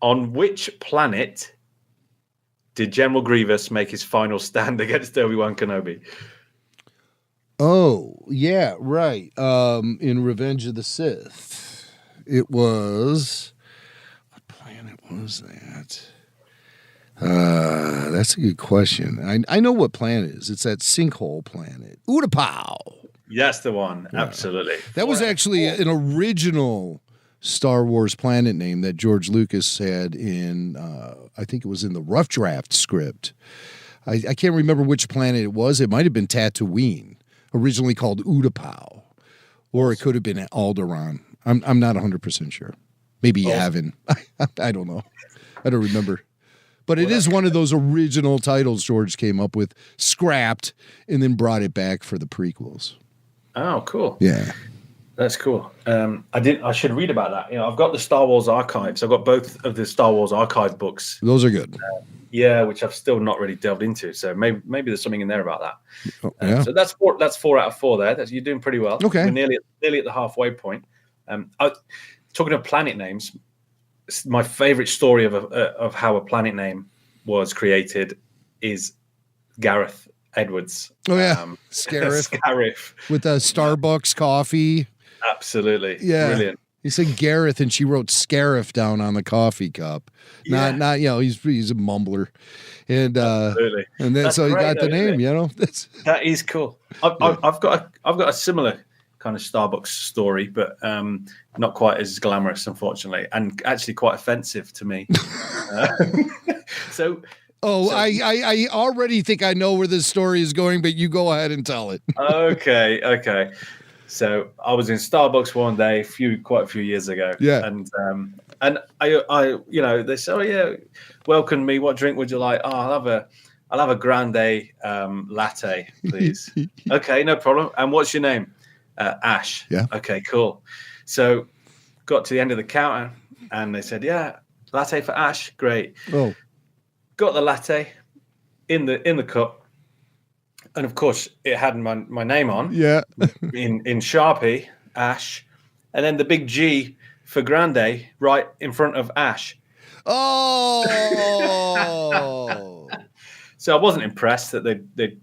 On which planet did General Grievous make his final stand against Obi-Wan Kenobi? Oh, yeah, right. In Revenge of the Sith. It was... What planet was that? That's a good question. I know what planet it is. It's that sinkhole planet. Utapau. That's the one. Yeah. Absolutely. That was actually an original Star Wars planet name that George Lucas had in, I think it was in the rough draft script. I can't remember which planet it was. It might have been Tatooine, originally called Utapau, or it could have been Alderaan. I'm not 100% sure. Maybe Yavin. I don't know. I don't remember. But it is one of those original titles George came up with, scrapped, and then brought it back for the prequels. Oh, cool. Yeah. That's cool. I should read about that. You know, I've got the Star Wars archives. I've got both of the Star Wars archive books. Those are good. Which I've still not really delved into. So maybe there's something in there about that. So that's 4 out of 4 there. You're doing pretty well. Okay. We're nearly at the halfway point. Talking of planet names, my favorite story of how a planet name was created is Gareth Edwards. Oh yeah, Scarif with a Starbucks coffee. Absolutely, yeah, brilliant. He said Gareth, and she wrote Scarif down on the coffee cup. Yeah. Not he's a mumbler, and then so he got the name. That is cool. I've got a similar kind of Starbucks story, but not quite as glamorous, unfortunately, and actually quite offensive to me. I already think I know where this story is going, but you go ahead and tell it. Okay. So I was in Starbucks one day, quite a few years ago. Yeah. And I they say, "Oh yeah, welcome me. What drink would you like?" "Oh, I'll have a grande latte, please." "Okay, no problem. And what's your name?" "Ash." Yeah. "Okay, cool." So got to the end of the counter and they said, "Yeah, latte for Ash." Great. Oh. Got the latte in the cup. And of course, it had my name on. Yeah. in Sharpie, Ash, and then the big G for grande right in front of Ash. Oh. So I wasn't impressed that they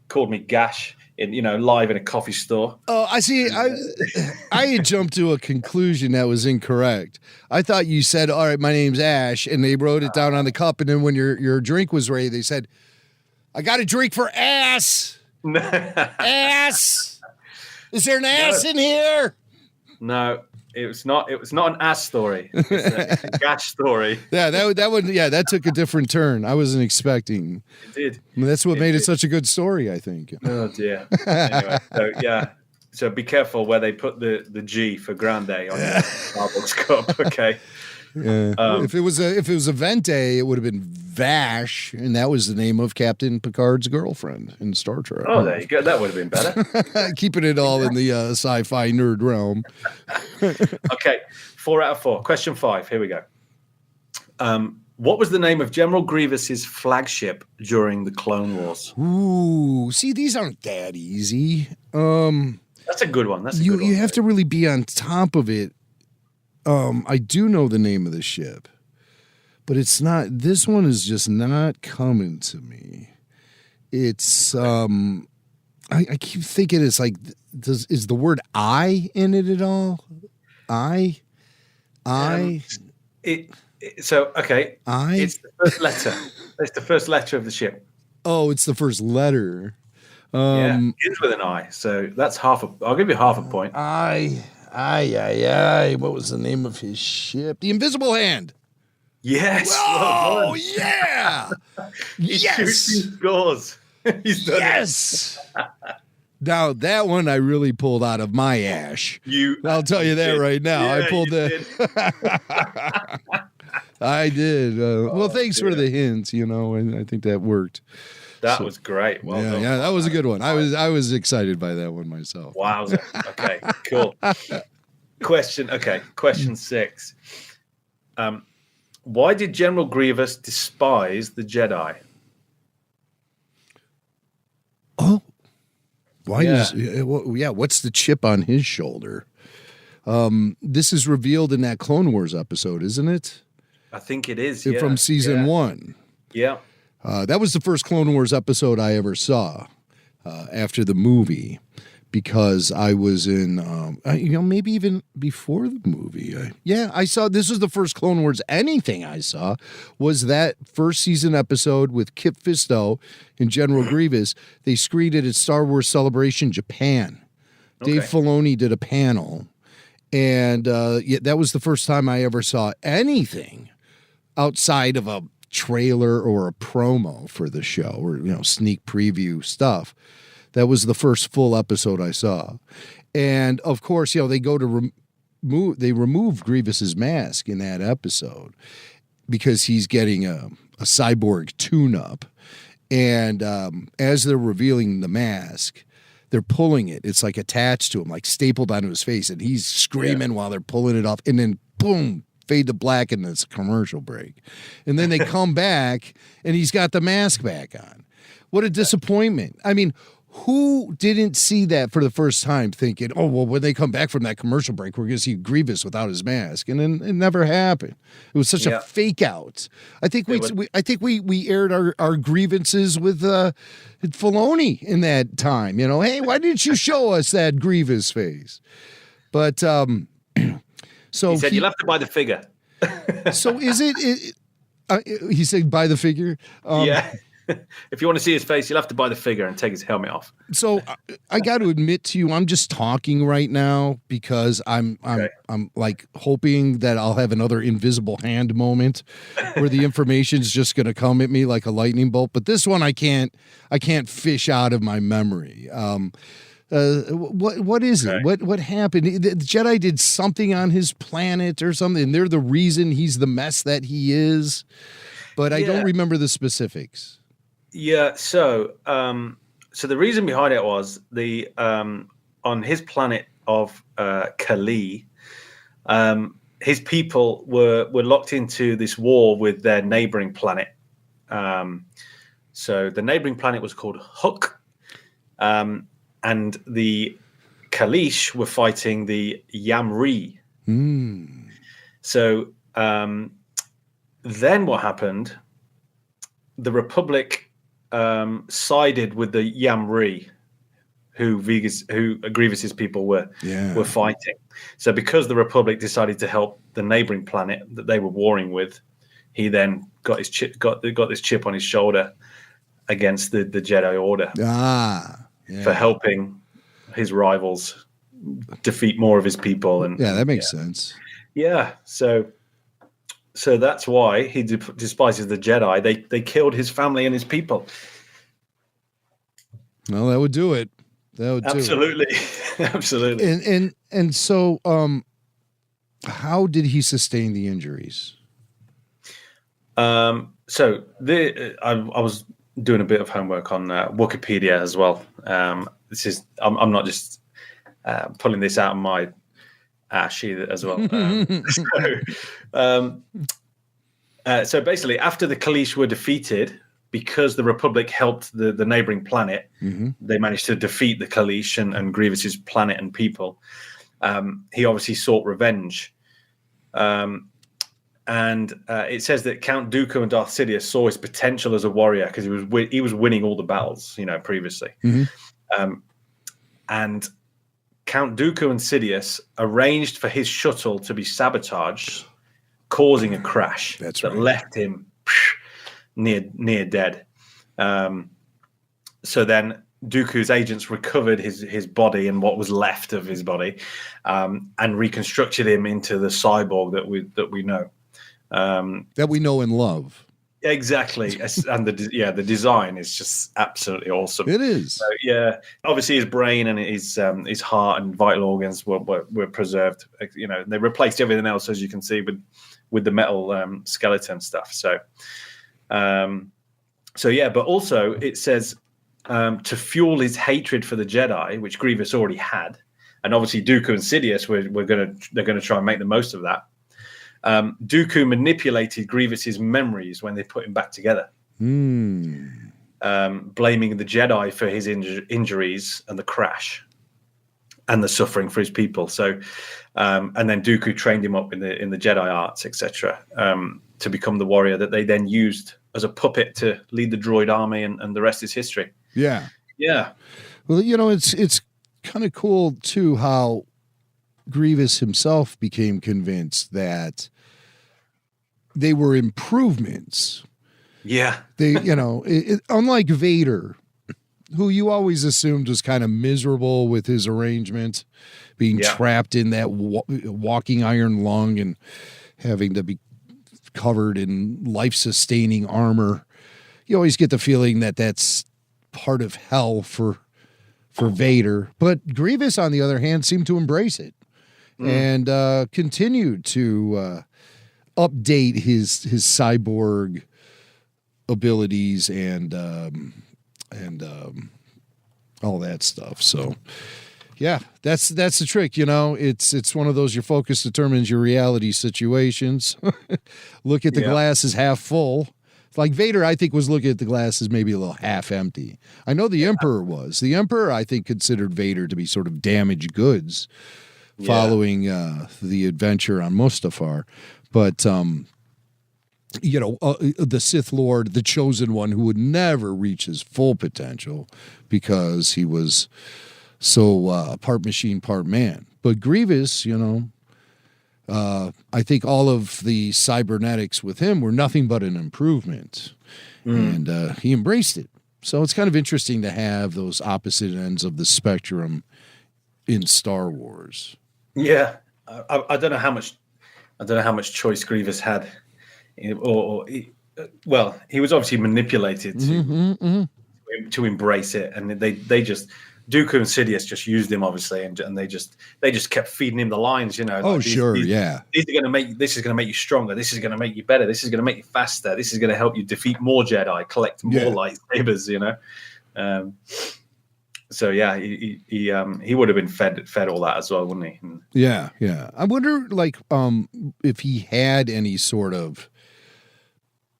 called me Gash live in a coffee store. Oh, I see. I had jumped to a conclusion that was incorrect. I thought you said, "All right, my name's Ash," and they wrote it down on the cup, and then when your drink was ready, they said, "I got a drink for ass." Ass. Is there an ass in here? No, it was not. It was not an ass story. It's a Gash story. Yeah, that took a different turn. I wasn't expecting. It did. I mean, that's what made it such a good story, I think. Oh dear. Anyway, so be careful where they put the G for grande on your Starbucks cup. Okay. Yeah. If it was a Vente, it would have been Vash, and that was the name of Captain Picard's girlfriend in Star Trek. Oh, there you go. That would have been better. Keeping it all in the sci-fi nerd realm. Okay, 4 out of 4. Question 5. Here we go. What was the name of General Grievous's flagship during the Clone Wars? Ooh, see, these aren't that easy. That's a good one. You have to really be on top of it. I do know the name of the ship, but it's not. This one is just not coming to me. It's I keep thinking it's like, is the word "I" in it at all? I. So okay, I. It's the first letter. It's the first letter of the ship. Oh, it's the first letter. Yeah, it ends with an I. So that's I'll give you half a point. What was the name of his ship? The Invisible Hand. Yes. Oh, yeah. He shoots, he scores. He's done yes. Now, that one I really pulled out of my ash. I'll tell you that right now. Yeah, I pulled that. I did. Well, thanks for the hints, and I think that worked. That was great. Well done. Yeah, that was a good one. I was excited by that one myself. Wowza. Okay, cool. Question 6. Why did General Grievous despise the Jedi? Oh, why what's the chip on his shoulder? This is revealed in that Clone Wars episode, isn't it? I think it is. From season 1. Yeah. That was the first Clone Wars episode I ever saw after the movie, because I was in, maybe even before the movie. I saw, this was the first Clone Wars anything I saw, was that first season episode with Kip Fisto and General Grievous. They screened it at Star Wars Celebration Japan. Okay. Dave Filoni did a panel, and that was the first time I ever saw anything outside of a trailer or a promo for the show, or sneak preview stuff. That was the first full episode I saw. And of course, they go to remove Grievous's mask in that episode because he's getting a cyborg tune-up. And as they're revealing the mask, they're pulling it. It's like attached to him, like stapled onto his face, and he's screaming while they're pulling it off, and then boom, fade to black, and it's a commercial break. And then they come back, and he's got the mask back on. What a disappointment. I mean, who didn't see that for the first time thinking, oh, well, when they come back from that commercial break, we're going to see Grievous without his mask? And then it never happened. It was such a fake out. I think we aired our grievances with Filoni in that time. Hey, why didn't you show us that Grievous face? But so he said you'll have to buy the figure. So is it he said buy the figure? Yeah. If you want to see his face, you'll have to buy the figure and take his helmet off. So I got to admit to you, I'm just talking right now because I'm like hoping that I'll have another invisible hand moment where the information's just going to come at me like a lightning bolt. But this one I can't fish out of my memory. What is it? What happened? The Jedi did something on his planet or something. They're the reason he's the mess that he is. But I don't remember the specifics. Yeah, so the reason behind it was the on his planet of Kali, his people were locked into this war with their neighboring planet. So the neighboring planet was called Huk, and the Kalish were fighting the Yamri. So then what happened? The Republic sided with the Yamri, who Grievous's people were fighting. So because the Republic decided to help the neighboring planet that they were warring with, he then got his got this chip on his shoulder against the Jedi Order for helping his rivals defeat more of his people. And that makes sense. Yeah, so that's why he despises the Jedi. They killed his family and his people. Well, that would do it. That would absolutely, do it. Absolutely. And so, how did he sustain the injuries? I was doing a bit of homework on Wikipedia as well. I'm not just pulling this out of my sheet as well. So basically, after the Kalish were defeated, because the Republic helped the neighboring planet, they managed to defeat the Kalish and Grievous's planet and people. He obviously sought revenge. And it says that Count Dooku and Darth Sidious saw his potential as a warrior because he was winning all the battles, previously. And Count Dooku and Sidious arranged for his shuttle to be sabotaged, causing a crash that left him near dead. So then Dooku's agents recovered his body and what was left of his body, and reconstructed him into the cyborg that we know. That we know and love. Exactly. And the design is just absolutely awesome. It is. So, obviously his brain and his heart and vital organs were preserved. They replaced everything else, as you can see, with the metal skeleton stuff. So but also it says to fuel his hatred for the Jedi, which Grievous already had, and obviously Dooku and Sidious they're gonna try and make the most of that. Dooku manipulated Grievous's memories when they put him back together, blaming the Jedi for his injuries and the crash and the suffering for his people. So, and then Dooku trained him up in the Jedi arts, etc., to become the warrior that they then used as a puppet to lead the droid army, and the rest is history. Yeah. Well, it's kind of cool too how Grievous himself became convinced that they were improvements. Yeah. They, unlike Vader, who you always assumed was kind of miserable with his arrangement, being trapped in that walking iron lung and having to be covered in life-sustaining armor. You always get the feeling that that's part of hell for Vader. But Grievous, on the other hand, seemed to embrace it. And continued to update his cyborg abilities and all that stuff. So, that's the trick. It's one of those your focus determines your reality situations. Look at the glass as half full. Like Vader, I think, was looking at the glass as maybe a little half empty. I know the Emperor was. The Emperor, I think, considered Vader to be sort of damaged goods, following the adventure on Mustafar. But, the Sith Lord, the chosen one, who would never reach his full potential because he was so part machine, part man. But Grievous, I think all of the cybernetics with him were nothing but an improvement, and he embraced it. So it's kind of interesting to have those opposite ends of the spectrum in Star Wars. Yeah, I don't know how much choice Grievous had, he was obviously manipulated to embrace it, and they just Dooku and Sidious just used him obviously, and they just kept feeding him the lines, you know. Oh, like, sure, these yeah. These are going to make this is going to make you stronger. This is going to make you better. This is going to make you faster. This is going to help you defeat more Jedi, collect more lightsabers, you know. So yeah, he would have been fed all that as well, wouldn't he? And, yeah. I wonder, like, if he had any sort of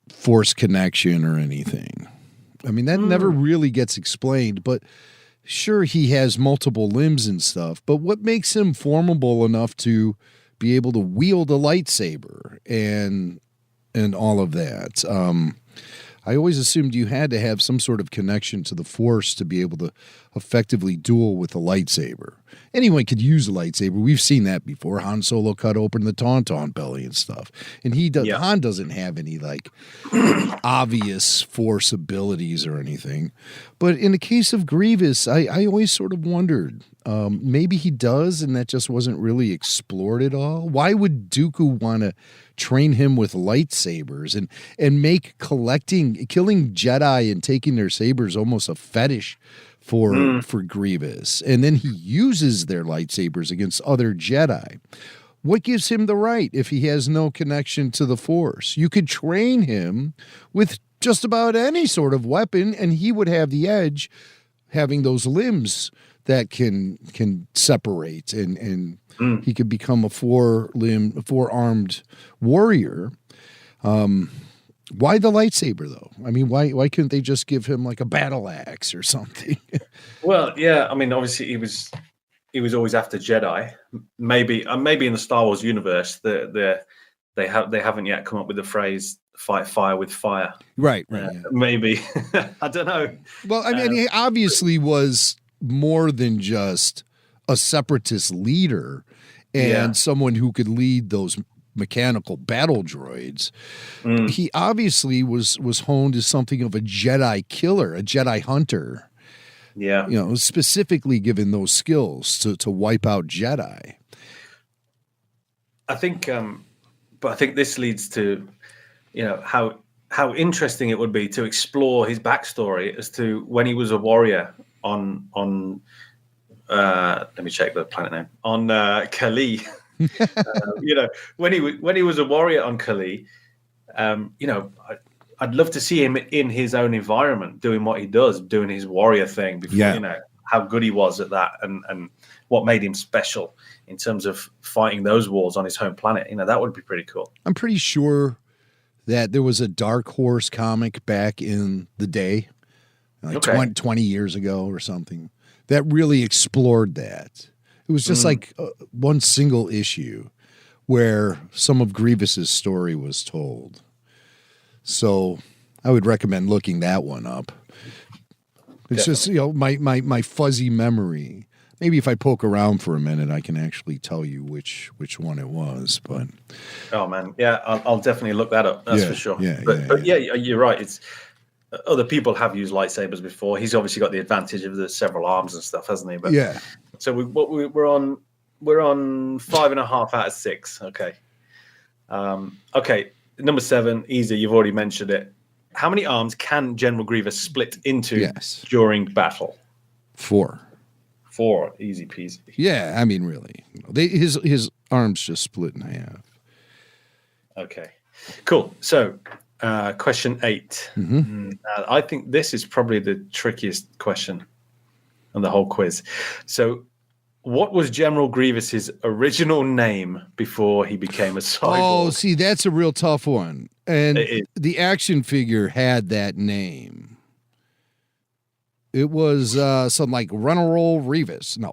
force connection or anything. I mean, that never really gets explained, but sure, he has multiple limbs and stuff, but what makes him formable enough to be able to wield a lightsaber and all of that? I always assumed you had to have some sort of connection to the Force to be able to effectively duel with a lightsaber. Anyone could use a lightsaber. We've seen that before. Han Solo cut open the Tauntaun belly and stuff. And Han doesn't have any, like, obvious Force abilities or anything. But in the case of Grievous, I always sort of wondered, maybe he does, and that just wasn't really explored at all. Why would Dooku want to train him with lightsabers and make killing Jedi and taking their sabers almost a fetish for Grievous? And then he uses their lightsabers against other Jedi. What gives him the right if he has no connection to the Force? You could train him with just about any sort of weapon, and he would have the edge, having those limbs that can separate, and he could become a four-armed warrior. Why the lightsaber, though? I mean, why couldn't they just give him like a battle axe or something? Well, yeah, I mean, obviously he was always after Jedi. Maybe in the Star Wars universe, they haven't yet come up with the phrase "fight fire with fire." Right. Maybe I don't know. Well, I mean, he obviously was more than just a separatist leader and someone who could lead those mechanical battle droids. He obviously was honed as something of a Jedi killer, a Jedi hunter. Yeah. You know, specifically given those skills to wipe out Jedi. I think this leads to, you know, how interesting it would be to explore his backstory as to when he was a warrior on let me check the planet name, on Kali. You know, when he was a warrior on Kali, you know, I'd love to see him in his own environment doing what he does, doing his warrior thing before, you know, how good he was at that and what made him special in terms of fighting those wars on his home planet. You know, that would be pretty cool. I'm pretty sure that there was a Dark Horse comic back in the day, like 20 years ago or something, that really explored that. It was just like one single issue where some of Grievous's story was told. So I would recommend looking that one up. It's just, you know, my fuzzy memory. Maybe if I poke around for a minute, I can actually tell you which one it was. But oh man, yeah, I'll definitely look that up. That's for sure. But you're right. It's other people have used lightsabers before. He's obviously got the advantage of the several arms and stuff, hasn't he? But so we're on 5.5 out of 6. Okay. Okay. Number 7, easy. You've already mentioned it. How many arms can General Grievous split into during battle? 4. 4, easy peasy. Yeah, I mean, really, his arms just split in half. Okay, cool. So, question 8. I think this is probably the trickiest question on the whole quiz. So, what was General Grievous's original name before he became a cyborg? Oh, see, that's a real tough one. And the action figure had that name. It was something like Run-a-Roll Revis. No.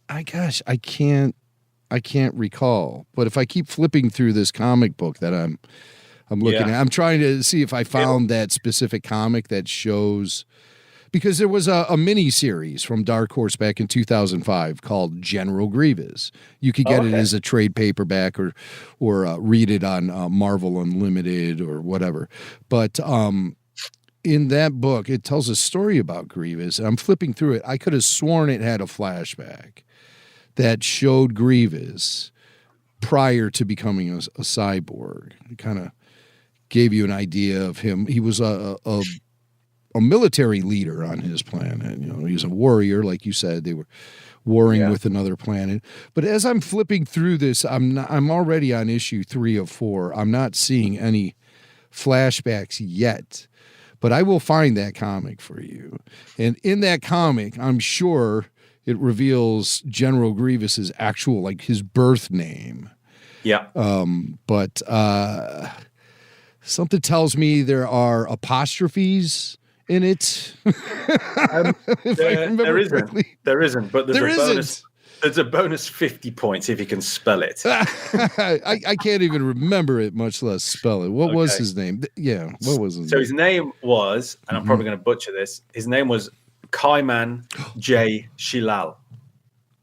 I can't recall. But if I keep flipping through this comic book that I'm looking at, I'm trying to see if I found that specific comic that shows, because there was a mini series from Dark Horse back in 2005 called General Grievous. You could get it as a trade paperback or read it on Marvel Unlimited or whatever. But in that book, it tells a story about Grievous. I'm flipping through it. I could have sworn it had a flashback that showed Grievous prior to becoming a cyborg. It kind of gave you an idea of him. He was a military leader on his planet. You know, he was a warrior, like you said. They were warring with another planet. But as I'm flipping through this, I'm already on issue 3 of 4. I'm not seeing any flashbacks yet. But I will find that comic for you. And in that comic, I'm sure it reveals General Grievous's actual, like, his birth name. Yeah. But something tells me there are apostrophes in it. There isn't. But there's a bonus 50 points if you can spell it. I can't even remember it, much less spell it. What was his name? Yeah, what was his name? So his name was, and I'm probably going to butcher this, his name was Kaiman J. Shilal.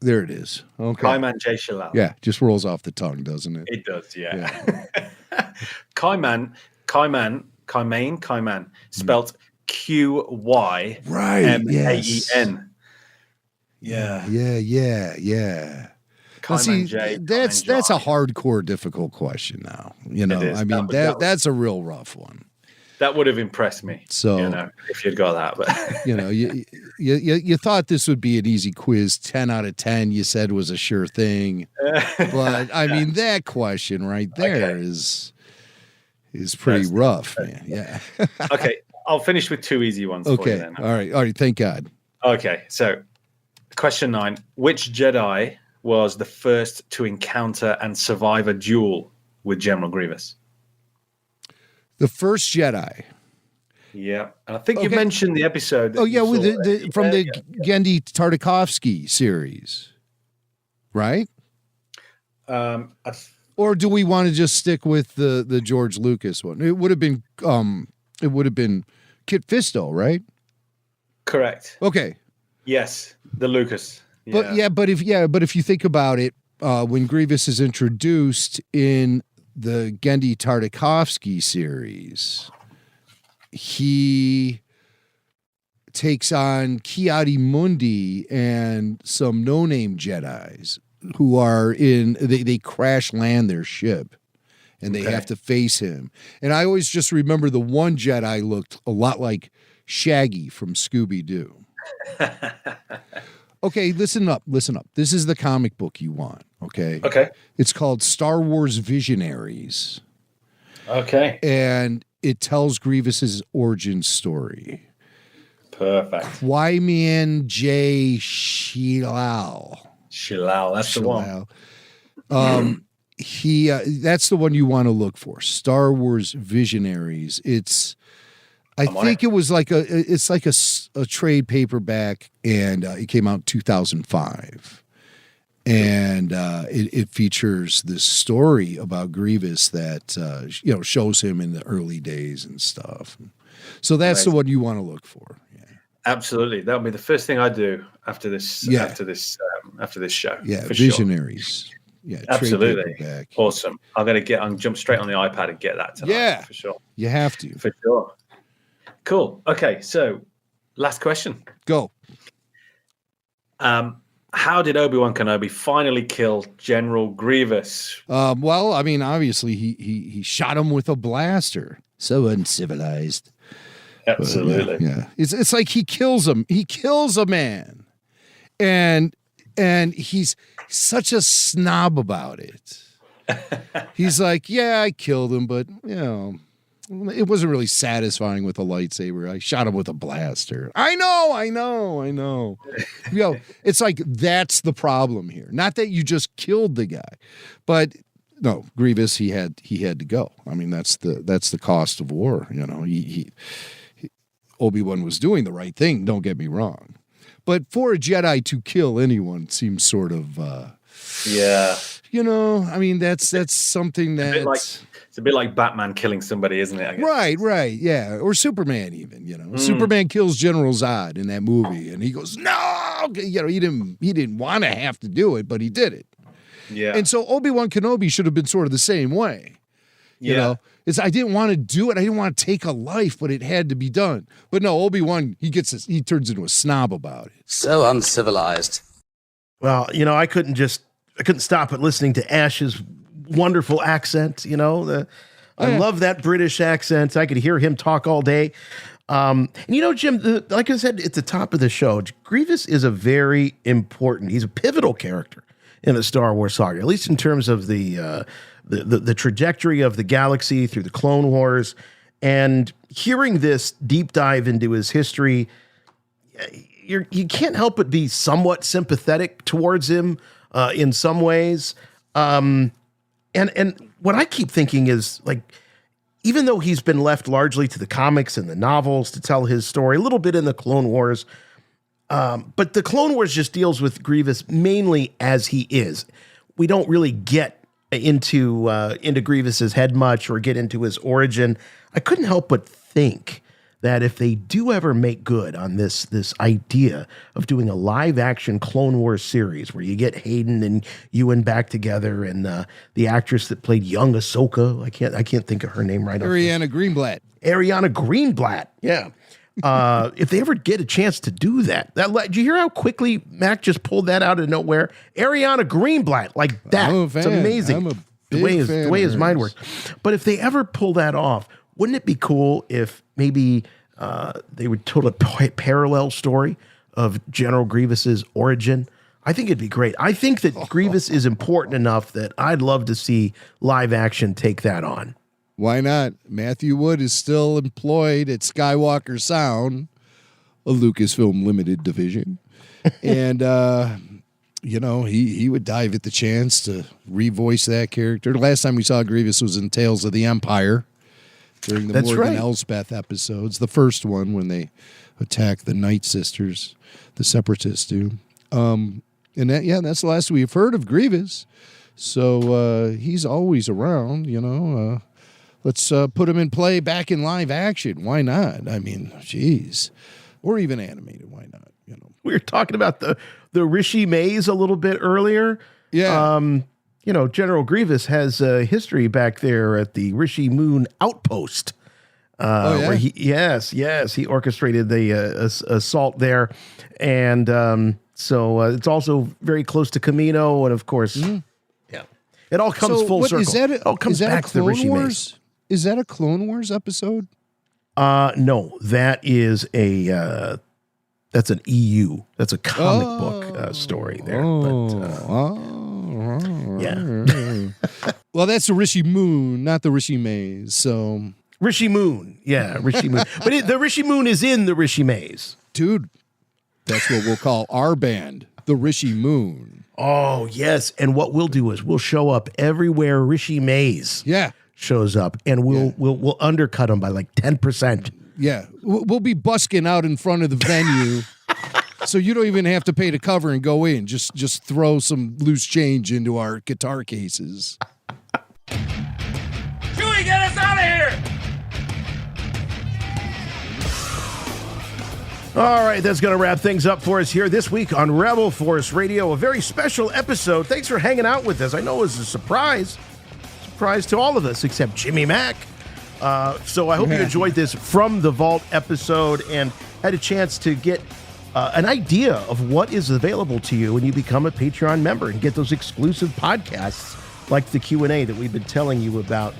There it is. Okay. Kaiman J. Shilal. Yeah, just rolls off the tongue, doesn't it? It does, yeah. Kaiman, spelt Q-Y-M-A-E-N. Yeah. Now, see, that's a hardcore, difficult question now. You know, I mean, that's a real rough one. That would have impressed me. So, you know, if you'd got that, but you know, you thought this would be an easy quiz. 10 out of 10, you said was a sure thing. But I mean, that question right there is pretty rough, man. Yeah. Okay, I'll finish with 2 easy ones. For you then. All right. Thank God. Okay, so question 9: which Jedi was the first to encounter and survive a duel with General Grievous? The first Jedi. Yeah, and I think you mentioned the episode. Oh yeah, with from the Genndy Tartakovsky series, right? Or do we want to just stick with the George Lucas one? It would have been Kit Fisto, right? Correct. Okay. Yes, the Lucas. Yeah. But if you think about it, when Grievous is introduced in the Genndy Tartakovsky series, he takes on Ki-Adi-Mundi and some no-name Jedis who are they crash land their ship and they have to face him. And I always just remember the one Jedi looked a lot like Shaggy from Scooby-Doo. Okay, listen up. This is the comic book you want, okay? Okay. It's called Star Wars Visionaries. Okay. And it tells Grievous's origin story. Perfect. Kwaiman J. Shilal, that's the one. That's the one you want to look for. Star Wars Visionaries. I think it was like a trade paperback, and it came out in 2005, and it features this story about Grievous that shows him in the early days and stuff. So that's the one you want to look for. Yeah. Absolutely, that'll be the first thing I do after this. Yeah. After this show. Yeah, for Visionaries. Sure. Yeah, absolutely. Awesome. I'm jump straight on the iPad and get that tonight. Yeah, for sure. You have to. For sure. Cool. Okay, so last question. Go. How did Obi-Wan Kenobi finally kill General Grievous? Well, I mean, obviously he shot him with a blaster. So uncivilized. Absolutely. But, yeah. It's like he kills him. He kills a man, and he's such a snob about it. He's like, yeah, I killed him, but it wasn't really satisfying with a lightsaber. I shot him with a blaster. I know. It's like that's the problem here. Not that you just killed the guy, but no, Grievous, he had to go. I mean, that's the cost of war. Obi-Wan was doing the right thing. Don't get me wrong, but for a Jedi to kill anyone seems sort of Yeah. You know, I mean, that's something that it's a bit like Batman killing somebody, isn't it? I guess. right, yeah, or Superman even. Superman kills General Zod in that movie, and he goes, "No," he didn't want to have to do it, but he did it. Yeah. And so Obi-Wan Kenobi should have been sort of the same way. You know, I didn't want to do it. I didn't want to take a life, but it had to be done. But no, Obi-Wan, he turns into a snob about it. So uncivilized. Well, I couldn't stop at listening to Ash's wonderful accent. I love that British accent. I could hear him talk all day. And Jim, like I said at the top of the show, Grievous is a very important, he's a pivotal character in the Star Wars saga, at least in terms of the trajectory of the galaxy through the Clone Wars. And hearing this deep dive into his history, you can't help but be somewhat sympathetic towards him in some ways. And what I keep thinking is, like, even though he's been left largely to the comics and the novels to tell his story, a little bit in the Clone Wars, but the Clone Wars just deals with Grievous mainly as he is. We don't really get into Grievous's head much or get into his origin. I couldn't help but think that if they do ever make good on this idea of doing a live action Clone Wars series where you get Hayden and Ewan back together, and the actress that played young Ahsoka, I can't think of her name right now. Ariana Greenblatt. Yeah. If they ever get a chance to do that, did you hear how quickly Mac just pulled that out of nowhere? Ariana Greenblatt, like that. It's amazing. I'm a the way his mind works. But if they ever pull that off, wouldn't it be cool if maybe they would tell a parallel story of General Grievous's origin? I think it'd be great. I think that Grievous is important enough that I'd love to see live action take that on. Why not? Matthew Wood is still employed at Skywalker Sound, a Lucasfilm limited division. And, he would dive at the chance to revoice that character. The last time we saw Grievous was in Tales of the Empire during the Morgan Elsbeth episodes. The first one when they attack the Night Sisters, the Separatists do. And that's the last we've heard of Grievous. So he's always around, Let's put him in play back in live action. Why not? I mean, geez. Or even animated. Why not? We were talking about the Rishi Maze a little bit earlier. Yeah. General Grievous has a history back there at the Rishi Moon Outpost. Where he orchestrated the assault there. And so it's also very close to Camino. And of course, it all comes full circle. It all comes back to the Rishi Maze. Is that a Clone Wars episode? No, that is that's an EU. That's a comic book story there. Well, that's the Rishi Moon, not the Rishi Maze. So Rishi Moon, Rishi Moon. But the Rishi Moon is in the Rishi Maze, dude. That's what we'll call our band, the Rishi Moon. Oh yes, and what we'll do is we'll show up everywhere Rishi Maze shows up, and we'll undercut them by like 10%. Yeah, we'll be busking out in front of the venue, so you don't even have to pay to cover and go in. Just throw some loose change into our guitar cases. Chewie, get us out of here! All right, that's going to wrap things up for us here this week on Rebel Force Radio. A very special episode. Thanks for hanging out with us. I know it was a surprise to all of us except Jimmy Mack. So I hope you enjoyed this From the Vault episode and had a chance to get an idea of what is available to you when you become a Patreon member and get those exclusive podcasts like the Q&A that we've been telling you about.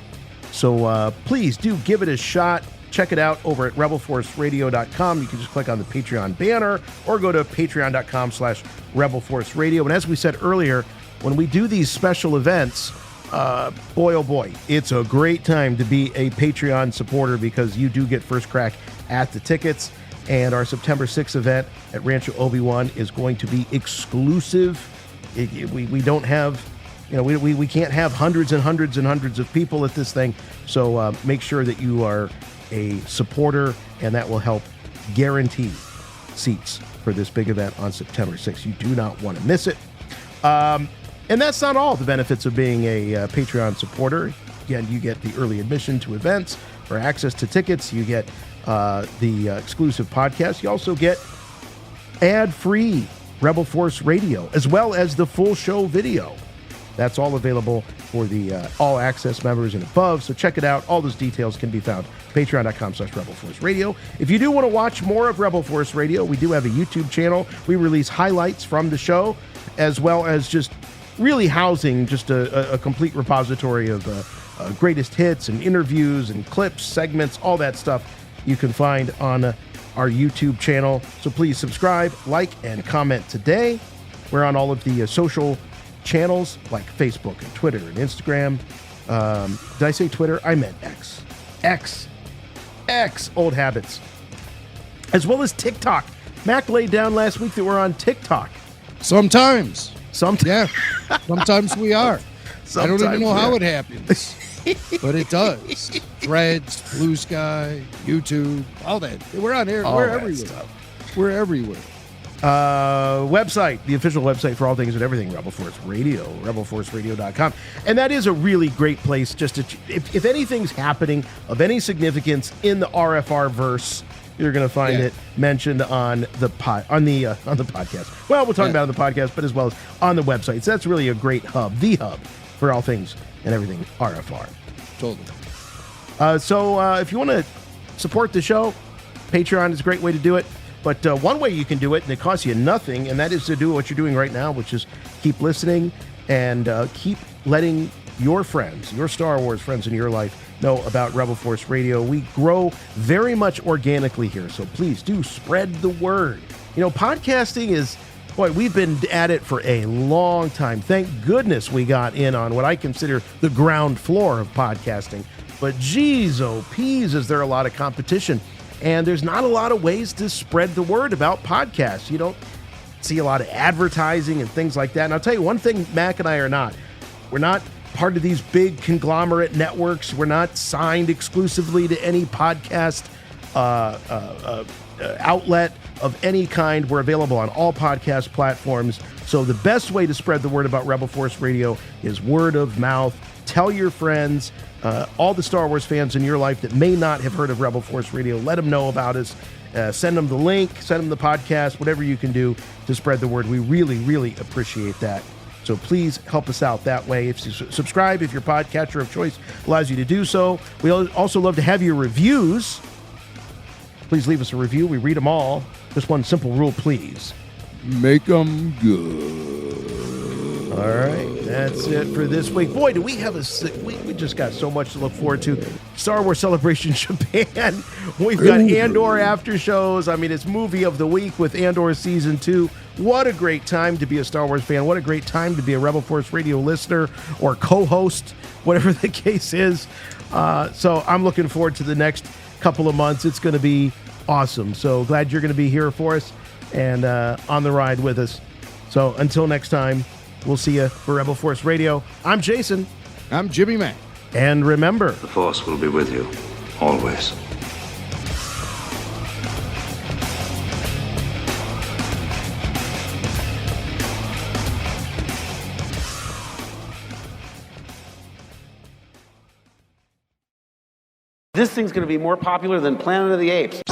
So please do give it a shot. Check it out over at rebelforceradio.com. You can just click on the Patreon banner or go to patreon.com/rebelforceradio. And as we said earlier, when we do these special events, boy, oh boy, it's a great time to be a Patreon supporter because you do get first crack at the tickets. And our September 6th event at Rancho Obi-Wan is going to be exclusive. We don't have, we can't have hundreds and hundreds and hundreds of people at this thing. So make sure that you are a supporter, and that will help guarantee seats for this big event on September 6th. You do not want to miss it. And And that's not all the benefits of being a Patreon supporter. Again, you get the early admission to events or access to tickets. You get the exclusive podcast. You also get ad-free Rebel Force Radio, as well as the full show video. That's all available for the all-access members and above, so check it out. All those details can be found patreon.com/Rebel Force Radio. If you do want to watch more of Rebel Force Radio, we do have a YouTube channel. We release highlights from the show, as well as just really housing just a complete repository of greatest hits and interviews and clips, segments, all that stuff you can find on our YouTube channel. So please subscribe, like, and comment today. We're on all of the social channels like Facebook and Twitter and Instagram. Did I say Twitter? I meant X. X, old habits. As well as TikTok. Mac laid down last week that we're on TikTok. Sometimes yeah. Sometimes we are. I don't even know how yeah. it happens, but it does. Threads, Blue Sky, YouTube, all that. We're on here. All We're that everywhere. stuff. We're everywhere. Website, the official website for all things and everything, Rebel Force Radio, rebelforceradio.com. And that is a really great place just to, if anything's happening of any significance in the RFR verse, you're going to find it mentioned on the podcast. Well, we'll talk about it on the podcast, but as well as on the website. So that's really a great hub, the hub for all things and everything RFR. Totally. So if you want to support the show, Patreon is a great way to do it. But one way you can do it, and it costs you nothing, and that is to do what you're doing right now, which is keep listening and keep letting your friends, your Star Wars friends in your life, know about Rebel Force Radio. We grow very much organically here, so please do spread the word. You know, podcasting is, boy, we've been at it for a long time. Thank goodness we got in on what I consider the ground floor of podcasting. But geez, oh peas, is there a lot of competition. And there's not a lot of ways to spread the word about podcasts. You don't see a lot of advertising and things like that. And I'll tell you one thing Mac and I are not. We're not part of these big conglomerate networks. We're not signed exclusively to any podcast outlet of any kind. We're available on all podcast platforms. So the best way to spread the word about Rebel Force Radio is word of mouth. Tell your friends, all the Star Wars fans in your life that may not have heard of Rebel Force Radio, let them know about us. Send them the link, send them the podcast, whatever you can do to spread the word. We really, really appreciate that. So please help us out that way. If you subscribe, if your podcatcher of choice allows you to do so. We also love to have your reviews. Please leave us a review. We read them all. Just one simple rule, please. Make them good. All right, that's it for this week. Boy, do we have we just got so much to look forward to. Star Wars Celebration Japan. We've got Andor after shows. I mean, it's movie of the week with Andor Season 2. What a great time to be a Star Wars fan. What a great time to be a Rebel Force Radio listener or co-host, whatever the case is. So I'm looking forward to the next couple of months. It's going to be awesome. So glad you're going to be here for us and on the ride with us. So until next time, we'll see you for Rebel Force Radio. I'm Jason. I'm Jimmy Mac. And remember, the Force will be with you, always. This thing's going to be more popular than Planet of the Apes.